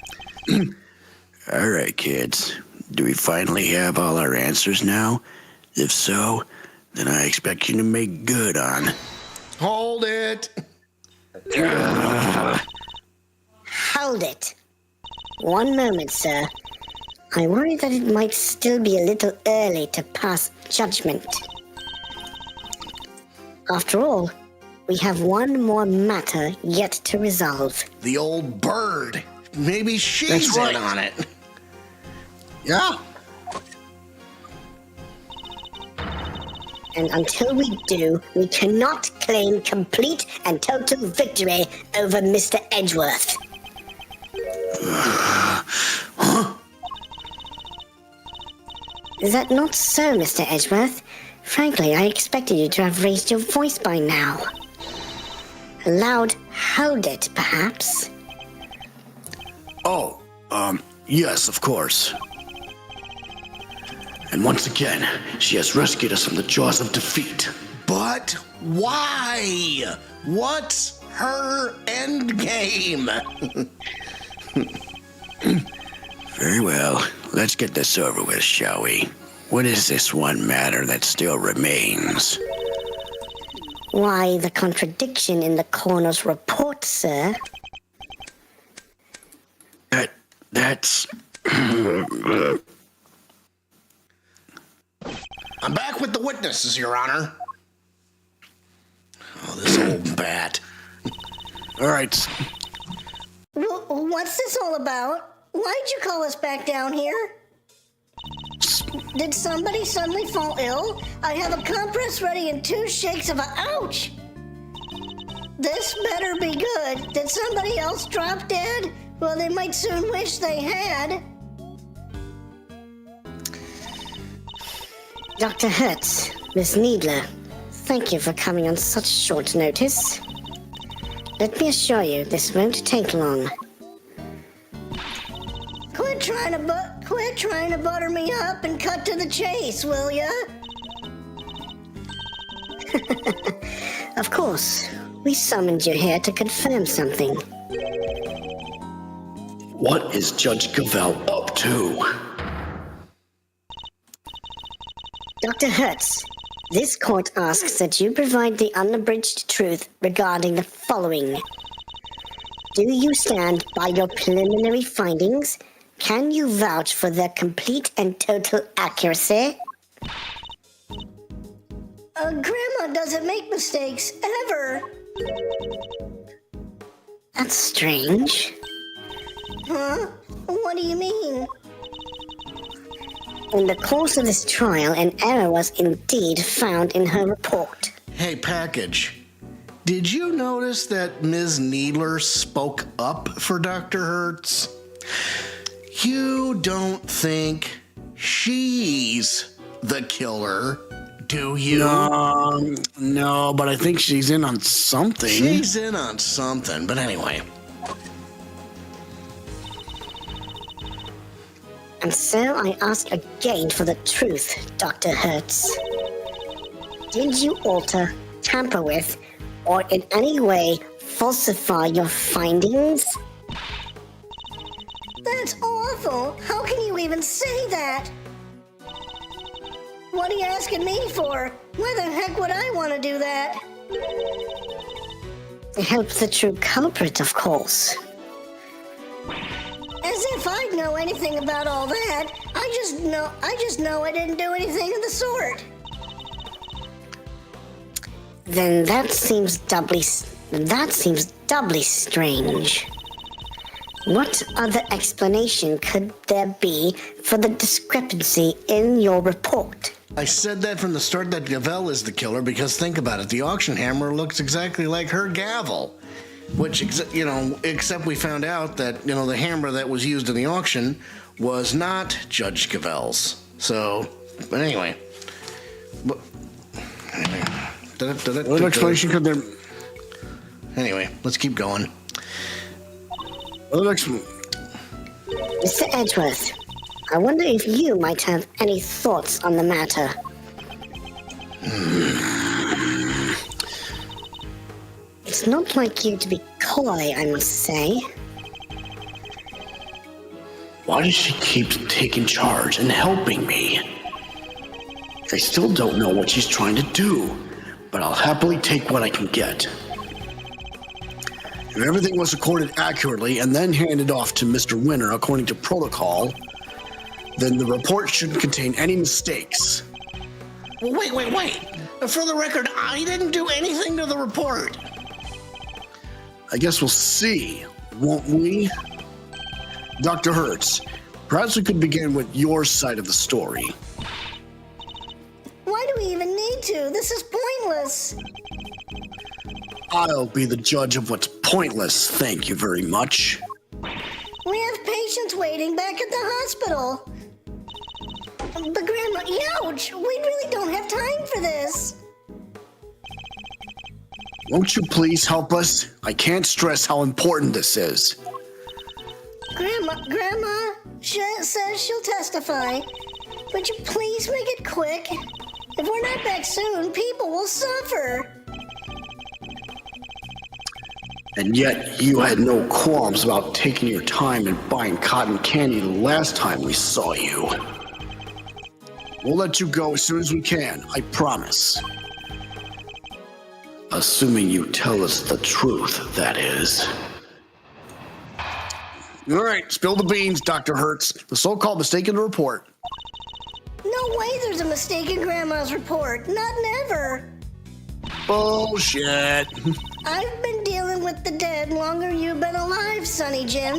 All right, kids. Do we finally have all our answers now? If so, then I expect you to make good on. Hold it. Hold it. One moment, sir. I worry that it might still be a little early to pass judgment. After all, we have one more matter yet to resolve. The old bird. Maybe she's That's right. in on it. Yeah. And until we do, we cannot claim complete and total victory over Mr. Edgeworth. Is that not so, Mr. Edgeworth? Frankly, I expected you to have raised your voice by now. A loud hold it, perhaps? Oh, yes, of course. And once again, she has rescued us from the jaws of defeat. But why? What's her end game? Very well. Let's get this over with, shall we? What is this one matter that still remains? Why, the contradiction in the coroner's report, sir. That's... I'm back with the witnesses, Your Honor. Oh, this old bat. All right. What's this all about? Why'd you call us back down here? Did somebody suddenly fall ill? I have a compress ready and 2 shakes of a ouch. This better be good. Did somebody else drop dead? Well, they might soon wish they had. Dr. Hertz, Miss Needler, thank you for coming on such short notice. Let me assure you, this won't take long. Quit trying to butter me up and cut to the chase, will ya? Of course, we summoned you here to confirm something. What is Judge Gavelle up to? Dr. Hertz, this court asks that you provide the unabridged truth regarding the following. Do you stand by your preliminary findings? Can you vouch for their complete and total accuracy? Grandma doesn't make mistakes, ever. That's strange. Huh? What do you mean? In the course of this trial, an error was indeed found in her report. Hey, Package. Did you notice that Ms. Needler spoke up for Dr. Hertz? You don't think she's the killer, do you? No, but I think she's in on something. She's in on something, but anyway. And so I ask again for the truth, Dr. Hertz. Did you alter, tamper with, or in any way falsify your findings? That's awful. How can you even say that? What are you asking me for? Why the heck would I want to do that? To help the true culprit, of course. As if I'd know anything about all that. I just know I didn't do anything of the sort. Then that seems doubly strange. What other explanation could there be for the discrepancy in your report? I said that from the start that Gavelle is the killer because think about it. The auction hammer looks exactly like her gavel. Which, except we found out that, the hammer that was used in the auction was not Judge Gavelle's. So, but anyway. What explanation could there... Anyway, let's keep going. Mr. Edgeworth, I wonder if you might have any thoughts on the matter. It's not like you to be coy, I must say. Why does she keep taking charge and helping me? I still don't know what she's trying to do, but I'll happily take what I can get. If everything was recorded accurately and then handed off to Mr. Winner according to protocol, then the report shouldn't contain any mistakes. Well, wait. For the record, I didn't do anything to the report. I guess we'll see, won't we? Dr. Hertz, perhaps we could begin with your side of the story. Why do we even need to? This is pointless. I'll be the judge of what's pointless, thank you very much. We have patients waiting back at the hospital. But Grandma, ouch! We really don't have time for this. Won't you please help us? I can't stress how important this is. Grandma says she'll testify. Would you please make it quick? If we're not back soon, people will suffer. And yet you had no qualms about taking your time and buying cotton candy the last time we saw you. We'll let you go as soon as we can, I promise. Assuming you tell us the truth, that is. All right, spill the beans, Dr. Hertz. The so-called mistake in the report. No way there's a mistake in Grandma's report. Not never. Bullshit. I've been dealing with the dead longer you've been alive, Sonny Jim.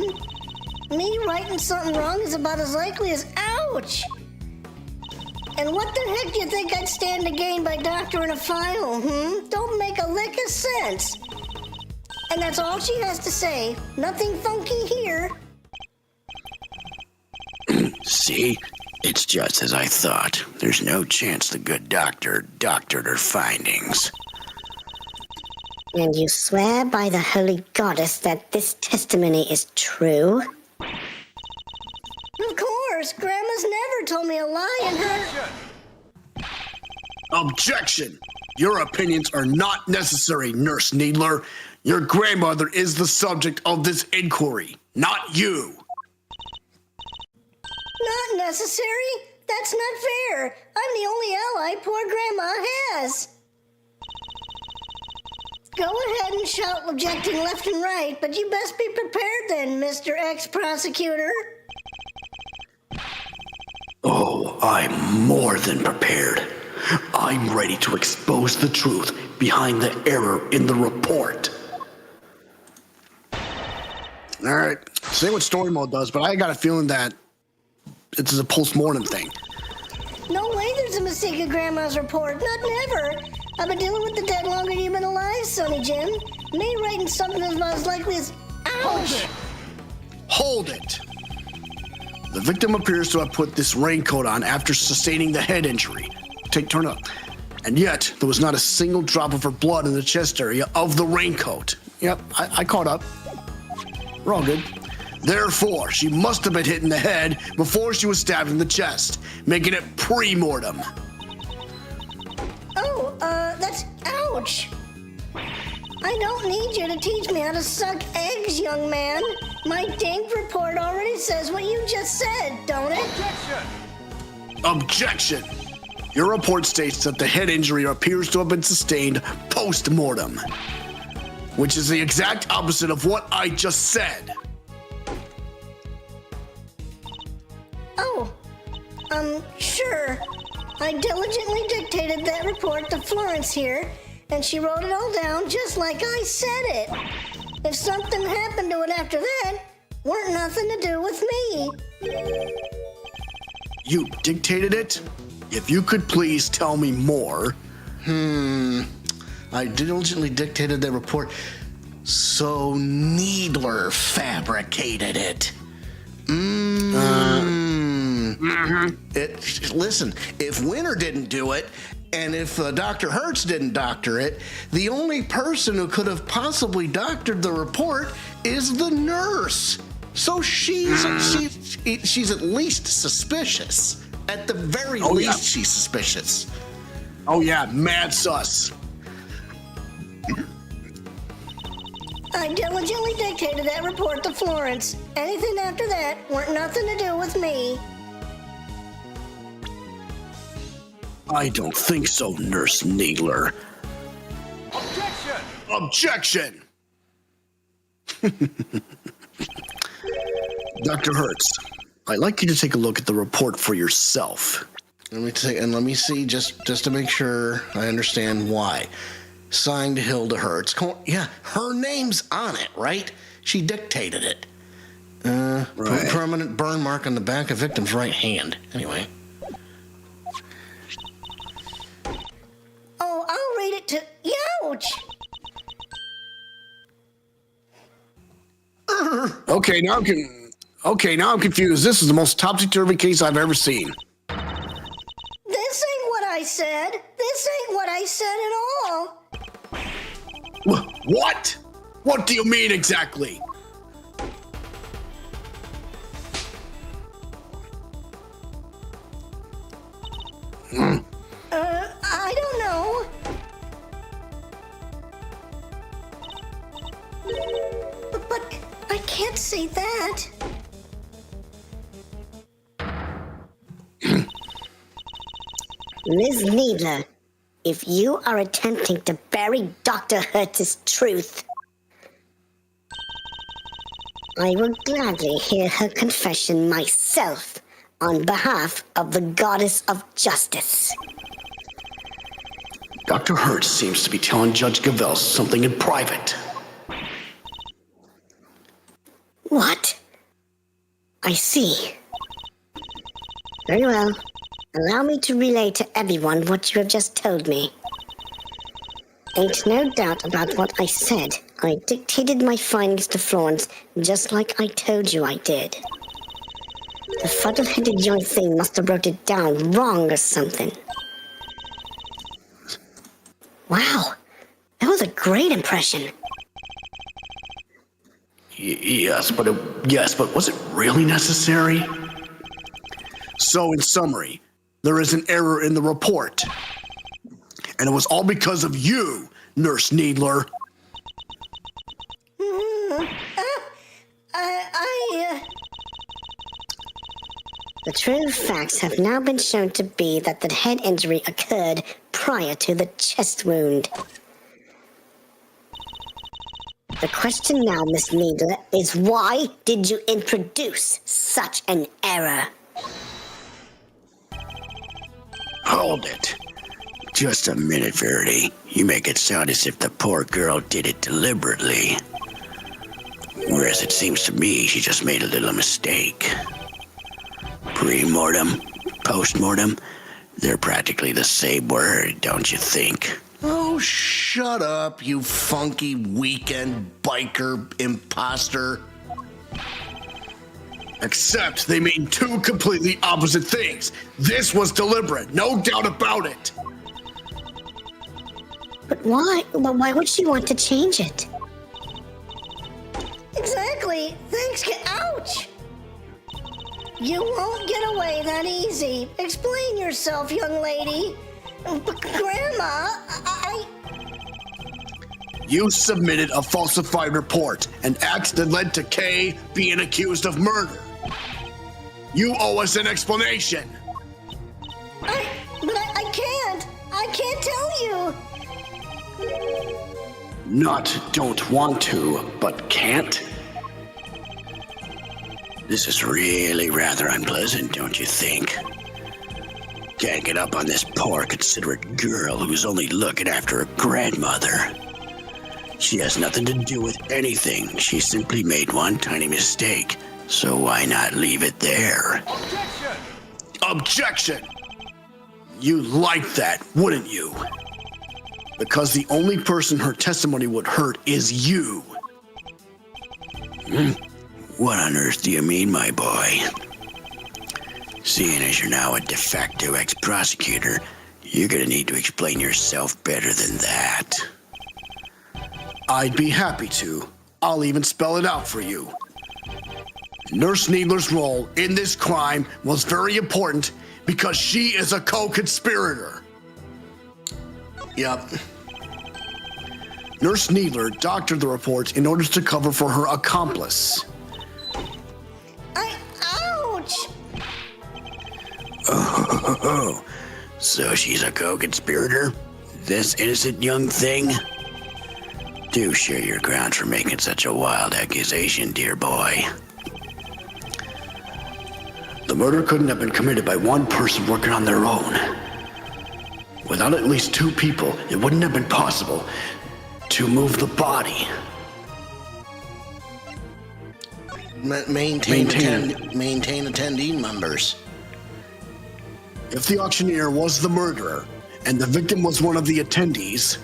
Me writing something wrong is about as likely as ouch. And what the heck do you think I'd stand to gain by doctoring a file, Don't make a lick of sense. And that's all she has to say. Nothing funky here. See? It's just as I thought. There's no chance the good doctor doctored her findings. And you swear by the holy goddess that this testimony is true? Of course, Grandma's never told me a lie in her... Objection! Your opinions are not necessary, Nurse Needler. Your grandmother is the subject of this inquiry, not you. Not necessary? That's not fair. I'm the only ally poor Grandma has. Go ahead and shout objecting left and right, but you best be prepared then, Mr. Ex-Prosecutor. Oh, I'm more than prepared. I'm ready to expose the truth behind the error in the report. All right, say what story mode does, but I got a feeling that this is a post-mortem thing. No way there's a mistake in Grandma's report. Not never. I've been dealing with the dead longer than you've been alive, Sonny Jim. Me writing something as about as likely as... Ouch! Hold it! The victim appears to have put this raincoat on after sustaining the head injury. Turn up. And yet, there was not a single drop of her blood in the chest area of the raincoat. Yep, I caught up. We're all good. Therefore, she must have been hit in the head before she was stabbed in the chest, making it pre-mortem. Oh, that's... Ouch! I don't need you to teach me how to suck eggs, young man. My dink report already says what you just said, don't it? Objection! Your report states that the head injury appears to have been sustained post-mortem, which is the exact opposite of what I just said. Oh, sure. I diligently dictated that report to Florence here, and she wrote it all down just like I said it. If something happened to it after that, weren't nothing to do with me. You dictated it? If you could please tell me more. I diligently dictated the report, so Needler fabricated it. Listen, if Winter didn't do it, and if Dr. Hertz didn't doctor it, the only person who could have possibly doctored the report is the nurse. So she's at least suspicious. At the very least, she's suspicious. Oh yeah, mad sus. I diligently dictated that report to Florence. Anything after that weren't nothing to do with me. I don't think so, Nurse Needler. Objection! Dr. Hertz, I'd like you to take a look at the report for yourself. Let me see just to make sure I understand why. Signed Hilda Hertz. Yeah, her name's on it, right? She dictated it. Right. Permanent burn mark on the back of victim's right hand. Anyway. Oh, I'll read it to... Youch! Okay, now I'm confused. This is the most topsy-turvy case I've ever seen. This ain't what I said. This ain't what I said at all. What? What do you mean exactly? I don't know. But I can't say that. Ms. Needler, if you are attempting to bury Dr. Hertz's truth, I will gladly hear her confession myself on behalf of the Goddess of Justice. Dr. Hertz seems to be telling Judge Gavelle something in private. What? I see. Very well. Allow me to relay to everyone what you have just told me. Ain't no doubt about what I said. I dictated my findings to Florence just like I told you I did. The fuddle-headed young thing must have wrote it down wrong or something. Wow, that was a great impression. Yes, but was it really necessary? So, in summary, there is an error in the report. And it was all because of you, Nurse Needler. The true facts have now been shown to be that the head injury occurred prior to the chest wound. The question now, Miss Needler, is why did you introduce such an error? Hold it. Just a minute, Verity. You make it sound as if the poor girl did it deliberately. Whereas it seems to me she just made a little mistake. Pre-mortem, post-mortem, they're practically the same word, don't you think? Oh, Oh, shut up, you funky weekend biker imposter. Except they mean two completely opposite things. This was deliberate, no doubt about it. But why? But why would she want to change it? Exactly. Thanks. Ouch! You won't get away that easy. Explain yourself, young lady. Grandma, You submitted a falsified report, an act that led to Kay being accused of murder. You owe us an explanation. But I can't. I can't tell you. Not don't want to, but can't? This is really rather unpleasant, don't you think? Can't get up on this poor, considerate girl who's only looking after her grandmother. She has nothing to do with anything. She simply made one tiny mistake. So why not leave it there? Objection! You'd like that, wouldn't you? Because the only person her testimony would hurt is you. What on earth do you mean, my boy? Seeing as you're now a de facto ex-prosecutor, you're gonna need to explain yourself better than that. I'd be happy to. I'll even spell it out for you. Nurse Needler's role in this crime was very important because she is a co-conspirator. Yep. Nurse Needler doctored the reports in order to cover for her accomplice. Ouch! Oh, so she's a co-conspirator? This innocent young thing? Do share your grounds for making such a wild accusation, dear boy. The murder couldn't have been committed by one person working on their own. Without at least two people, it wouldn't have been possible to move the body. Maintain attendee numbers. If the auctioneer was the murderer and the victim was one of the attendees,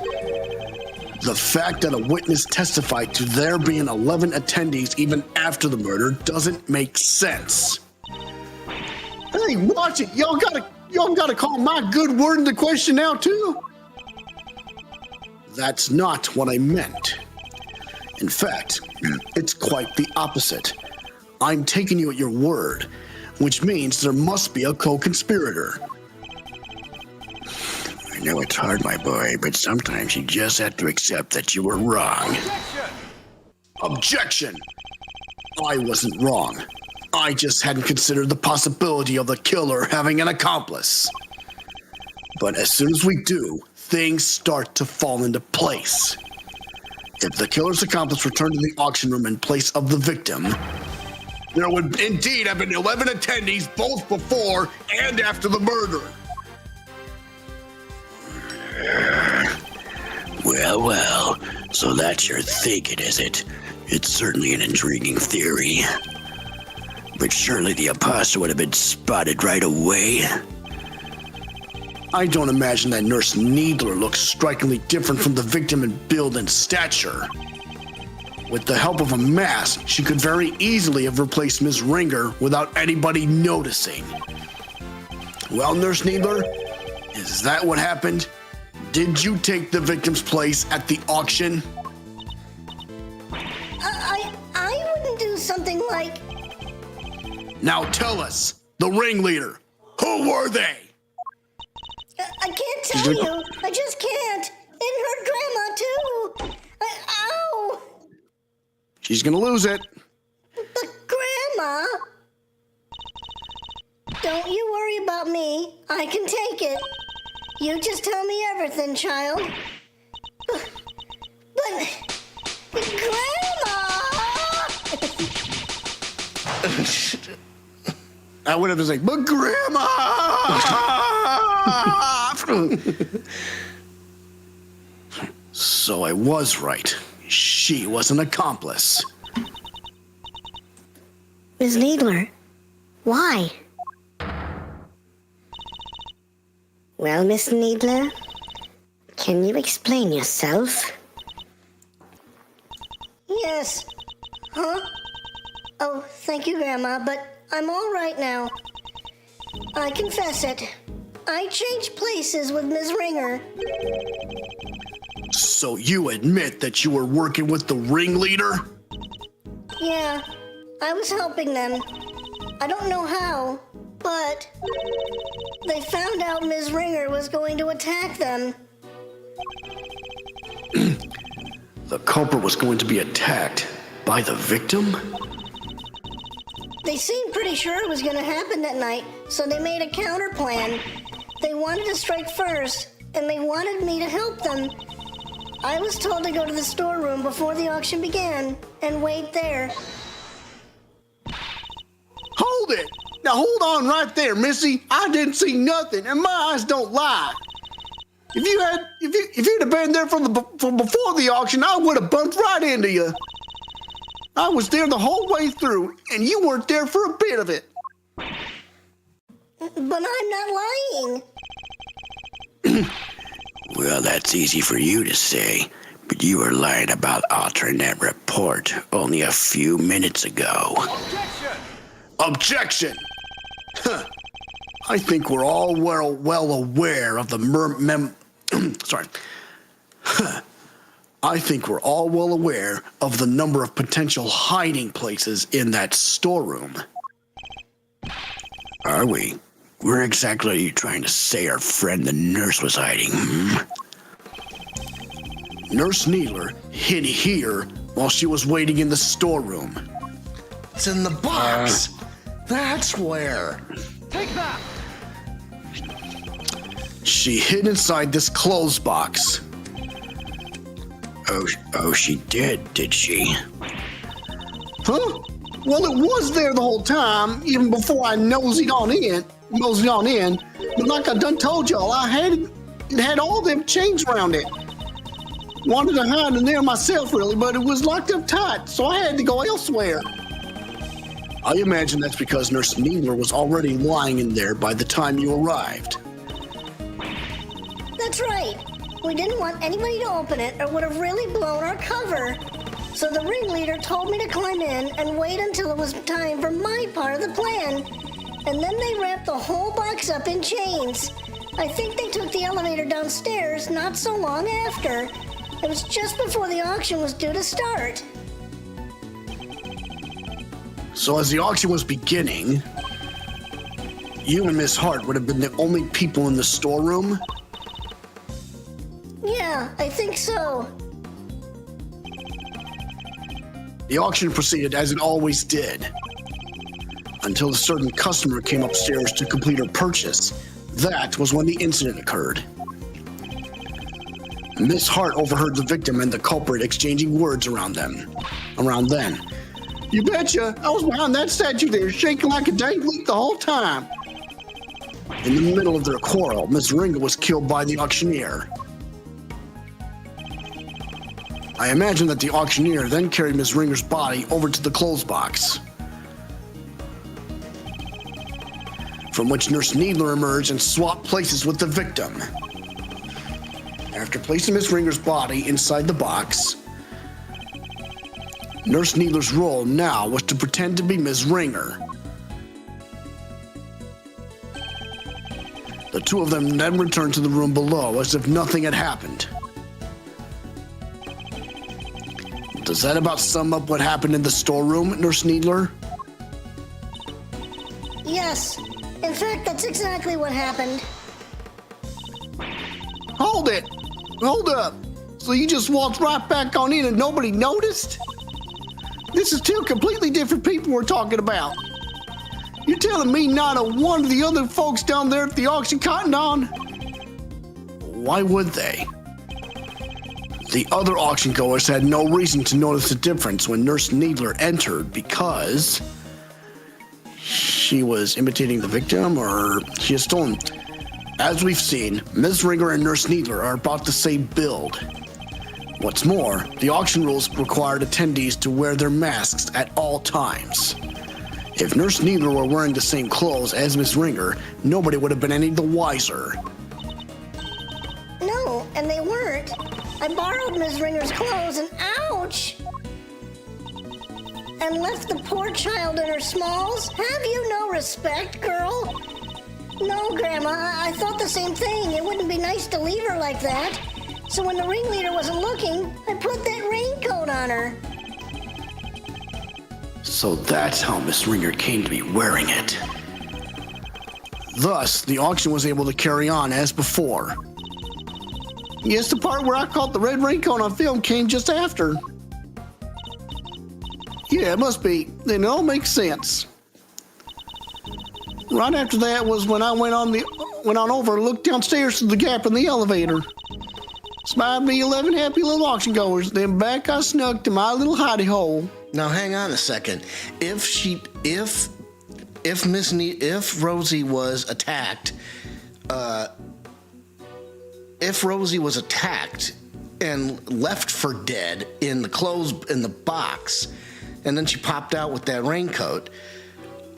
the fact that a witness testified to there being 11 attendees even after the murder doesn't make sense. Hey, watch it. Y'all gotta call my good word into question now, too. That's not what I meant. In fact, it's quite the opposite. I'm taking you at your word, which means there must be a co-conspirator. I know it's hard, my boy, but sometimes you just have to accept that you were wrong. Objection! I wasn't wrong. I just hadn't considered the possibility of the killer having an accomplice. But as soon as we do, things start to fall into place. If the killer's accomplice returned to the auction room in place of the victim, there would indeed have been 11 attendees both before and after the murder. Well, so that's your thinking, is it? It's certainly an intriguing theory. But surely the imposter would have been spotted right away. I don't imagine that Nurse Needler looks strikingly different from the victim in build and stature. With the help of a mask, she could very easily have replaced Ms. Ringer without anybody noticing. Well, Nurse Needler, is that what happened? Did you take the victim's place at the auction? I wouldn't do something like... Now tell us, the ringleader, who were they? I can't tell you. I just can't. It hurt Grandma, too. Ow! She's gonna lose it. But Grandma... Don't you worry about me. I can take it. You just tell me everything, child. But Grandma! I would have just like, but Grandma! So I was right. She was an accomplice. Ms. Needler, why? Well, Miss Needler, Can you explain yourself? Yes. Huh? Oh, thank you, Grandma, but I'm all right now. I confess it. I changed places with Ms. Ringer. So you admit that you were working with the ringleader? Yeah, I was helping them. I don't know how, but they found out Ms. Ringer was going to attack them. The culprit was going to be attacked by the victim? They seemed pretty sure it was going to happen that night, so they made a counter plan. They wanted to strike first, and they wanted me to help them. I was told to go to the storeroom before the auction began and wait there. Hold it! Now hold on right there, Missy. I didn't see nothing, and my eyes don't lie. If you'd have been there from before the auction, I would have bumped right into you. I was there the whole way through, and you weren't there for a bit of it. But I'm not lying. Well, that's easy for you to say, but you were lying about altering that report only a few minutes ago. Objection! Huh. I think we're all well aware of the I think we're all well aware of the number of potential hiding places in that storeroom. Are we? Where exactly are you trying to say our friend the nurse was hiding? Nurse Needler hid here while she was waiting in the storeroom. It's in the box. That's where. Take that! She hid inside this clothes box. Oh, she did she? Huh? Well, it was there the whole time, even before I moseyed on in. But like I done told y'all, it had all them chains around it. Wanted to hide in there myself, really, but it was locked up tight, so I had to go elsewhere. I imagine that's because Nurse Needler was already lying in there by the time you arrived. That's right. We didn't want anybody to open it or would have really blown our cover. So the ringleader told me to climb in and wait until it was time for my part of the plan. And then they wrapped the whole box up in chains. I think they took the elevator downstairs not so long after. It was just before the auction was due to start. So as the auction was beginning, you and Miss Hart would have been the only people in the storeroom? Yeah, I think so. The auction proceeded as it always did, until a certain customer came upstairs to complete her purchase. That was when the incident occurred. Miss Hart overheard the victim and the culprit exchanging words around then. You betcha, I was behind that statue there, shaking like a dang leaf the whole time. In the middle of their quarrel, Miss Ringer was killed by the auctioneer. I imagine that the auctioneer then carried Miss Ringer's body over to the clothes box, from which Nurse Needler emerged and swapped places with the victim. After placing Miss Ringer's body inside the box, Nurse Needler's role now was to pretend to be Miss Ringer. The two of them then returned to the room below as if nothing had happened. Does that about sum up what happened in the storeroom, Nurse Needler? Yes. In fact, that's exactly what happened. Hold it! Hold up! So you just walked right back on in and nobody noticed? This is two completely different people we're talking about. You're telling me not a one of the other folks down there at the auction cottoned on? Why would they? The other auction goers had no reason to notice the difference when Nurse Needler entered because she was imitating the victim or she has stolen. As we've seen, Ms. Ringer and Nurse Needler are about the same build. What's more, the auction rules required attendees to wear their masks at all times. If Nurse Needler were wearing the same clothes as Ms. Ringer, nobody would have been any the wiser. No, know, and they weren't. I borrowed Ms. Ringer's clothes and ouch! And left the poor child in her smalls? Have you no respect, girl? No, Grandma, I thought the same thing. It wouldn't be nice to leave her like that. So when the ringleader wasn't looking, I put that raincoat on her. So that's how Miss Ringer came to be wearing it. Thus, the auction was able to carry on as before. Yes, the part where I caught the red raincoat on film came just after. Yeah, it must be. Then it all makes sense. Right after that was when I went on over and looked downstairs to the gap in the elevator. Spied me 11 happy little auction goers. Then back I snuck to my little hidey hole. Now hang on a second. If Rosie was attacked, and left for dead in the box, and then she popped out with that raincoat.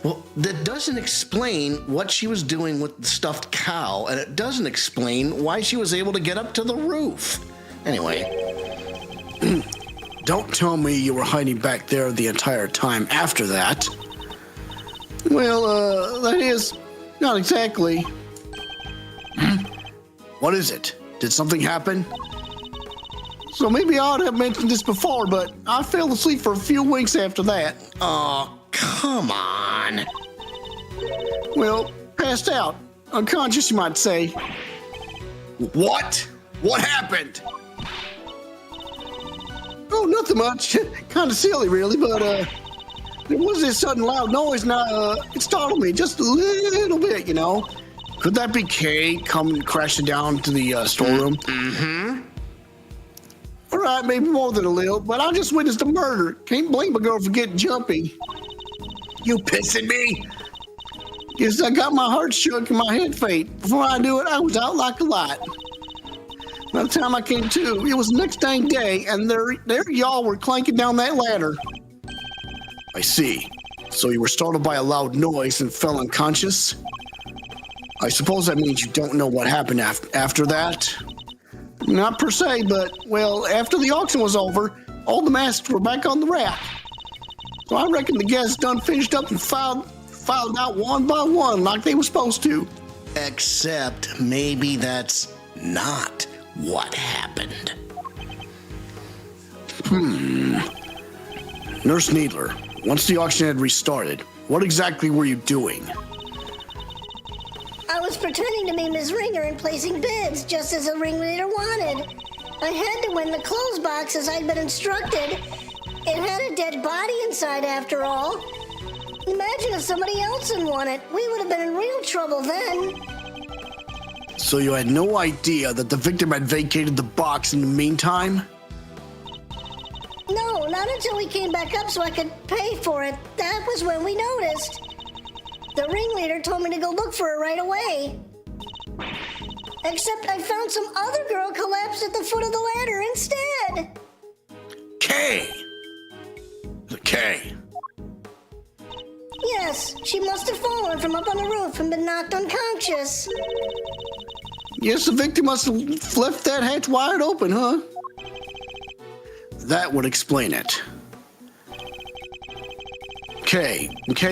Well, that doesn't explain what she was doing with the stuffed cow, and it doesn't explain why she was able to get up to the roof. Anyway. Don't tell me you were hiding back there the entire time after that. Well, that is, not exactly. What is it? Did something happen? So maybe I ought to have mentioned this before, but I fell asleep for a few winks after that. Oh, come on. Well, passed out. Unconscious, you might say. What? What happened? Oh, nothing much. Kind of silly, really, but there was this sudden loud noise, and it startled me just a little bit, you know. Could that be Kay coming crashing down to the storeroom? Mm-hmm. All right, maybe more than a little, but I just witnessed a murder. Can't blame my girl for getting jumpy. You pissing me? Guess I got my heart shook and my head faint. Before I knew it, I was out like a light. By the time I came to, it was the next dang day, and there y'all were clanking down that ladder. I see. So you were startled by a loud noise and fell unconscious? I suppose that means you don't know what happened after that? Not per se, but, well, after the auction was over, all the masks were back on the rack. So I reckon the guests done finished up and filed out one by one like they were supposed to. Except maybe that's not what happened. Nurse Needler, once the auction had restarted, what exactly were you doing? I was pretending to be Ms. Ringer and placing bids, just as the ringleader wanted. I had to win the clothes box as I'd been instructed. It had a dead body inside, after all. Imagine if somebody else had won it. We would have been in real trouble then. So you had no idea that the victim had vacated the box in the meantime? No, not until we came back up so I could pay for it. That was when we noticed. The ringleader told me to go look for her right away. Except I found some other girl collapsed at the foot of the ladder instead. Kay! Kay. Yes, she must have fallen from up on the roof and been knocked unconscious. Yes, the victim must have left that hatch wide open, huh? That would explain it. Kay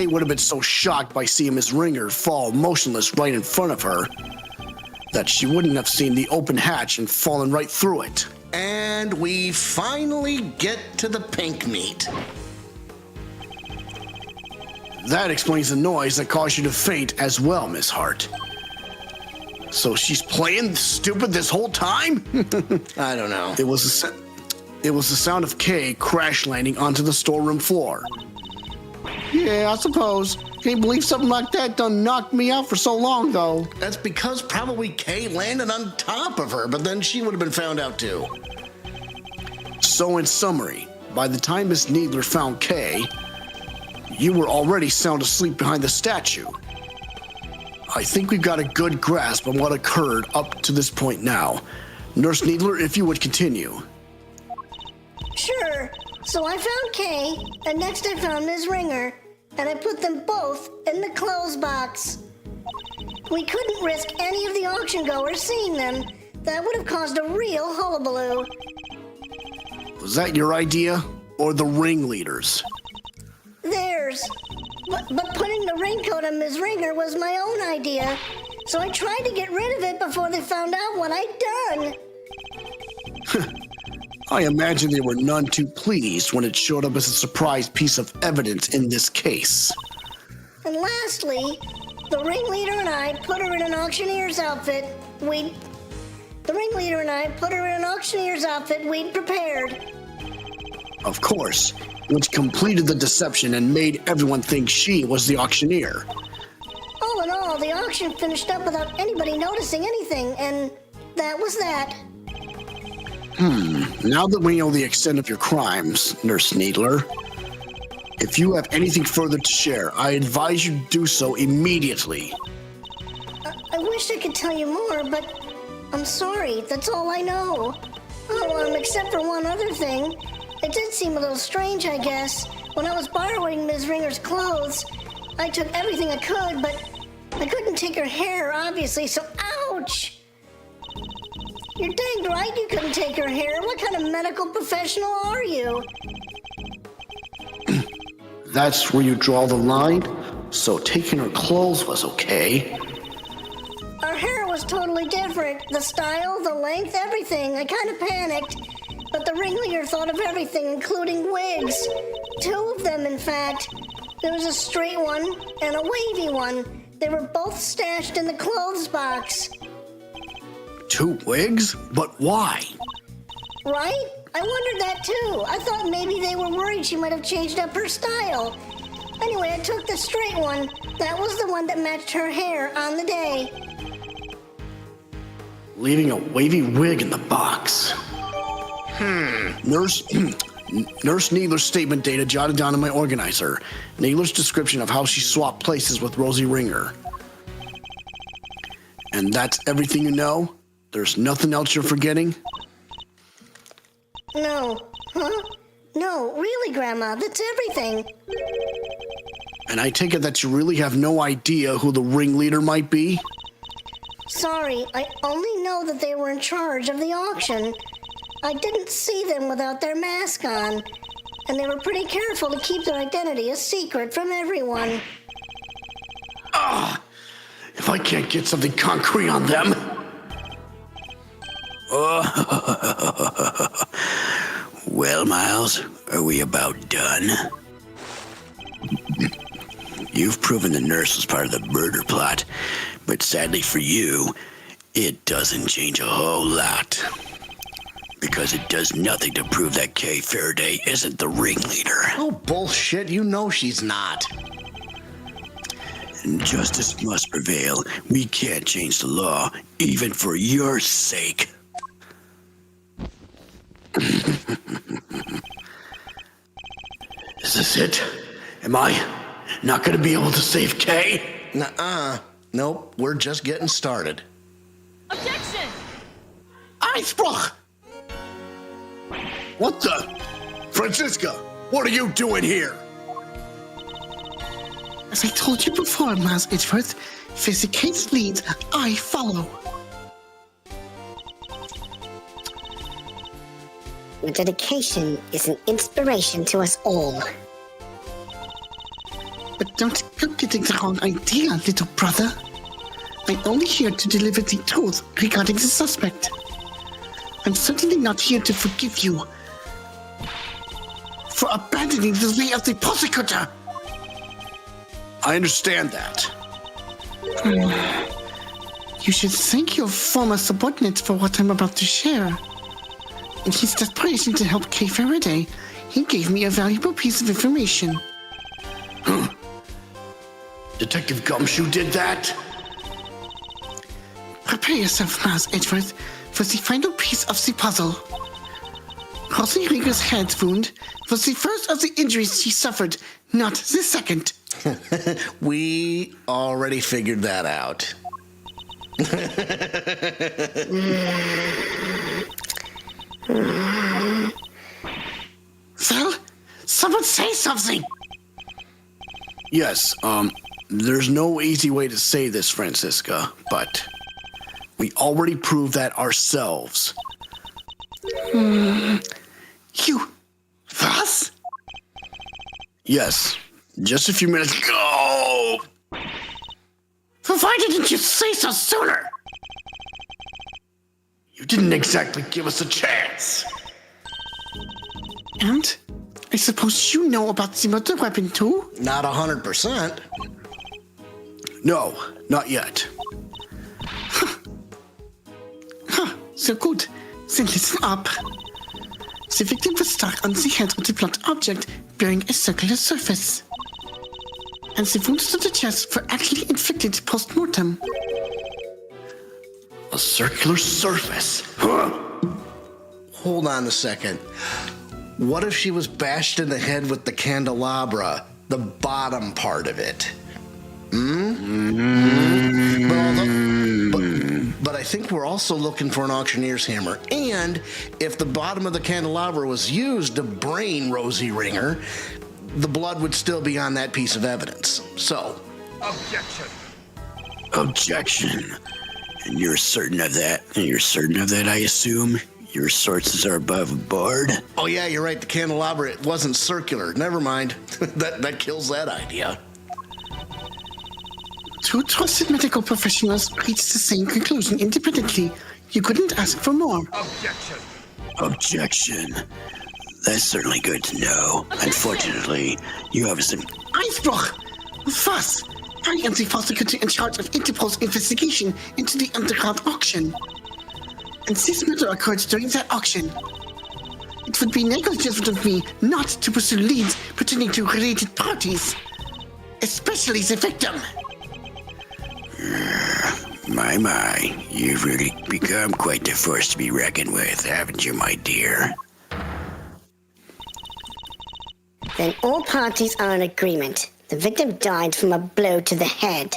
would have been so shocked by seeing Miss Ringer fall motionless right in front of her that she wouldn't have seen the open hatch and fallen right through it. And we finally get to the pink meat. That explains the noise that caused you to faint as well, Miss Hart. So she's playing stupid this whole time? I don't know. It was the sound of Kay crash landing onto the storeroom floor. Yeah, I suppose. Can't believe something like that done knocked me out for so long, though. That's because probably Kay landed on top of her, but then she would have been found out too. So in summary, by the time Miss Needler found Kay, you were already sound asleep behind the statue. I think we've got a good grasp on what occurred up to this point now. Nurse Needler, if you would continue. Sure. So I found Kay, and next I found Ms. Ringer, and I put them both in the clothes box. We couldn't risk any of the auction goers seeing them. That would have caused a real hullabaloo. Was that your idea, or the ringleaders? Theirs. But putting the raincoat on Ms. Ringer was my own idea, so I tried to get rid of it before they found out what I'd done. I imagine they were none too pleased when it showed up as a surprise piece of evidence in this case. And lastly, the ringleader and I put her in an auctioneer's outfit we'd prepared. Of course, which completed the deception and made everyone think she was the auctioneer. All in all, the auction finished up without anybody noticing anything, and that was that. Now that we know the extent of your crimes, Nurse Needler, if you have anything further to share, I advise you do so immediately. I wish I could tell you more, but I'm sorry, that's all I know. Oh, except for one other thing. It did seem a little strange, I guess. When I was borrowing Ms. Ringer's clothes, I took everything I could, but I couldn't take her hair, obviously, so ouch! You're dang right you couldn't take her hair. What kind of medical professional are you? That's where you draw the line? So taking her clothes was okay? Her hair was totally different. The style, the length, everything. I kind of panicked. But the ringleader thought of everything, including wigs. 2 of them, in fact. There was a straight one and a wavy one. They were both stashed in the clothes box. 2 wigs? But why? Right? I wondered that too. I thought maybe they were worried she might have changed up her style. Anyway, I took the straight one. That was the one that matched her hair on the day. Leaving a wavy wig in the box. Nurse Needler's statement data jotted down in my organizer. Needler's description of how she swapped places with Rosie Ringer. And that's everything you know? There's nothing else you're forgetting? No. Huh? No, really, Grandma, that's everything. And I take it that you really have no idea who the ringleader might be? Sorry, I only know that they were in charge of the auction. I didn't see them without their mask on, and they were pretty careful to keep their identity a secret from everyone. If I can't get something concrete on them. Well, Miles, are we about done? You've proven the nurse was part of the murder plot, but sadly for you, it doesn't change a whole lot. Because it does nothing to prove that Kay Faraday isn't the ringleader. Oh, bullshit. You know she's not. Justice must prevail. We can't change the law, even for your sake. Is this it? Am I not going to be able to save Kay? Nuh-uh. Nope, we're just getting started. Objection! Eisbruch! What the? Franziska, what are you doing here? As I told you before, Miles Edgeworth, if the case leads, I follow. Your dedication is an inspiration to us all. But don't go getting the wrong idea, little brother. I'm only here to deliver the truth regarding the suspect. I'm certainly not here to forgive you for abandoning the way of the Prosecutor. I understand that. You should thank your former subordinate for what I'm about to share. In his desperation to help Kay Faraday, he gave me a valuable piece of information. Detective Gumshoe did that? Prepare yourself, Miles Edgeworth, for the final piece of the puzzle. Rosie Ringer's head wound was the first of the injuries she suffered, not the second. We already figured that out. Well, someone say something! Yes, there's no easy way to say this, Franziska, but We already proved that ourselves. You. Was? Yes, just a few minutes ago. Why didn't you say so sooner? You didn't exactly give us a chance. And I suppose you know about the murder weapon too? Not 100%. No, not yet. So good. Then listen up. The victim was struck on the head with a blunt object bearing a circular surface. And the wounds to the chest were actually inflicted post-mortem. A circular surface. Hold on a second. What if she was bashed in the head with the candelabra, the bottom part of it? But I think we're also looking for an auctioneer's hammer. And if the bottom of the candelabra was used to brain Rosie Ringer, the blood would still be on that piece of evidence. So, Objection. And you're certain of that? And you're certain of that, I assume? Your sources are above board? oh yeah, you're right. The candelabra, it wasn't circular. Never mind. that kills that idea. Two trusted medical professionals reached the same conclusion independently. You couldn't ask for more. Objection. That's certainly good to know. Unfortunately, you have some... Eisbruch! Was? I am the prosecutor in charge of Interpol's investigation into the underground auction. And this murder occurred during that auction. It would be negligent of me not to pursue leads pertaining to related parties, especially the victim. My, you've really become quite the force to be reckoned with, haven't you, my dear? Then all parties are in agreement. The victim died from a blow to the head.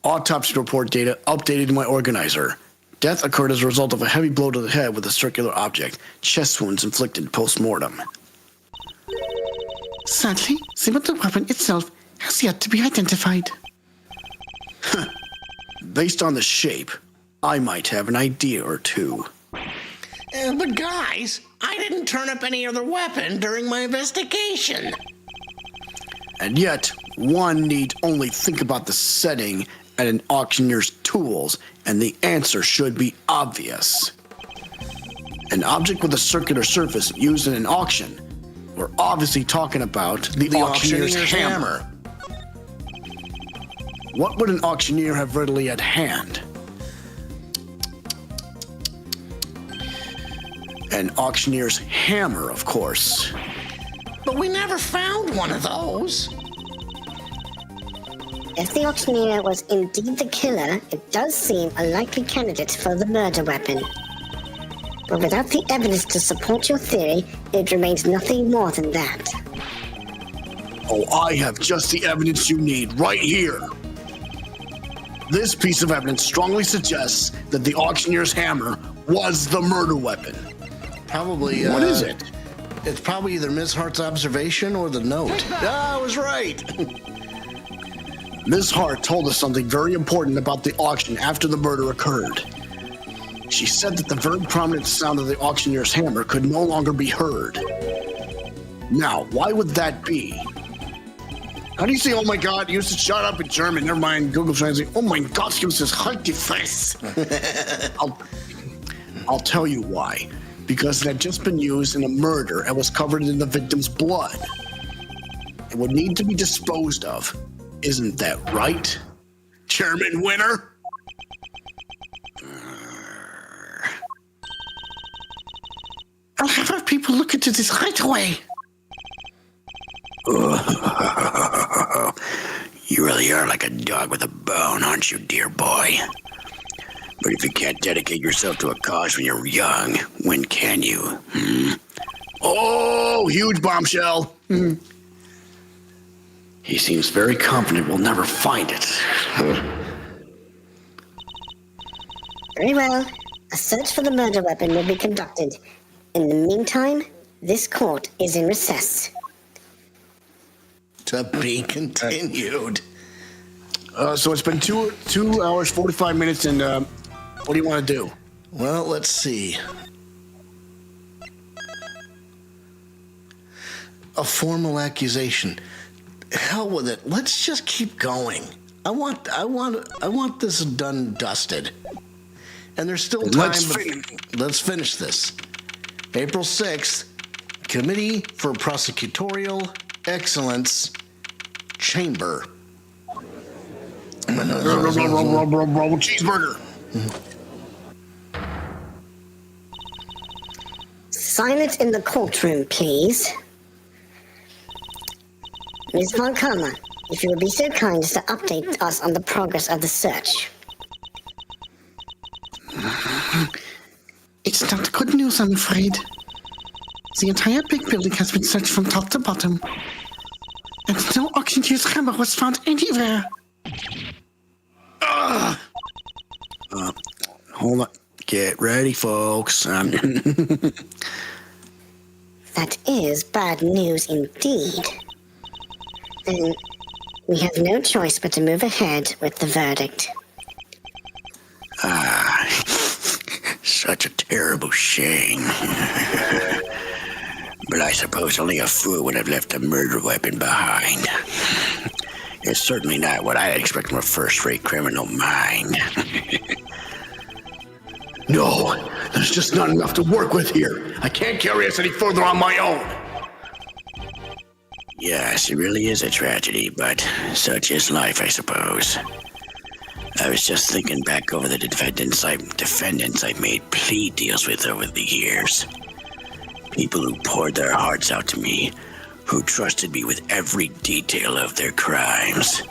Autopsy report data updated in my organizer. Death occurred as a result of a heavy blow to the head with a circular object. Chest wounds inflicted post-mortem. Sadly, the murder weapon itself has yet to be identified. Based on the shape, I might have an idea or two. But guys, I didn't turn up any other weapon during my investigation. And yet, one need only think about the setting and an auctioneer's tools, and the answer should be obvious. An object with a circular surface used in an auction. We're obviously talking about the auctioneer's hammer. What would an auctioneer have readily at hand? An auctioneer's hammer, of course. But we never found one of those. If the auctioneer was indeed the killer, it does seem a likely candidate for the murder weapon. But without the evidence to support your theory, it remains nothing more than that. Oh, I have just the evidence you need right here. This piece of evidence strongly suggests that the auctioneer's hammer was the murder weapon. Probably. What is it? It's probably either Ms. Hart's observation or the note. I was right. Ms. Hart told us something very important about the auction after the murder occurred. She said that the very prominent sound of the auctioneer's hammer could no longer be heard. Now, why would that be? How do you say, oh my God, you used to shut up in German? Never mind, Google Translate. Oh my God, you says halt die Fresse. I'll tell you why. Because it had just been used in a murder and was covered in the victim's blood. It would need to be disposed of. Isn't that right, Chairman Winner? I'll have our people look into this right away. You really are like a dog with a bone, aren't you, dear boy? But if you can't dedicate yourself to a cause when you're young, when can you? Oh, huge bombshell. He seems very confident we'll never find it. Very well. A search for the murder weapon will be conducted. In the meantime, this court is in recess. To be continued. So it's been 2 hours, 45 minutes, and what do you want to do? Well, let's see. A formal accusation. Hell with it. Let's just keep going. I want this done and dusted. And there's still time. Let's finish this. April 6th, Committee for Prosecutorial Excellence, Chamber. Cheeseburger. Silence in the courtroom, please. Ms. Von Karma, if you would be so kind as to update us on the progress of the search. It's not good news, I'm afraid. The entire Bigg Building has been searched from top to bottom, and no auctioneer's hammer was found anywhere. Hold on. Get ready, folks. That is bad news indeed. Then we have no choice but to move ahead with the verdict. Such a terrible shame. But I suppose only a fool would have left a murder weapon behind. It's certainly not what I expect from a first-rate criminal mind. No, there's just not enough to work with here. I can't carry us any further on my own. Yes, it really is a tragedy, but such is life, I suppose. I was just thinking back over the defendants I've made plea deals with over the years. People who poured their hearts out to me, who trusted me with every detail of their crimes.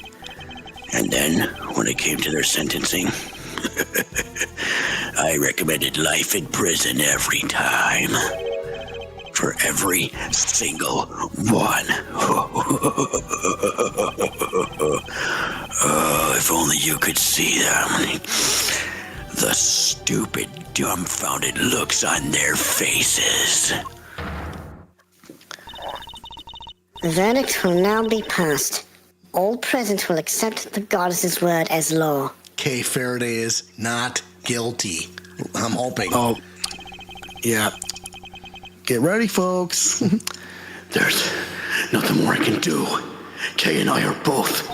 And then, when it came to their sentencing, I recommended life in prison every time. For every single one. Oh, if only you could see them. The stupid, dumbfounded looks on their faces. The verdict will now be passed. All present will accept the goddess's word as law. Kay Faraday is not guilty. I'm hoping. Oh, yeah. Get ready, folks. There's nothing more I can do. Kay and I are both.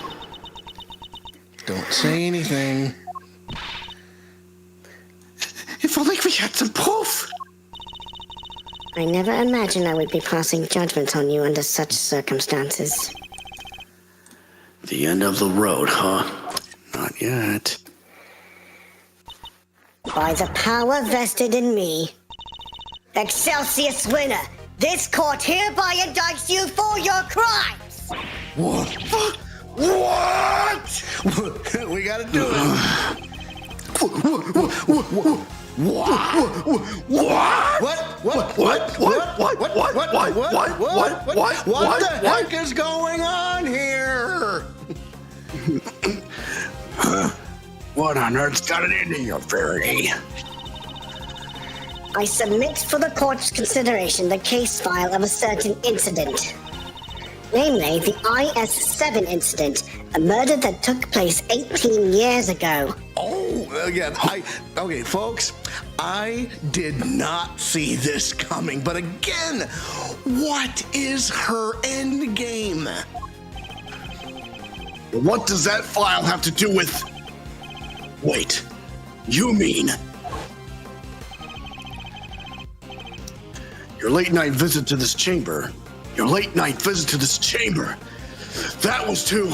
Don't say anything. If only we had some proof. I never imagined I would be passing judgment on you under such circumstances. The end of the road, huh? Not yet. By the power vested in me, Excelsius winner, this court hereby indicts you for your crimes! What? What? We gotta do it. What? What the heck is going on here? What on earth's got it into you, Verity? I submit for the court's consideration the case file of a certain incident. Namely, the IS-7 incident, a murder that took place 18 years ago. Oh, again, okay, folks, I did not see this coming, but again, what is her end game? What does that file have to do with... Wait, you mean... Your late-night visit to this chamber. That was to...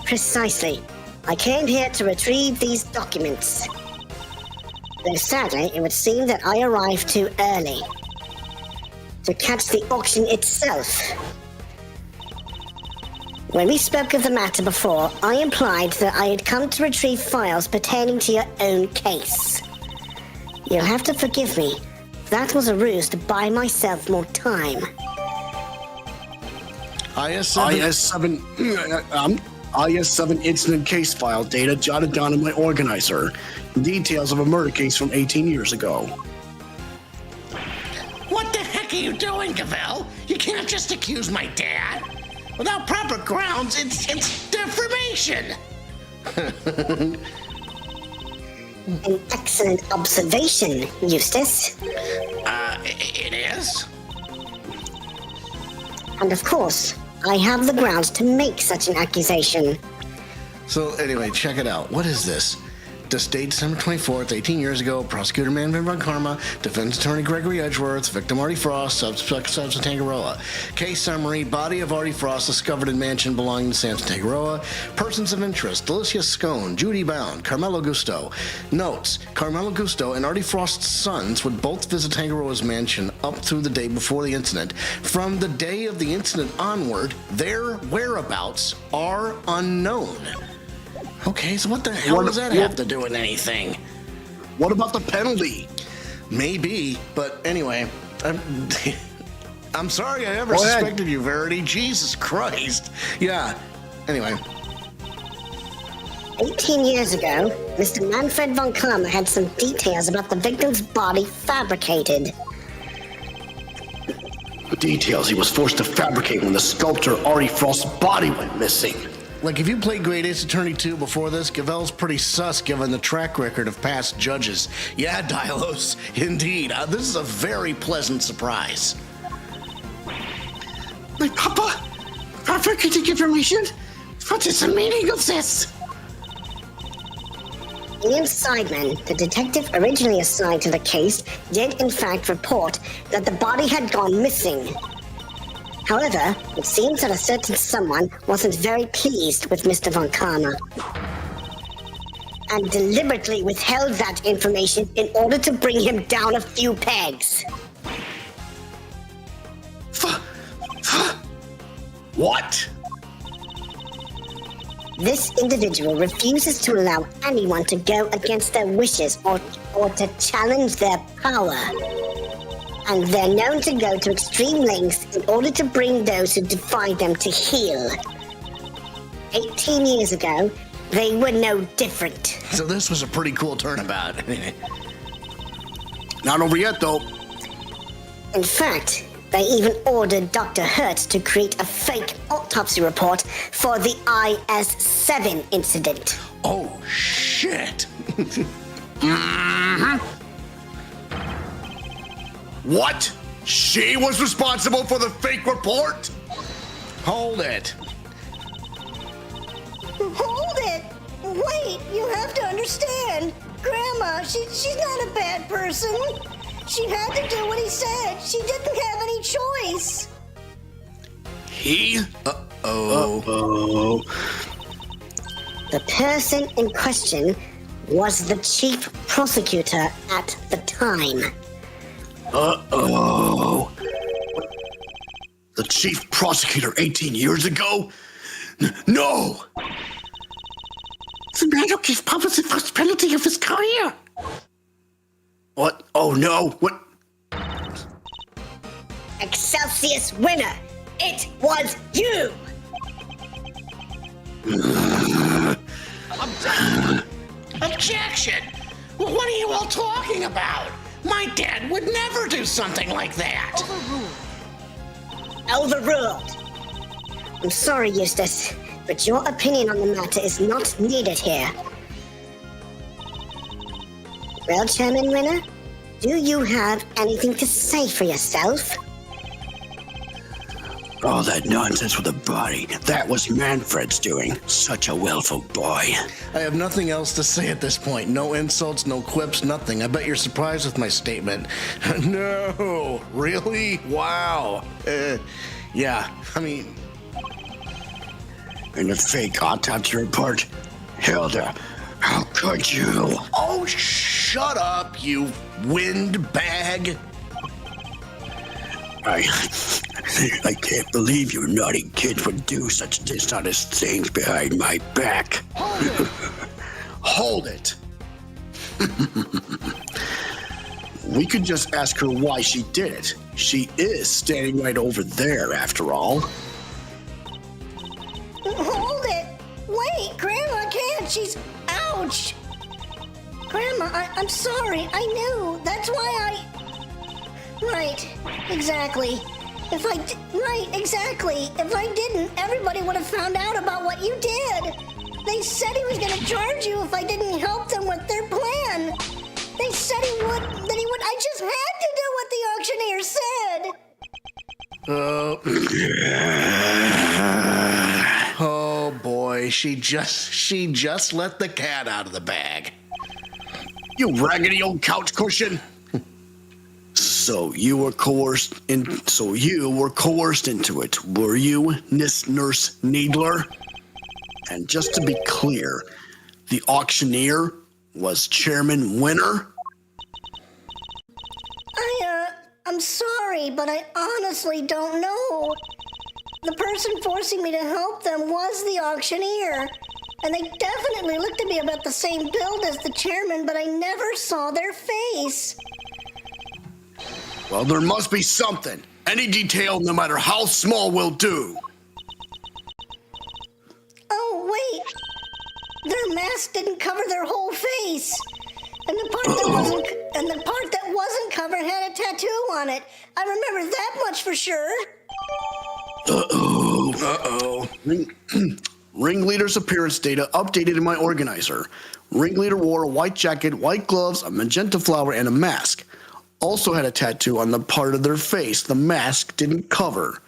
Precisely. I came here to retrieve these documents. Though sadly, it would seem that I arrived too early. To catch the auction itself. When we spoke of the matter before, I implied that I had come to retrieve files pertaining to your own case. You'll have to forgive me. That was a ruse to buy myself more time. IS-7 incident case file data jotted down in my organizer. Details of a murder case from 18 years ago. What the heck are you doing, Gavelle? You can't just accuse my dad. Without proper grounds, it's defamation. An excellent observation, Eustace. It is? And of course, I have the grounds to make such an accusation. So anyway, check it out. What is this? This date, December 24th, 18 years ago, Prosecutor Manfred von Karma, Defense Attorney Gregory Edgeworth, Victim Artie Frost, Suspect Samson Tangaroa. Case summary, body of Artie Frost discovered in mansion belonging to Samson Tangaroa. Persons of interest, Delicia Scone, Judy Bound, Carmelo Gusto. Notes, Carmelo Gusto and Artie Frost's sons would both visit Tangaroa's mansion up through the day before the incident. From the day of the incident onward, their whereabouts are unknown. Okay, so what the hell does that have to do with anything? What about the penalty? Maybe, but anyway, I'm sorry I ever suspected you, Verity. Jesus Christ. Yeah, anyway. 18 years ago, Mr. Manfred von Karma had some details about the victim's body fabricated. The details he was forced to fabricate when the sculptor Artie Frost's body went missing. Like, if you played Great Ace Attorney 2 before this, Gavelle's pretty sus given the track record of past judges. Yeah, Dialos, indeed. This is a very pleasant surprise. My papa? Fabricating information? What is the meaning of this? Ian Seidman, the detective originally assigned to the case, did in fact report that the body had gone missing. However, it seems that a certain someone wasn't very pleased with Mr. von Karma and deliberately withheld that information in order to bring him down a few pegs. What? This individual refuses to allow anyone to go against their wishes or to challenge their power. And they're known to go to extreme lengths in order to bring those who defy them to heel. 18 years ago, they were no different. So this was a pretty cool turnabout. Not over yet, though. In fact, they even ordered Dr. Hertz to create a fake autopsy report for the IS-7 incident. Oh, shit. What? She was responsible for the fake report? Hold it. Hold it! Wait, you have to understand. Grandma, she's not a bad person. She had to do what he said. She didn't have any choice. He? Uh-oh. The person in question was the chief prosecutor at the time. Uh-oh. The chief prosecutor 18 years ago? No! The man who gave Papa the first penalty of his career. What? Oh no, what? Excelsius winner! It was you! Objection! Well, what are you all talking about? My dad would never do something like that. Overruled. I'm sorry, Eustace, but your opinion on the matter is not needed here. Well, Chairman Winner, do you have anything to say for yourself? All that nonsense with the body, that was Manfred's doing. Such a willful boy. I have nothing else to say at this point. No insults, no quips, nothing. I bet you're surprised with my statement. No, really? Wow. Yeah, I mean... And the fake autopsy report? Hilda, how could you? Oh, shut up, you windbag. I can't believe you naughty kids would do such dishonest things behind my back. Hold it. We could just ask her why she did it. She is standing right over there, after all. Hold it! Wait, Grandma can't. She's... Ouch! Grandma, I'm sorry. I knew. That's why I... Right. Exactly. Right, exactly. If I didn't, everybody would have found out about what you did. They said he was going to charge you if I didn't help them with their plan. They said he would. I just had to do what the auctioneer said. Oh boy, she just let the cat out of the bag. You raggedy old couch cushion. So you were coerced into it, were you, Nurse Needler? And just to be clear, the auctioneer was Chairman Winner? I'm sorry, but I honestly don't know. The person forcing me to help them was the auctioneer. And they definitely looked at me about the same build as the chairman, but I never saw their face. Well, there must be something. Any detail, no matter how small, will do. Oh, wait. Their mask didn't cover their whole face. And the part that wasn't covered had a tattoo on it. I remember that much for sure. Ringleader's appearance data updated in my organizer. Ringleader wore a white jacket, white gloves, a magenta flower, and a mask. Also had a tattoo on the part of their face the mask didn't cover.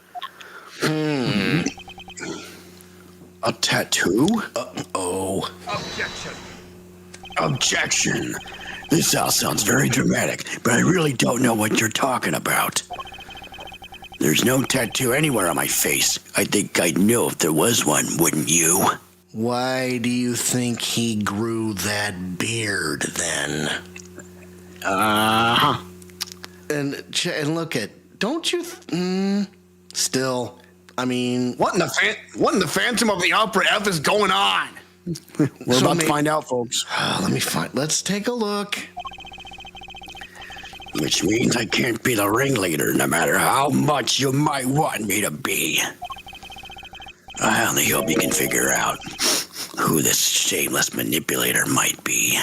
A tattoo? Objection. This all sounds very dramatic, but I really don't know what you're talking about. There's no tattoo anywhere on my face. I think I'd know if there was one, wouldn't you? Why do you think he grew that beard then? Uh-huh. And look at, don't you? Still, I mean, What in the Phantom of the Opera F is going on? We're about to find out, folks. Let's take a look. Which means I can't be the ringleader no matter how much you might want me to be. I only hope you can figure out who this shameless manipulator might be.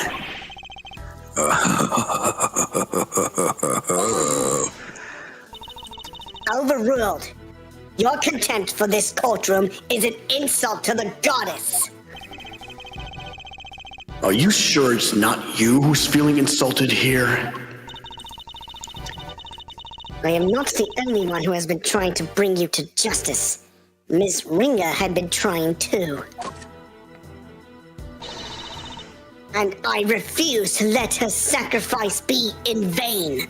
Overruled. Your contempt for this courtroom is an insult to the goddess. Are you sure it's not you who's feeling insulted here? I am not the only one who has been trying to bring you to justice. Ms. Ringer had been trying too. And I refuse to let her sacrifice be in vain.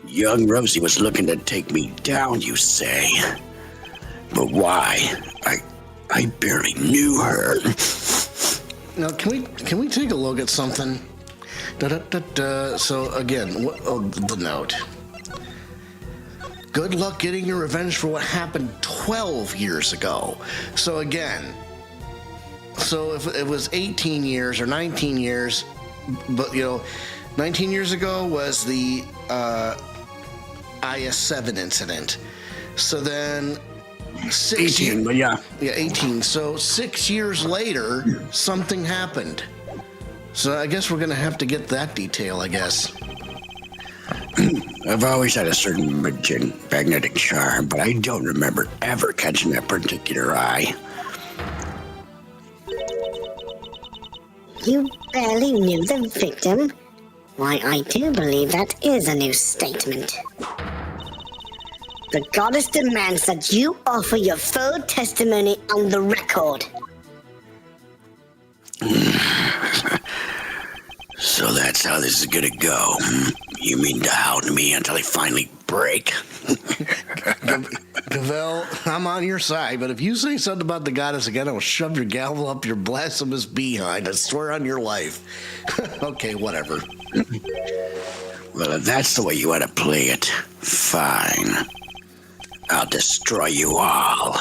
Young Rosie was looking to take me down, you say? But why? I barely knew her. Now, can we take a look at something? So again, the note. Good luck getting your revenge for what happened 12 years ago. So again, if it was 18 years or 19 years, but 19 years ago was the IS-7 incident. So then 18, but yeah. Yeah, 18. So 6 years later, something happened. So I guess we're going to have to get that detail, I guess. I've always had a certain magnetic charm, but I don't remember ever catching that particular eye. You barely knew the victim? Why, I do believe that is a new statement. The goddess demands that you offer your full testimony on the record. So that's how this is gonna go. You mean to hound me until I finally break? Gavelle, I'm on your side, but if you say something about the goddess again, I will shove your gavel up your blasphemous behind. I swear on your life. Okay, whatever. Well, if that's the way you want to play it, fine. I'll destroy you all.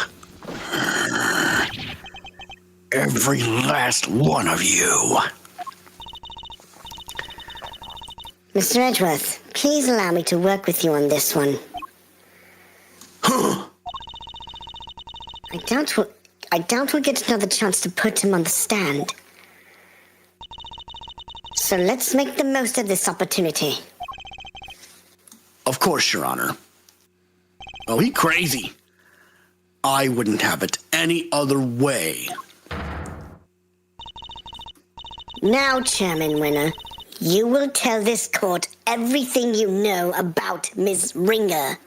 Every last one of you. Mr. Edgeworth, please allow me to work with you on this one. I doubt we'll get another chance to put him on the stand. So let's make the most of this opportunity. Of course, Your Honor. Oh, he crazy. I wouldn't have it any other way. Now, Chairman Winner, you will tell this court everything you know about Ms. Ringer.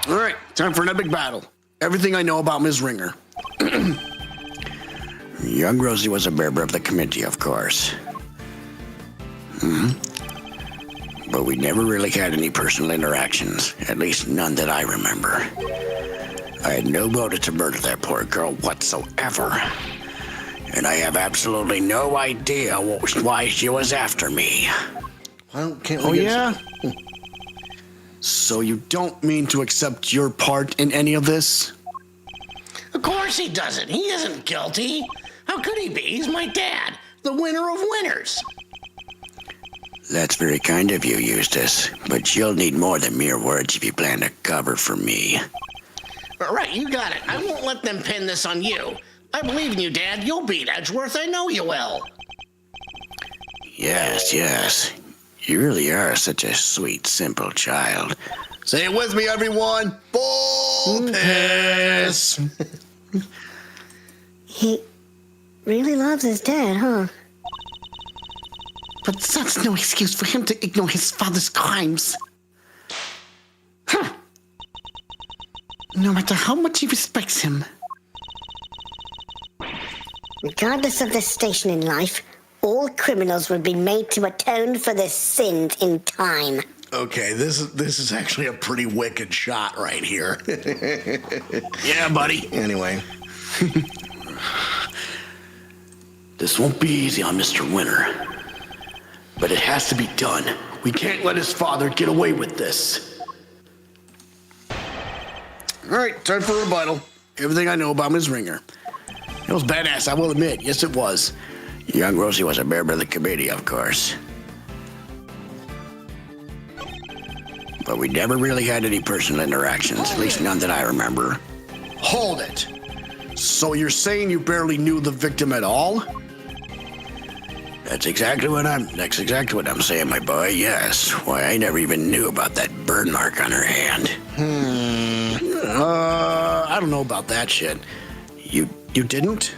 All right, time for an epic battle. Everything I know about Ms. Ringer. Young Rosie was a member of the committee, of course. But we never really had any personal interactions, at least none that I remember. I had no motive to murder that poor girl whatsoever. And I have absolutely no idea why she was after me. Yeah? So you don't mean to accept your part in any of this? Of course he doesn't. He isn't guilty. How could he be? He's my dad, the winner of winners. That's very kind of you, Eustace, but you'll need more than mere words if you plan to cover for me. Right, you got it. I won't let them pin this on you. I believe in you, Dad. You'll beat Edgeworth. I know you will. Yes. You really are such a sweet, simple child. Say it with me, everyone. Bull piss. He really loves his dad, huh? But that's no excuse for him to ignore his father's crimes. No matter how much he respects him. Regardless of their station in life, all criminals will be made to atone for their sins in time. Okay, this is actually a pretty wicked shot right here. Yeah, buddy. Anyway. This won't be easy on Mr. Winner. But it has to be done. We can't let his father get away with this. All right, time for rebuttal. Everything I know about Ms. Ringer. It was badass, I will admit. Yes, it was. Young Rosie was a member of the committee, of course. But we never really had any personal interactions, at least none that I remember. Hold it. So you're saying you barely knew the victim at all? That's exactly what I'm saying, my boy, yes. Why, I never even knew about that burn mark on her hand. I don't know about that shit. You didn't?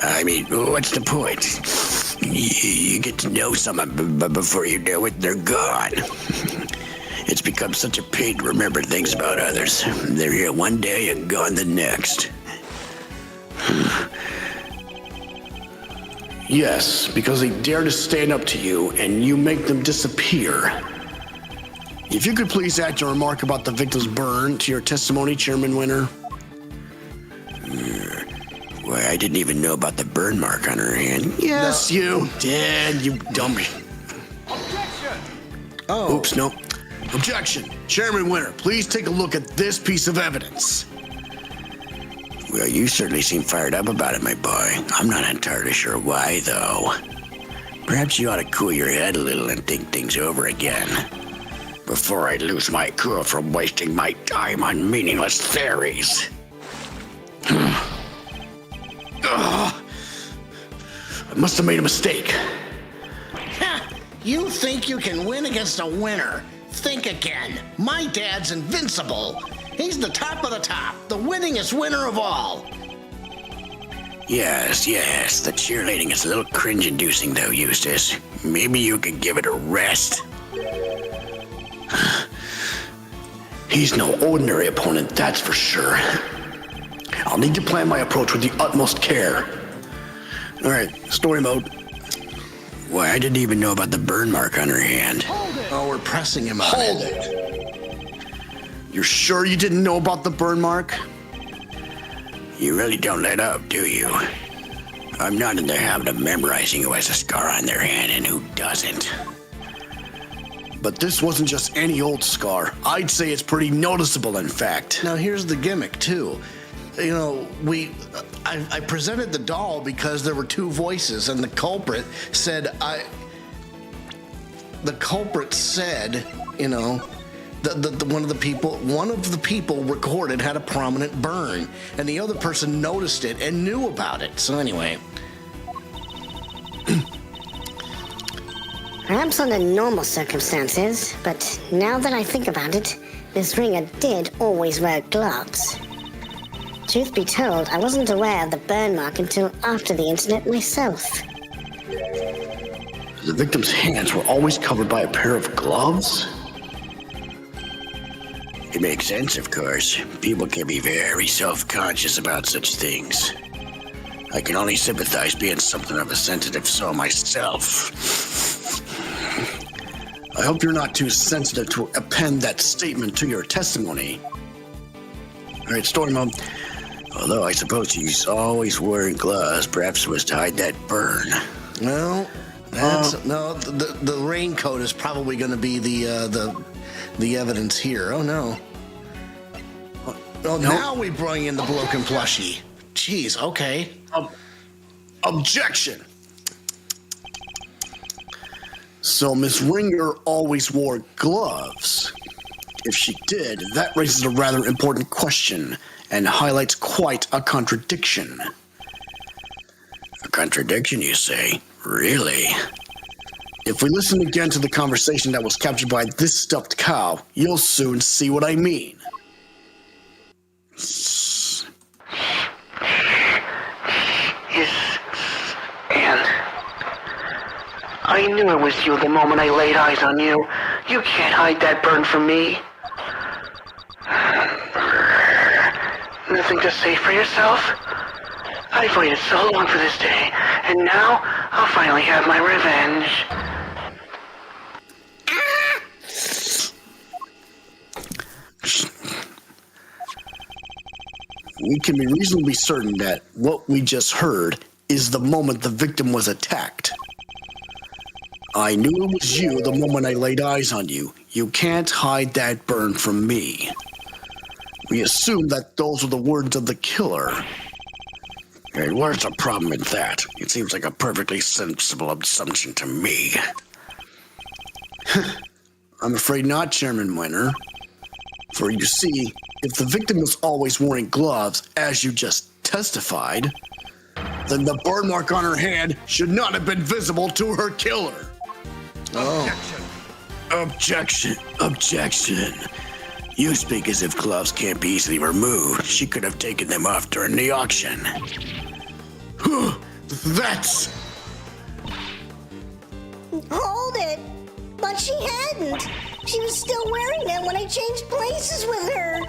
I mean, what's the point? You get to know someone, but before you know it, they're gone. It's become such a pain to remember things about others. They're here one day and gone the next. Yes, because they dare to stand up to you and you make them disappear. If you could please add your remark about the victim's burn to your testimony, Chairman Winner. Why, I didn't even know about the burn mark on her hand. Yes, you did, you dummy. Objection! Oh. Oops, no. Objection. Chairman Winner, please take a look at this piece of evidence. Well, you certainly seem fired up about it, my boy. I'm not entirely sure why, though. Perhaps you ought to cool your head a little and think things over again. Before I lose my cool from wasting my time on meaningless theories. I must have made a mistake. You think you can win against a winner? Think again. My dad's invincible. He's the top of the top, the winningest winner of all. Yes, the cheerleading is a little cringe-inducing, though, Eustace. Maybe you could give it a rest. He's no ordinary opponent, that's for sure. I'll need to plan my approach with the utmost care. All right, story mode. Why, I didn't even know about the burn mark on her hand. Oh, we're pressing him on Hold it. You're sure you didn't know about the burn mark? You really don't let up, do you? I'm not in the habit of memorizing who has a scar on their hand and who doesn't. But this wasn't just any old scar. I'd say it's pretty noticeable, in fact. Now, here's the gimmick, too. You know, I presented the doll because there were two voices, and the culprit said, you know, one of the people recorded had a prominent burn, and the other person noticed it and knew about it. So anyway. Perhaps under normal circumstances, but now that I think about it, Miss Ringer did always wear gloves. Truth be told, I wasn't aware of the burn mark until after the incident myself. The victim's hands were always covered by a pair of gloves? It makes sense, of course. People can be very self-conscious about such things. I can only sympathize being something of a sensitive soul myself. I hope you're not too sensitive to append that statement to your testimony. All right, story mom. Although I suppose he's always wearing gloves, perhaps it was to hide that burn. No, no. The raincoat is probably going to be the evidence here. Oh no. Oh, No. now we bring in the broken plushie. Jeez. Okay. Objection. So Miss Ringer always wore gloves. If she did, that raises a rather important question and highlights quite a contradiction. A contradiction, you say? Really? If we listen again to the conversation that was captured by this stuffed cow, you'll soon see what I mean. And I knew it was you the moment I laid eyes on you. You can't hide that burn from me. Nothing to say for yourself? I've waited so long for this day, and now I'll finally have my revenge. We can be reasonably certain that what we just heard is the moment the victim was attacked. I knew it was you the moment I laid eyes on you. You can't hide that burn from me. We assume that those were the words of the killer. Hey, where's the problem with that? It seems like a perfectly sensible assumption to me. I'm afraid not, Chairman Winter. For you see, if the victim was always wearing gloves, as you just testified, then the burn mark on her hand should not have been visible to her killer. Objection. Objection. You speak as if gloves can't be easily removed. She could have taken them off during the auction. That's... Hold it! But she hadn't! She was still wearing them when I changed places with her!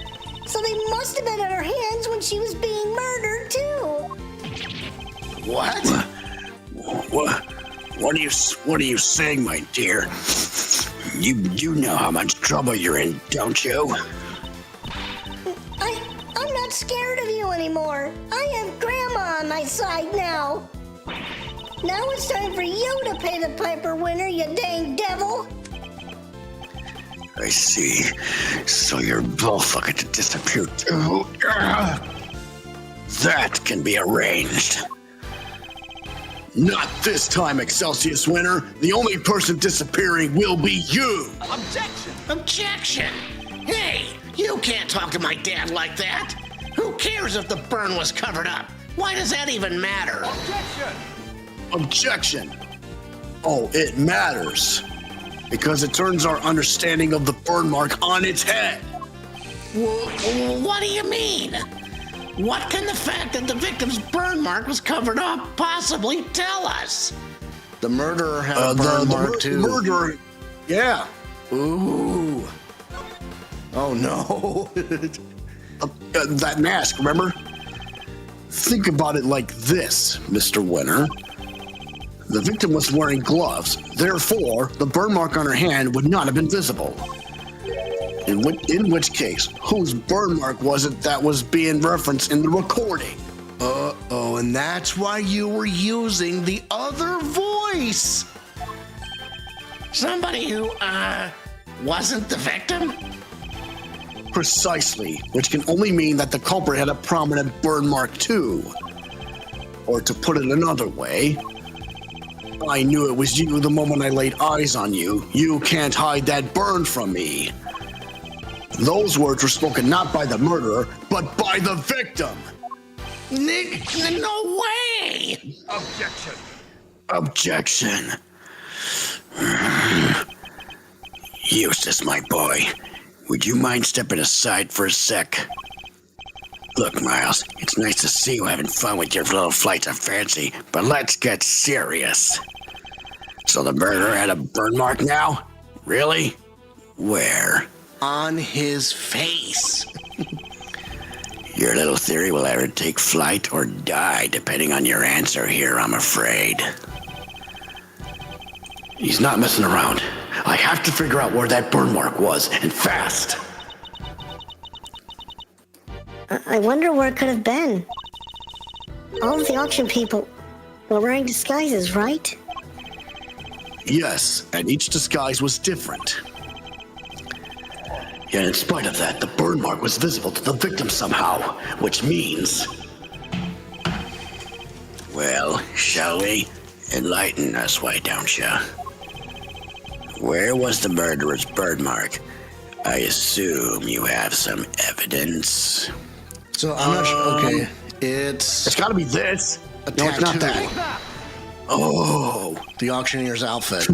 So they must have been on her hands when she was being murdered, too! What? What are you saying, my dear? You know how much trouble you're in, don't you? I'm not scared of you anymore. I have Grandma on my side now. Now it's time for you to pay the piper, Winter, you dang devil. I see. So you're both looking to disappear too. That can be arranged. Not this time, Excelsius Winter. The only person disappearing will be you. Objection! Hey, you can't talk to my dad like that. Who cares if the burn was covered up? Why does that even matter? Objection. Oh, it matters. Because it turns our understanding of the burn mark on its head. What do you mean? What can the fact that the victim's burn mark was covered up possibly tell us? The murderer had a burn mark too. Murderer, yeah. Ooh. Oh no. That mask, remember? Think about it like this, Mr. Winter. The victim was wearing gloves, therefore, the burn mark on her hand would not have been visible. In which case, whose burn mark was it that was being referenced in the recording? Uh-oh, and that's why you were using the other voice. Somebody who, wasn't the victim? Precisely, which can only mean that the culprit had a prominent burn mark too. Or to put it another way, I knew it was you the moment I laid eyes on you. You can't hide that burn from me. Those words were spoken not by the murderer, but by the victim. Nick, no way! Objection. Eustace, my boy, would you mind stepping aside for a sec? Look, Miles, it's nice to see you having fun with your little flights of fancy, but let's get serious. So the murderer had a burn mark now? Really? Where? On his face. Your little theory will either take flight or die, depending on your answer here, I'm afraid. He's not messing around. I have to figure out where that burn mark was, and fast. I wonder where it could have been. All of the auction people were wearing disguises, right? Yes, and each disguise was different. Yet in spite of that, the burn mark was visible to the victim somehow, which means... Well, shall we? Enlighten us, why don't you? Where was the murderer's burn mark? I assume you have some evidence. So I'm not sure. Okay, it's It's gotta be this. a No, it's not tattoo. that. Oh, The auctioneer's outfit.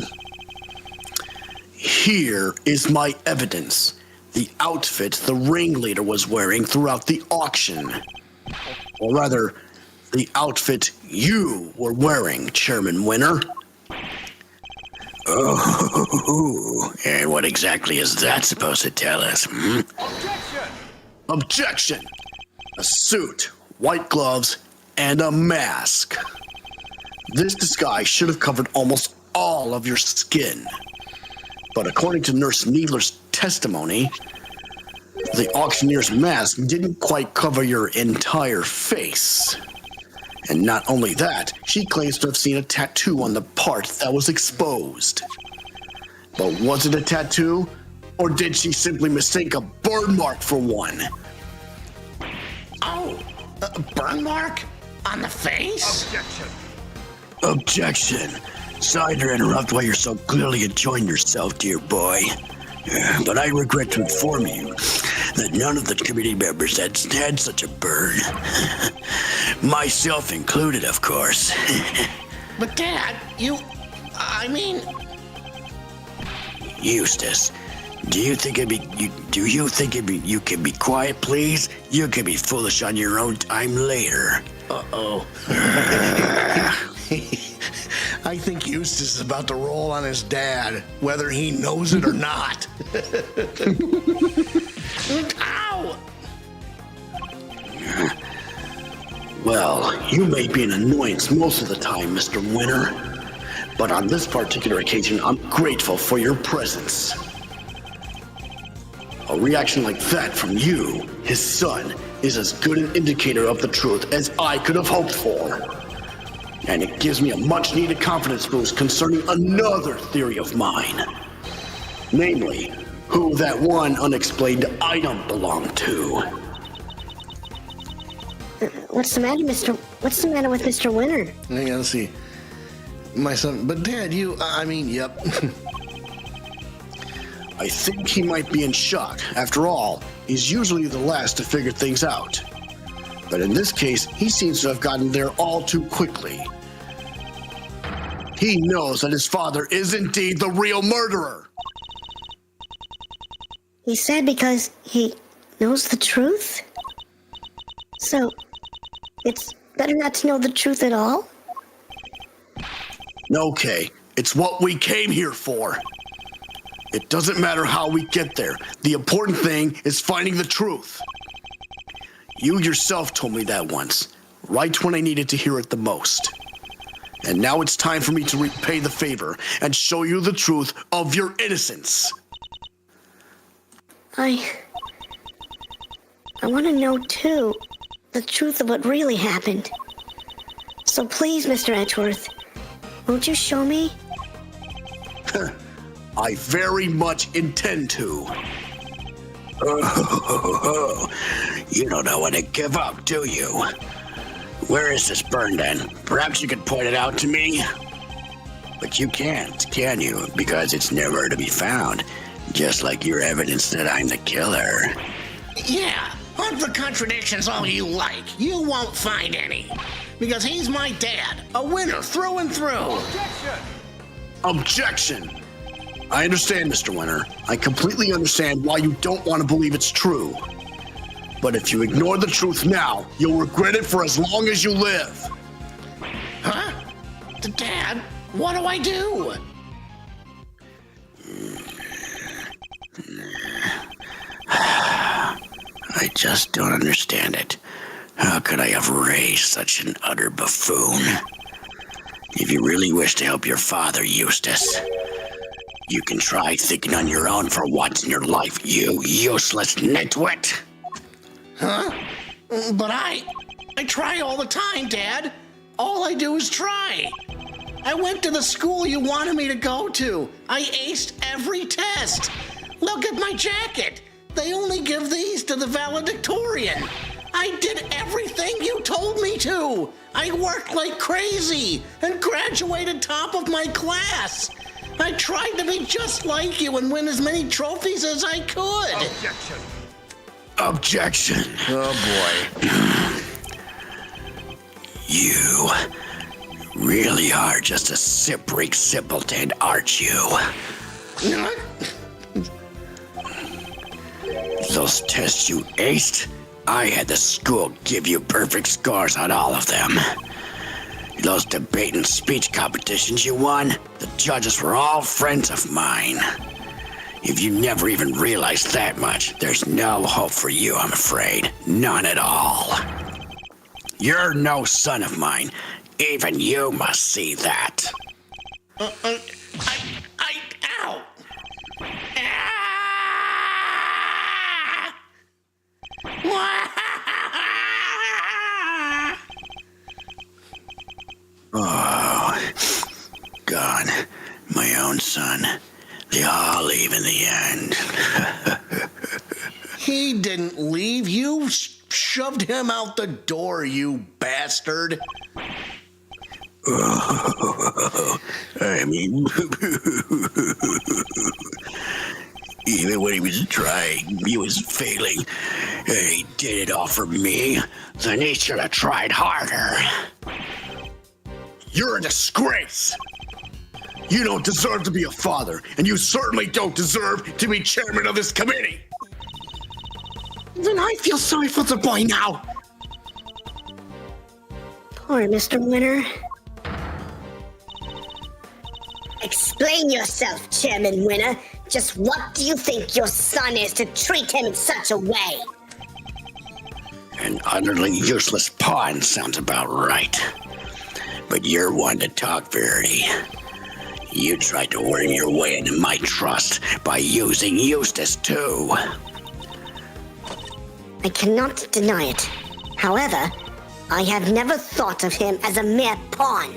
Here is my evidence. The outfit the ringleader was wearing throughout the auction. Or rather, the outfit you were wearing, Chairman Winner. oh, and what exactly is that supposed to tell us? Objection! A suit, white gloves, and a mask. This disguise should have covered almost all of your skin. But according to Nurse Needler's testimony, the auctioneer's mask didn't quite cover your entire face. And not only that, she claims to have seen a tattoo on the part that was exposed. But was it a tattoo, or did she simply mistake a burn mark for one? Oh, a burn mark on the face? Objection. Sorry to interrupt while you're so clearly enjoying yourself, dear boy. But I regret to inform you that none of the committee members had such a burn. Myself included, of course. But Dad, I mean, Eustace, do you think you can be quiet, please? You can be foolish on your own time later. uh-oh. I think Eustace is about to roll on his dad, whether he knows it or not. Ow! Well, you may be an annoyance most of the time, Mr. Winner. But on this particular occasion, I'm grateful for your presence. A reaction like that from you, his son, is as good an indicator of the truth as I could have hoped for. And it gives me a much-needed confidence boost concerning another theory of mine. Namely, who that one unexplained item belonged to. What's the matter, What's the matter with Mr. Winner? Hang on, let's see. My son, but Dad, yep. I think he might be in shock. After all, he's usually the last to figure things out. But in this case, he seems to have gotten there all too quickly. He knows that his father is indeed the real murderer. He's sad because he knows the truth? So, it's better not to know the truth at all? Okay, it's what we came here for. It doesn't matter how we get there. The important thing is finding the truth. You yourself told me that once, right when I needed to hear it the most. And now it's time for me to repay the favor and show you the truth of your innocence. I want to know, too, the truth of what really happened. So please, Mr. Edgeworth, won't you show me? I very much intend to. Oh, you don't know when to give up, do you? Where is this burn then? Perhaps you could point it out to me? But you can't, can you? Because it's nowhere to be found. Just like your evidence that I'm the killer. Yeah, hunt for contradictions all you like. You won't find any. Because he's my dad, a winner through and through. Objection! I understand, Mr. Winter. I completely understand why you don't want to believe it's true. But if you ignore the truth now, you'll regret it for as long as you live. Huh? Dad, what do I do? I just don't understand it. How could I have raised such an utter buffoon? If you really wish to help your father, Eustace, you can try thinking on your own for once in your life, you useless nitwit. Huh? But I try all the time, Dad. All I do is try. I went to the school you wanted me to go to. I aced every test. Look at my jacket. They only give these to the valedictorian. I did everything you told me to. I worked like crazy and graduated top of my class. I tried to be just like you and win as many trophies as I could. Objection. Oh, boy. You really are just a sippery simpleton, aren't you? Those tests you aced, I had the school give you perfect scores on all of them. Those debate and speech competitions you won, the judges were all friends of mine. If you never even realized that much, there's no hope for you, I'm afraid. None at all. You're no son of mine. Even you must see that. Ow. Oh, God, my own son. They all leave in the end. He didn't leave. You shoved him out the door, you bastard. Oh, I mean, even when he was trying, he was failing. He did it all for me. Then he should have tried harder. You're a disgrace. You don't deserve to be a father, and you certainly don't deserve to be chairman of this committee. Then I feel sorry for the boy now. Poor Mr. Winter. Explain yourself, Chairman Winter. Just what do you think your son is to treat him in such a way? An utterly useless pawn sounds about right. But you're one to talk, Verity. You tried to worm your way into my trust by using Eustace, too. I cannot deny it. However, I have never thought of him as a mere pawn.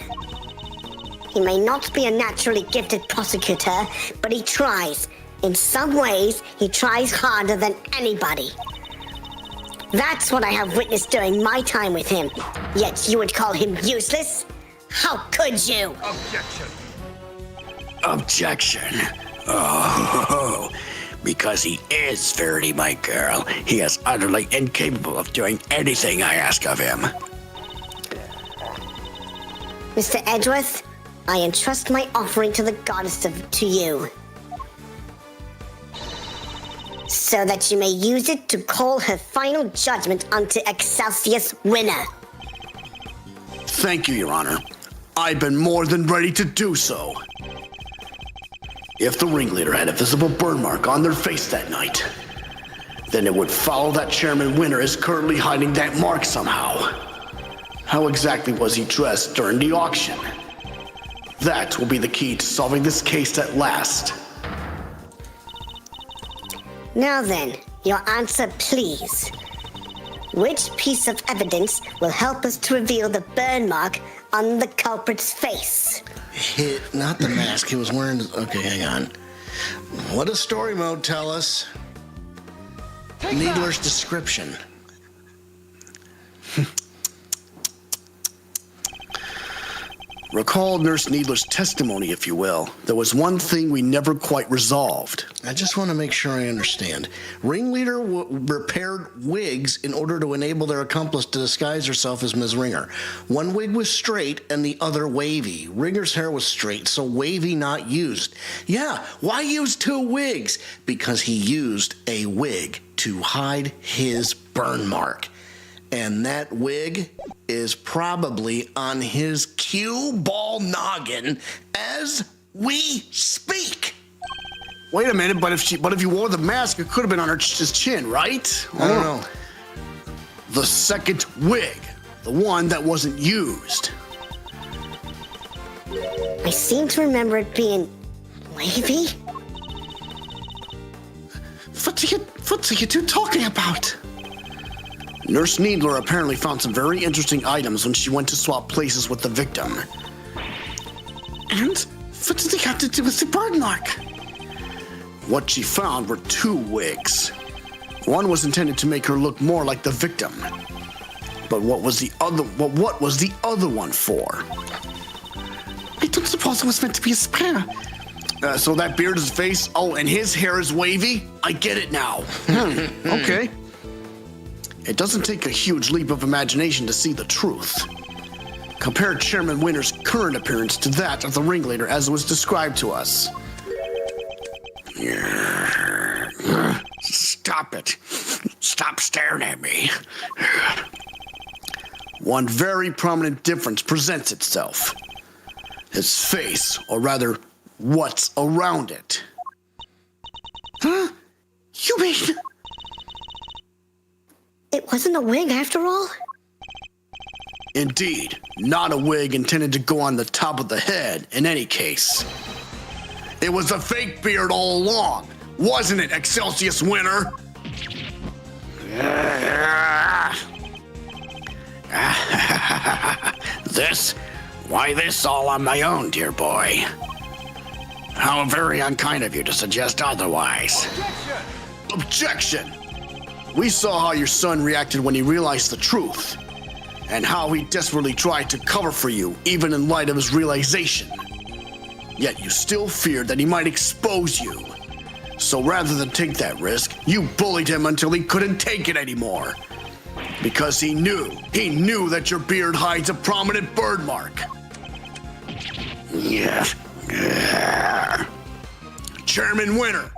He may not be a naturally gifted prosecutor, but he tries. In some ways, he tries harder than anybody. That's what I have witnessed during my time with him. Yet you would call him useless? How could you? Objection. Oh, because he is Verity, my girl. He is utterly incapable of doing anything I ask of him. Mr. Edgeworth, I entrust my offering to the goddess to you, so that you may use it to call her final judgment unto Excelsius Winner. Thank you, Your Honor. I've been more than ready to do so. If the ringleader had a visible burn mark on their face that night, then it would follow that Chairman Winter is currently hiding that mark somehow. How exactly was he dressed during the auction? That will be the key to solving this case at last. Now then, your answer, please. Which piece of evidence will help us to reveal the burn mark on the culprit's face? Not the mask. He was wearing... Okay, hang on. What does story mode tell us? Needler's description. Recall Nurse Needler's testimony, if you will. There was one thing we never quite resolved. I just want to make sure I understand. Ringleader repaired wigs in order to enable their accomplice to disguise herself as Ms. Ringer. One wig was straight and the other wavy. Ringer's hair was straight, so wavy not used. Yeah, why use two wigs? Because he used a wig to hide his burn mark. And that wig is probably on his cue ball noggin as we speak. Wait a minute, but if you wore the mask, it could have been on his chin, right? I don't know. The second wig, the one that wasn't used. I seem to remember it being wavy. What are you two talking about? Nurse Needler apparently found some very interesting items when she went to swap places with the victim. And what did they have to do with the burn mark? What she found were two wigs. One was intended to make her look more like the victim. But what was the other one for? I don't suppose it was meant to be a spare. So that beard is his face? Oh, and his hair is wavy? I get it now. Okay. It doesn't take a huge leap of imagination to see the truth. Compare Chairman Winter's current appearance to that of the ringleader as it was described to us. Stop it. Stop staring at me. One very prominent difference presents itself. His face, or rather, what's around it. Huh? You mean... It wasn't a wig after all? Indeed, not a wig intended to go on the top of the head in any case. It was a fake beard all along, wasn't it, Excelsius Winter? This all on my own, dear boy. How very unkind of you to suggest otherwise. Objection! We saw how your son reacted when he realized the truth, and how he desperately tried to cover for you, even in light of his realization. Yet you still feared that he might expose you. So rather than take that risk, you bullied him until he couldn't take it anymore. Because he knew that your beard hides a prominent burn mark. Yeah. Chairman Winter,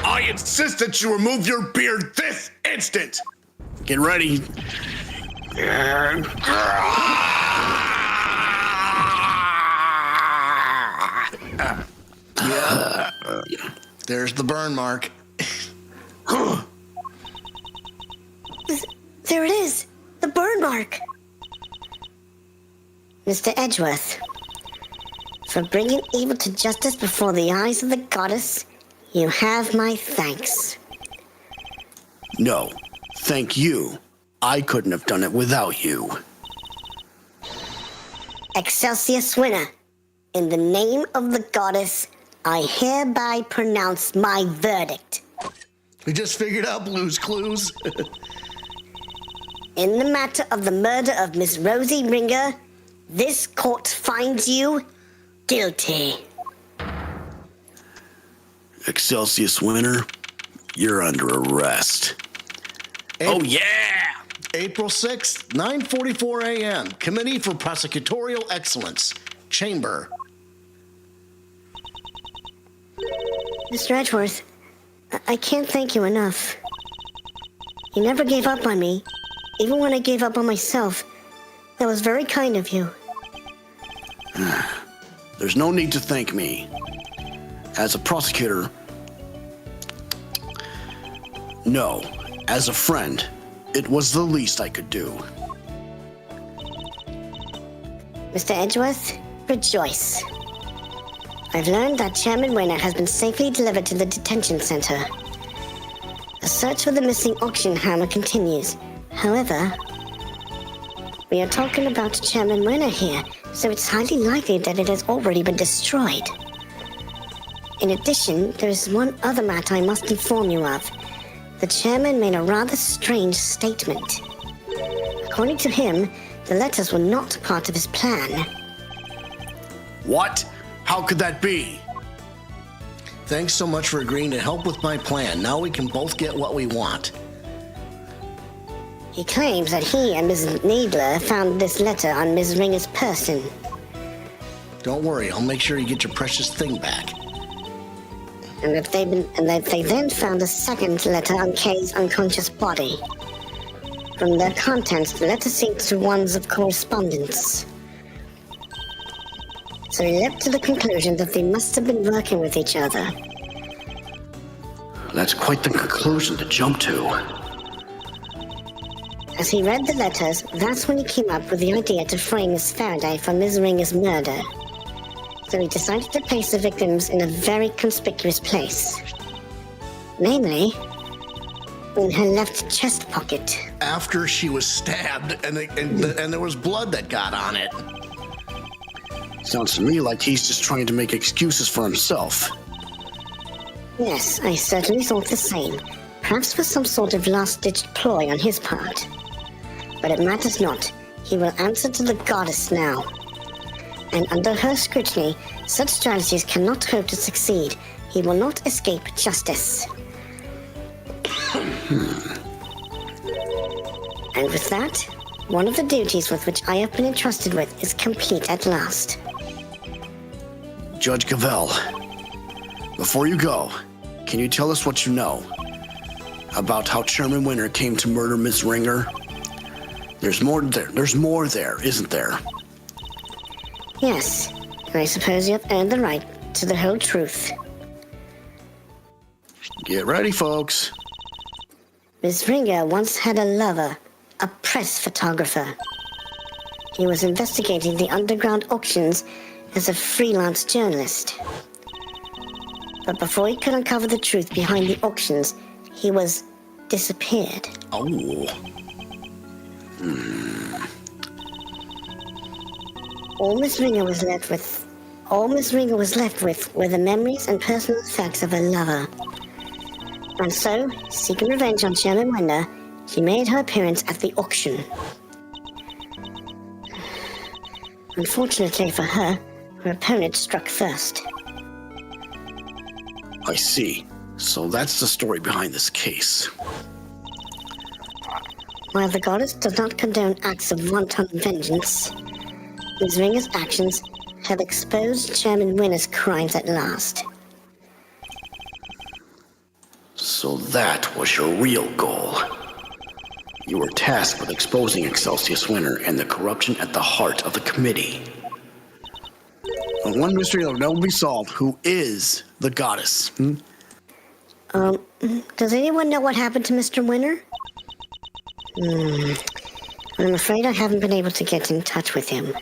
I insist that you remove your beard this instant. Get ready. There's the burn mark. There it is, the burn mark. Mr. Edgeworth, for bringing evil to justice before the eyes of the goddess, you have my thanks. No, thank you. I couldn't have done it without you. Excelsius Winner, in the name of the goddess, I hereby pronounce my verdict. We just figured out Blue's Clues. In the matter of the murder of Miss Rosie Ringer, this court finds you guilty. Excelsius Winter, you're under arrest. April, Oh yeah! April 6th, 9:44 a.m. Committee for Prosecutorial Excellence. Chamber. Mr. Edgeworth, I can't thank you enough. You never gave up on me, even when I gave up on myself. That was very kind of you. There's no need to thank me. As a prosecutor, no. As a friend, it was the least I could do. Mr. Edgeworth, rejoice. I've learned that Chairman Winner has been safely delivered to the detention center. The search for the missing auction hammer continues. However, we are talking about Chairman Winner here, so it's highly likely that it has already been destroyed. In addition, there is one other matter I must inform you of. The chairman made a rather strange statement. According to him, the letters were not part of his plan. What? How could that be? Thanks so much for agreeing to help with my plan. Now we can both get what we want. He claims that he and Ms. Needler found this letter on Ms. Ringer's person. Don't worry, I'll make sure you get your precious thing back. And that they then found a second letter on Kay's unconscious body. From their contents, the letter seemed to ones of correspondence. So he leapt to the conclusion that they must have been working with each other. That's quite the conclusion to jump to. As he read the letters, that's when he came up with the idea to frame Miss Faraday for Ms. Ringer's murder. So he decided to place the victims in a very conspicuous place. Namely, in her left chest pocket. After she was stabbed and there was blood that got on it. Sounds to me like he's just trying to make excuses for himself. Yes, I certainly thought the same. Perhaps for some sort of last-ditch ploy on his part. But it matters not. He will answer to the goddess now. And under her scrutiny, such strategies cannot hope to succeed. He will not escape justice. And with that, one of the duties with which I have been entrusted with is complete at last. Judge Gavelle, before you go, can you tell us what you know about how Chairman Winter came to murder Ms. Ringer? There's more there, isn't there? Yes, and I suppose you have earned the right to the whole truth. Get ready, folks. Ms. Ringer once had a lover, a press photographer. He was investigating the underground auctions as a freelance journalist. But before he could uncover the truth behind the auctions, he was disappeared. Oh. All Miss Ringer was left with were the memories and personal effects of her lover. And so, seeking revenge on Chairman Winter, she made her appearance at the auction. Unfortunately for her, her opponent struck first. I see. So that's the story behind this case. While the goddess does not condone acts of wanton vengeance, Ms. Ringer's actions have exposed Chairman Winter's crimes at last. So that was your real goal. You were tasked with exposing Excelsius Winter and the corruption at the heart of the committee. But one mystery that will never be solved. Who is the goddess? Does anyone know what happened to Mr. Winter? I'm afraid I haven't been able to get in touch with him.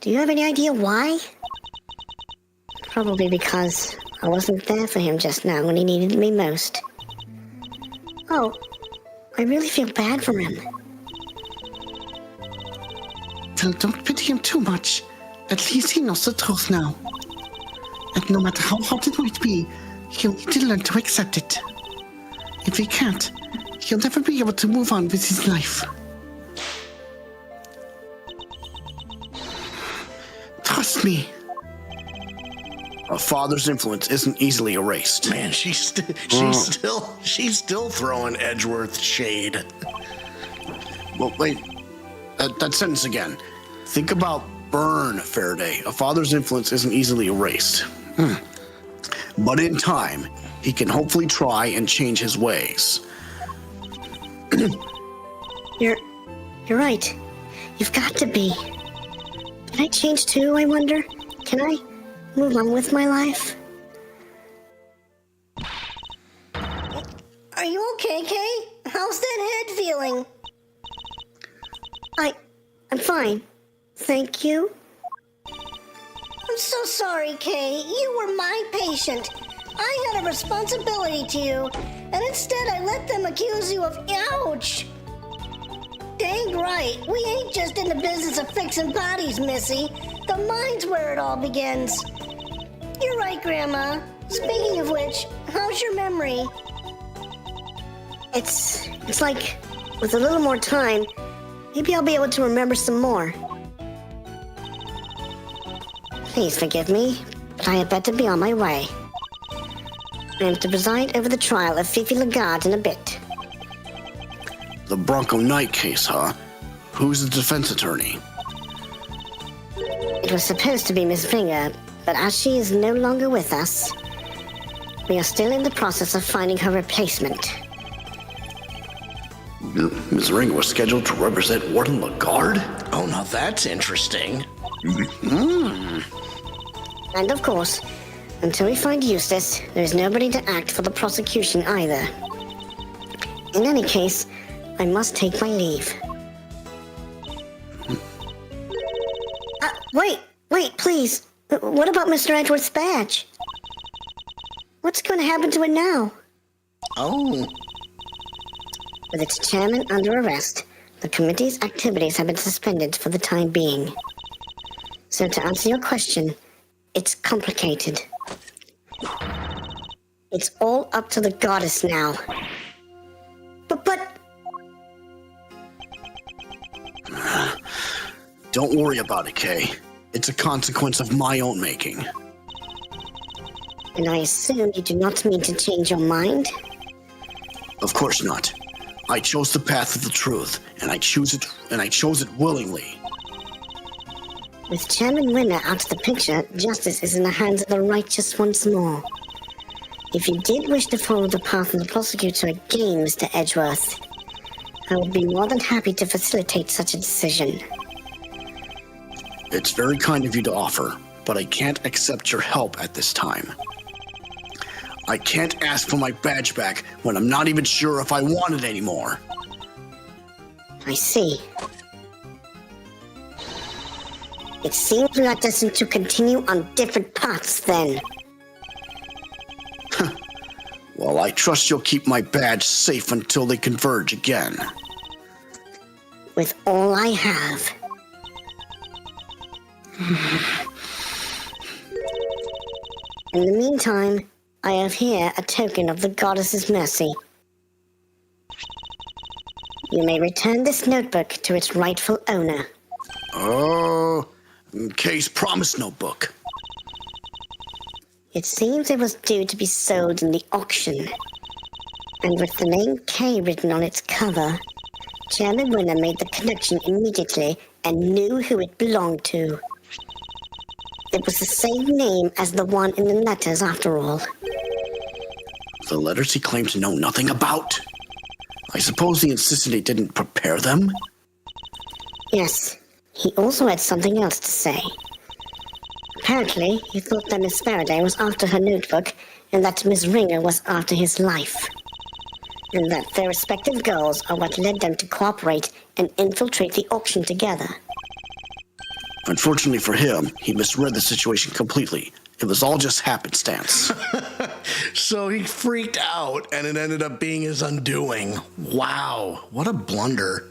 Do you have any idea why? Probably because I wasn't there for him just now when he needed me most. Oh, I really feel bad for him. Well, don't pity him too much. At least he knows the truth now. And no matter how hard it might be, he'll need to learn to accept it. If he can't, he'll never be able to move on with his life. Trust me. A father's influence isn't easily erased. Man, she's still throwing Edgeworth shade. Well, wait. That sentence again. Think about burn, Faraday. A father's influence isn't easily erased. But in time, he can hopefully try and change his ways. You're right. You've got to be. Can I change too, I wonder? Can I move on with my life? Are you okay, Kay? How's that head feeling? I'm fine. Thank you. I'm so sorry, Kay. You were my patient. I had a responsibility to you, and instead I let them accuse you of ouch. Dang right. We ain't just in the business of fixing bodies, Missy. The mind's where it all begins. You're right, Grandma. Speaking of which, how's your memory? It's like, with a little more time, maybe I'll be able to remember some more. Please forgive me, but I had better be on my way. I am to preside over the trial of Fifi Lagarde in a bit. The Bronco Knight case, huh? Who's the defense attorney? It was supposed to be Miss Ringer, but as she is no longer with us, we are still in the process of finding her replacement. Ms. Ringer was scheduled to represent Warden Lagarde? Oh, now that's interesting. And of course, until we find Eustace, there is nobody to act for the prosecution either. In any case, I must take my leave. Wait, please. What about Mr. Edgeworth's badge? What's going to happen to it now? Oh. With its chairman under arrest, the committee's activities have been suspended for the time being. So to answer your question, it's complicated. It's all up to the goddess now. But... Don't worry about it, Kay. It's a consequence of my own making. And I assume you do not mean to change your mind? Of course not. I chose the path of the truth, and I chose it willingly. With Chairman Winner out of the picture, justice is in the hands of the righteous once more. If you did wish to follow the path of the prosecutor again, Mr. Edgeworth, I would be more than happy to facilitate such a decision. It's very kind of you to offer, but I can't accept your help at this time. I can't ask for my badge back when I'm not even sure if I want it anymore. I see. It seems we are destined to continue on different paths then. Well, I trust you'll keep my badge safe until they converge again. With all I have. In the meantime, I have here a token of the goddess's mercy. You may return this notebook to its rightful owner. Oh, Kay's promise notebook. It seems it was due to be sold in the auction. And with the name K written on its cover, Chairman Winner made the connection immediately and knew who it belonged to. It was the same name as the one in the letters, after all. The letters he claimed to know nothing about. I suppose he insisted he didn't prepare them? Yes, he also had something else to say. Apparently, he thought that Miss Faraday was after her notebook and that Miss Ringer was after his life. And that their respective goals are what led them to cooperate and infiltrate the auction together. Unfortunately for him, he misread the situation completely. It was all just happenstance. So he freaked out, and it ended up being his undoing. Wow, what a blunder.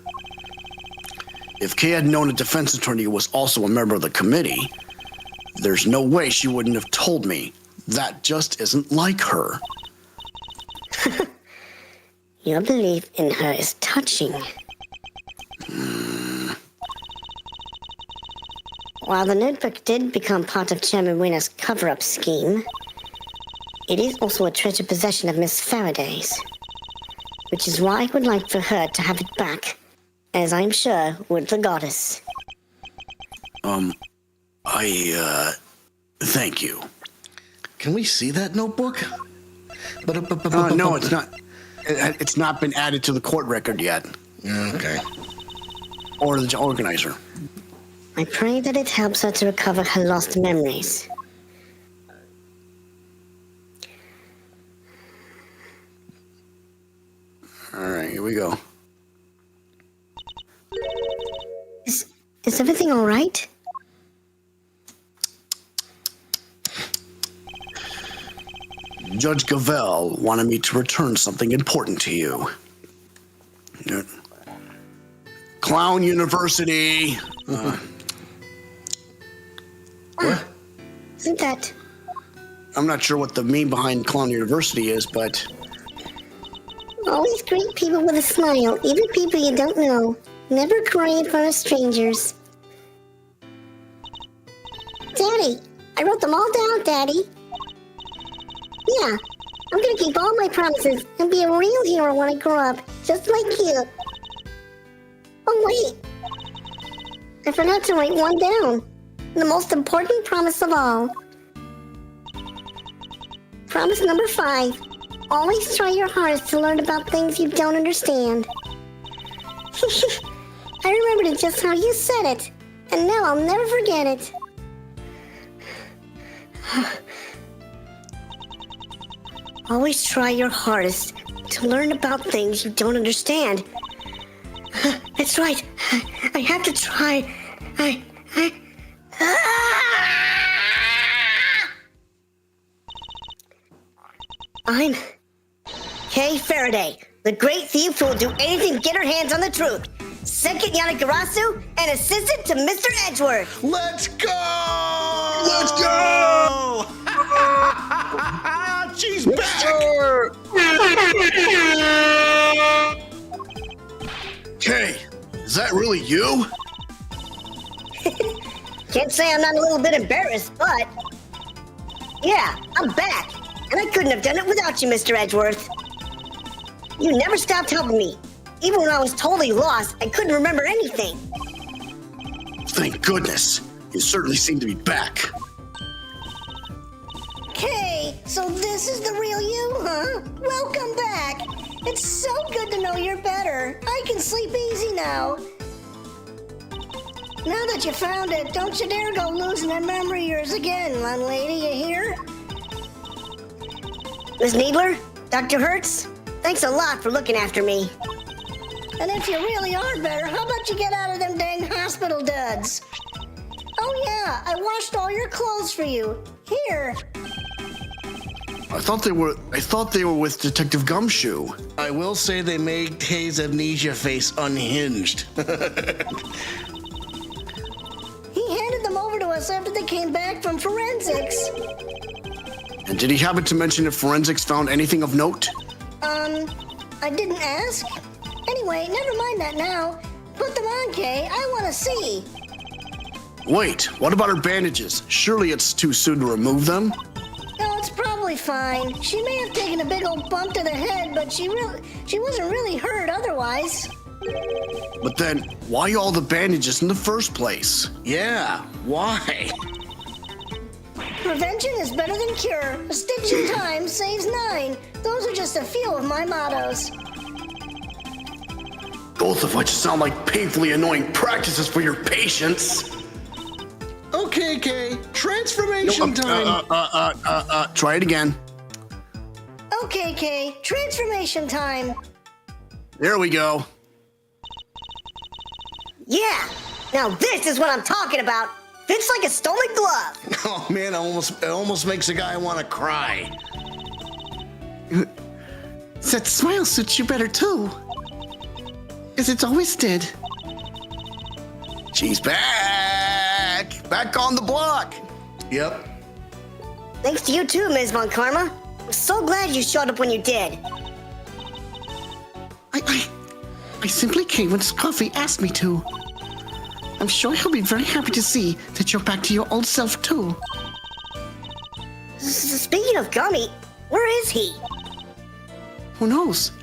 If Kay had known a defense attorney was also a member of the committee, there's no way she wouldn't have told me. That just isn't like her. Your belief in her is touching. While the notebook did become part of Chairman Winner's cover-up scheme, it is also a treasured possession of Miss Faraday's, which is why I would like for her to have it back, as I'm sure would the goddess. Thank you. Can we see that notebook? No, it's not. It's not been added to the court record yet. Okay. Or the organizer. I pray that it helps her to recover her lost memories. All right, here we go. Is everything all right? Judge Gavelle wanted me to return something important to you. Clown University. What? Isn't that... I'm not sure what the mean behind Clown University is, but... Always greet people with a smile, even people you don't know. Never cry in front of strangers. Daddy, I wrote them all down, Daddy. Yeah, I'm gonna keep all my promises and be a real hero when I grow up, just like you. Oh, wait. I forgot to write one down. The most important promise of all. Promise number 5. Always try your hardest to learn about things you don't understand. I remembered it just how you said it, and now I'll never forget it. Always try your hardest to learn about things you don't understand. That's right. I have to try. I'm Kay Faraday, the great thief who will do anything to get her hands on the truth. Second Yanagarasu and assistant to Mr. Edgeworth. Let's go! Let's go! She's back! Kay, is that really you? Can't say I'm not a little bit embarrassed, but... Yeah, I'm back. And I couldn't have done it without you, Mr. Edgeworth. You never stopped helping me. Even when I was totally lost, I couldn't remember anything. Thank goodness. You certainly seem to be back. Hey, so this is the real you, huh? Welcome back. It's so good to know you're better. I can sleep easy now. Now that you found it, don't you dare go losing that memory of yours again, landlady, you hear? Miss Needler, Dr. Hertz, thanks a lot for looking after me. And if you really are better, how about you get out of them dang hospital duds? Oh yeah, I washed all your clothes for you. Here. I thought they were with Detective Gumshoe. I will say they made Hayes' amnesia face unhinged. He handed them over to us after they came back from forensics. And did he happen to mention if forensics found anything of note? I didn't ask. Anyway, never mind that now. Put them on, Kay. I want to see. Wait, what about her bandages? Surely it's too soon to remove them? No, it's probably fine. She may have taken a big old bump to the head, but she wasn't really hurt otherwise. But then, why all the bandages in the first place? Yeah, why? Prevention is better than cure. A stitch in time saves 9. Those are just a few of my mottos. Both of which sound like painfully annoying practices for your patients. Okay, Kay, transformation time. Try it again. Okay, Kay, transformation time. There we go. Yeah, now this is what I'm talking about. Fits like a stolen glove. Oh man, it almost makes a guy want to cry. That smile suits you better too. As it always did. She's back! Back on the block! Yep. Thanks to you too, Ms. Von Karma. I'm so glad you showed up when you did. I simply came when Scuffy asked me to. I'm sure he'll be very happy to see that you're back to your old self too. Speaking of Gummy, where is he? Who knows?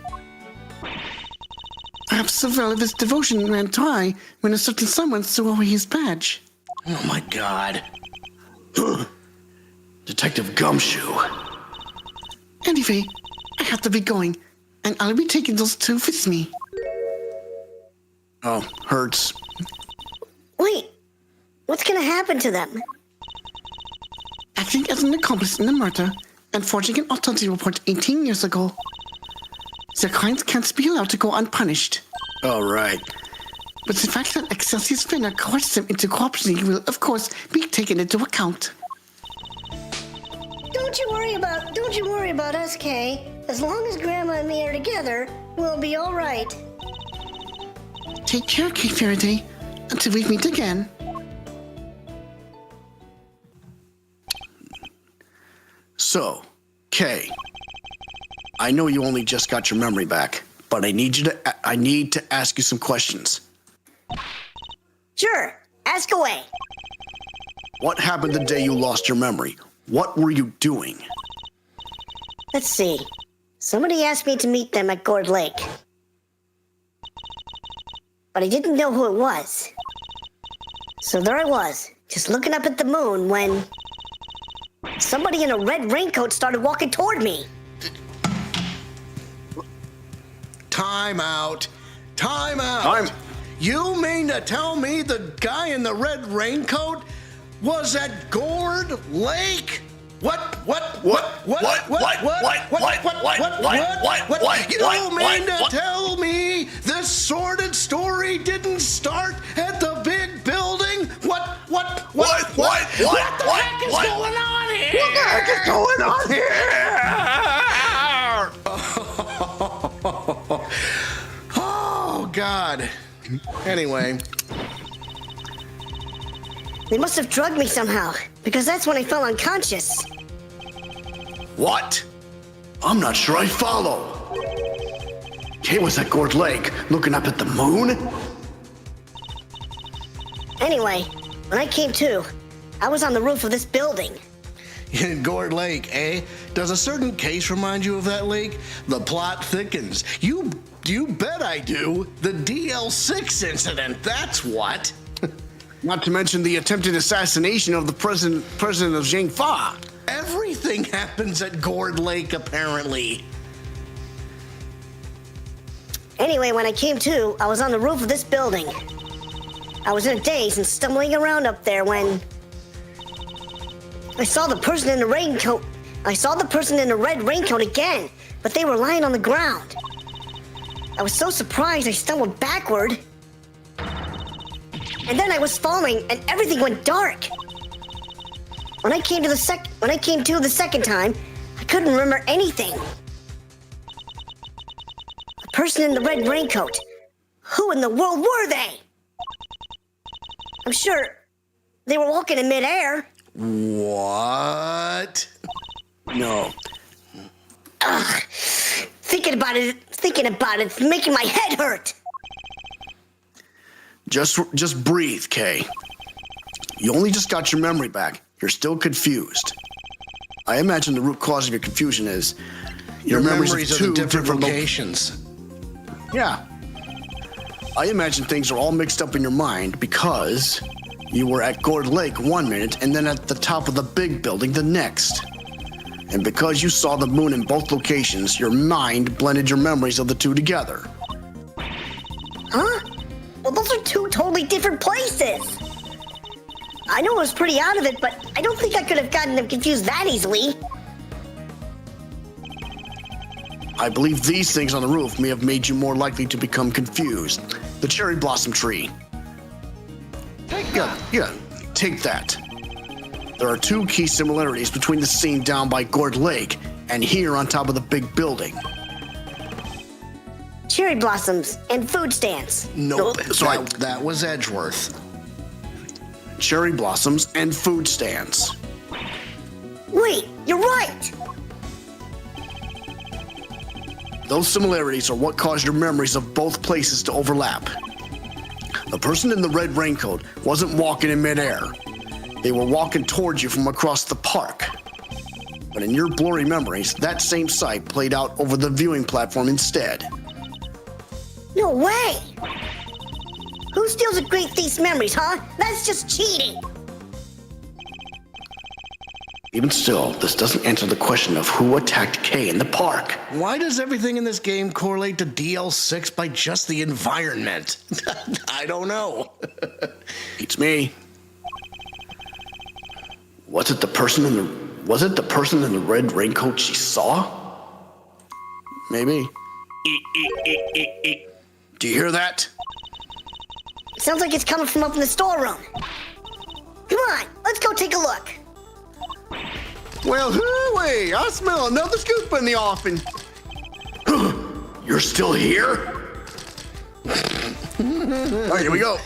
Perhaps several of his devotion ran dry when a certain someone threw away his badge. Oh my God. Detective Gumshoe. Anyway, I have to be going, and I'll be taking those 2 with me. Oh, Hertz. Wait, what's gonna happen to them? Acting as an accomplice in the murder and forging an autopsy report 18 years ago. Their crimes can't be allowed to go unpunished. All right. But the fact that Excelsior's Finner coerced them into cooperating will, of course, be taken into account. Don't you worry about us, Kay. As long as Grandma and me are together, we'll be all right. Take care, Kay Faraday, until we meet again. So, Kay, I know you only just got your memory back, but I need to ask you some questions. Sure, ask away. What happened the day you lost your memory? What were you doing? Let's see. Somebody asked me to meet them at Gourd Lake. But I didn't know who it was. So there I was, just looking up at the moon when somebody in a red raincoat started walking toward me. Time out. Time out. You mean to tell me the guy in the red raincoat was at Gourd Lake? What? You don't mean to tell me this sordid story didn't start at the Bigg Building? What the heck is going on here? What the heck is going on here? Oh, God. Anyway. They must have drugged me somehow, because that's when I fell unconscious. What? I'm not sure I follow. Kay was at Gourd Lake, looking up at the moon? Anyway, when I came to, I was on the roof of this building. In Gourd Lake, eh? Does a certain case remind you of that lake? The plot thickens. You bet I do. The DL6 incident, that's what. Not to mention the attempted assassination of the president of Zhangfa. Everything happens at Gourd Lake, apparently. Anyway, when I came to, I was on the roof of this building. I was in a daze and stumbling around up there when I saw the person in the raincoat. I saw the person in the red raincoat again, but they were lying on the ground. I was so surprised I stumbled backward. And then I was falling and everything went dark. When I came to the second time, I couldn't remember anything. The person in the red raincoat. Who in the world were they? I'm sure they were walking in midair. What? No. Ugh. Thinking about it's making my head hurt. Just breathe, Kay. You only just got your memory back. You're still confused. I imagine the root cause of your confusion is your memories of two different locations. Yeah. I imagine things are all mixed up in your mind because you were at Gourd Lake one minute and then at the top of the Bigg Building the next. And because you saw the moon in both locations, your mind blended your memories of the two together. Huh? Well, those are two totally different places. I know I was pretty out of it, but I don't think I could have gotten them confused that easily. I believe these things on the roof may have made you more likely to become confused. The cherry blossom tree. Take that. There are two key similarities between the scene down by Gourd Lake and here on top of the Bigg Building. Cherry blossoms and food stands. Nope, that was Edgeworth. Cherry blossoms and food stands. Wait, you're right. Those similarities are what caused your memories of both places to overlap. The person in the red raincoat wasn't walking in midair. They were walking towards you from across the park. But in your blurry memories, that same sight played out over the viewing platform instead. No way. Who steals a great thief's memories, huh? That's just cheating. Even still, this doesn't answer the question of who attacked Kay in the park. Why does everything in this game correlate to DL6 by just the environment? I don't know. Beats me. Was it the person in the red raincoat she saw? Maybe. Do you hear that? Sounds like it's coming from up in the storeroom. Come on, let's go take a look. Well, hooey! I smell another scoop in the offing. You're still here? All right, here we go.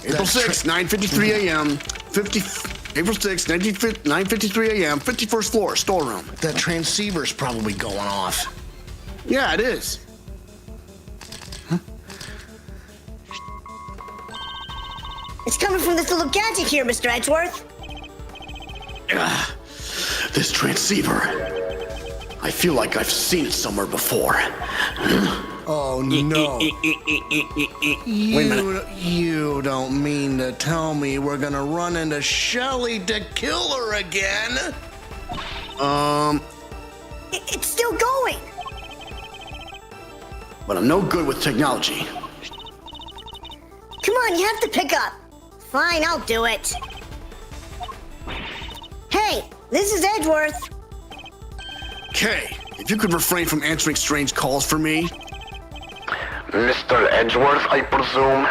April 6th, 9:53 a.m. April 6th, 9:53 a.m. 51st floor, storeroom. That transceiver's probably going off. Yeah, it is. It's coming from this little gadget here, Mr. Edgeworth. This transceiver. I feel like I've seen it somewhere before. Oh no. Wait a minute. You don't mean to tell me we're gonna run into Shelly to kill her again? It's still going. But I'm no good with technology. Come on, you have to pick up. Fine, I'll do it. Hey, this is Edgeworth. Okay, if you could refrain from answering strange calls for me. Mr. Edgeworth, I presume?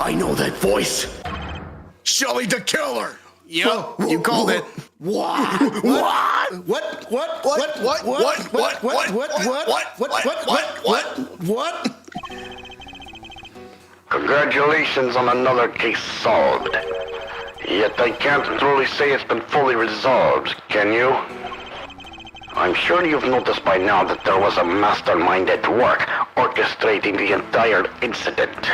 I know that voice. Shelly the Killer. Yep, you called it. What? What? Congratulations on another case solved. Yet I can't truly say it's been fully resolved, can you? I'm sure you've noticed by now that there was a mastermind at work orchestrating the entire incident.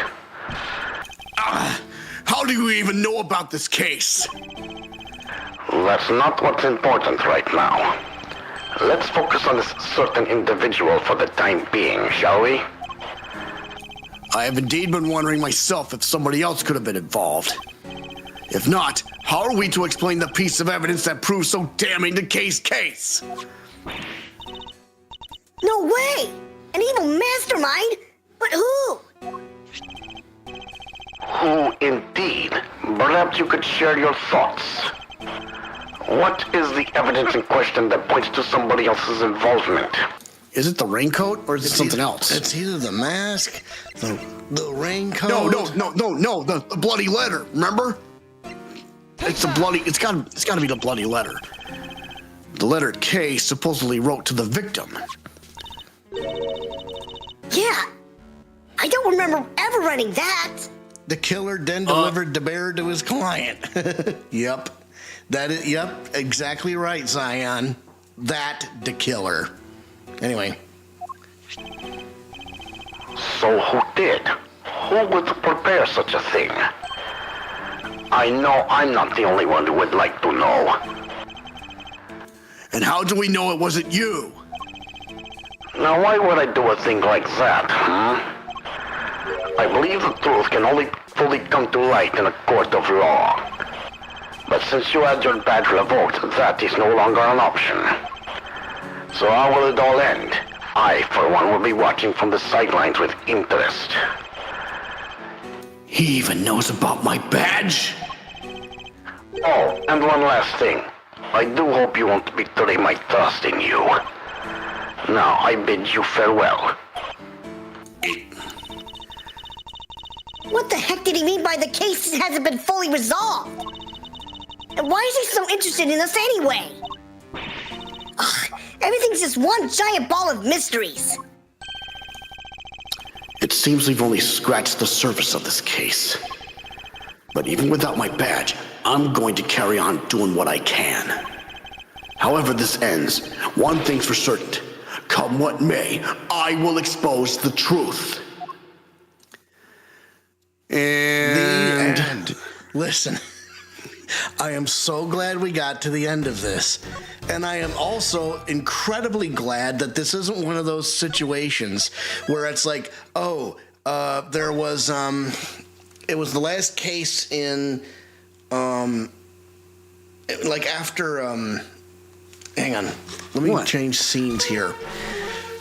How do you even know about this case? That's not what's important right now. Let's focus on this certain individual for the time being, shall we? I have indeed been wondering myself if somebody else could have been involved. If not, how are we to explain the piece of evidence that proves so damning to Kay's case? No way! An evil mastermind? But who? Who indeed? Perhaps you could share your thoughts. What is the evidence in question that points to somebody else's involvement? Is it the raincoat or is it something else? It's either the mask, the raincoat. No, the bloody letter, remember? It's the bloody, it's gotta be the bloody letter. The letter K supposedly wrote to the victim. Yeah. I don't remember ever writing that. The killer then delivered the bear to his client. Yep. Yep, exactly right, Zion. That the killer. Anyway. So who did? Who would prepare such a thing? I know I'm not the only one who would like to know. And how do we know it wasn't you? Now why would I do a thing like that, I believe the truth can only fully come to light in a court of law. But since you had your badge revoked, that is no longer an option. So how will it all end? I, for one, will be watching from the sidelines with interest. He even knows about my badge? Oh, and one last thing. I do hope you won't betray my trust in you. Now, I bid you farewell. What the heck did he mean by the case hasn't been fully resolved? And why is he so interested in us anyway? Ugh, everything's just one giant ball of mysteries. It seems we've only scratched the surface of this case. But even without my badge, I'm going to carry on doing what I can. However this ends, one thing's for certain. Come what may, I will expose the truth. And The end. Listen, I am so glad we got to the end of this. And I am also incredibly glad that this isn't one of those situations where it's like, there was, it was the last case in, like after, hang on, let me change scenes here.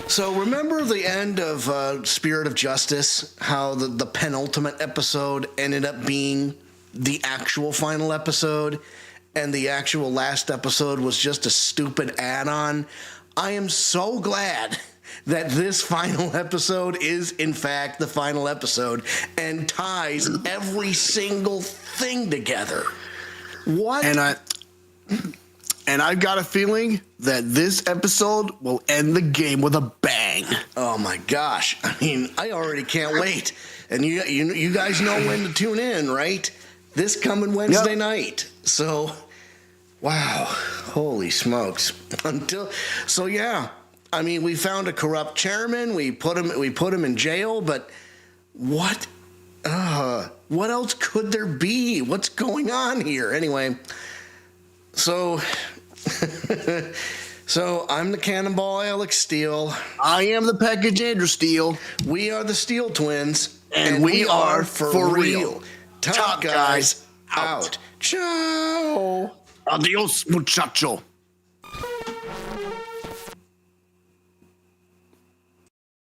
So remember the end of Spirit of Justice, how the penultimate episode ended up being the actual final episode, and the actual last episode was just a stupid add-on? I am so glad that this final episode is, in fact, the final episode and ties every single thing together. What? And I've got a feeling that this episode will end the game with a bang. Oh my gosh. I mean, I already can't wait. And you guys know when to tune in, right? This coming Wednesday night. So, wow. Holy smokes. So yeah. I mean, we found a corrupt chairman. We put him in jail, but what? What else could there be? What's going on here? Anyway, so so I'm the Cannonball Alex Steele. I am the package Andrew Steele. We are the Steele Twins, And we are for real. Top Top guys guys out. Ciao. Adios, muchacho.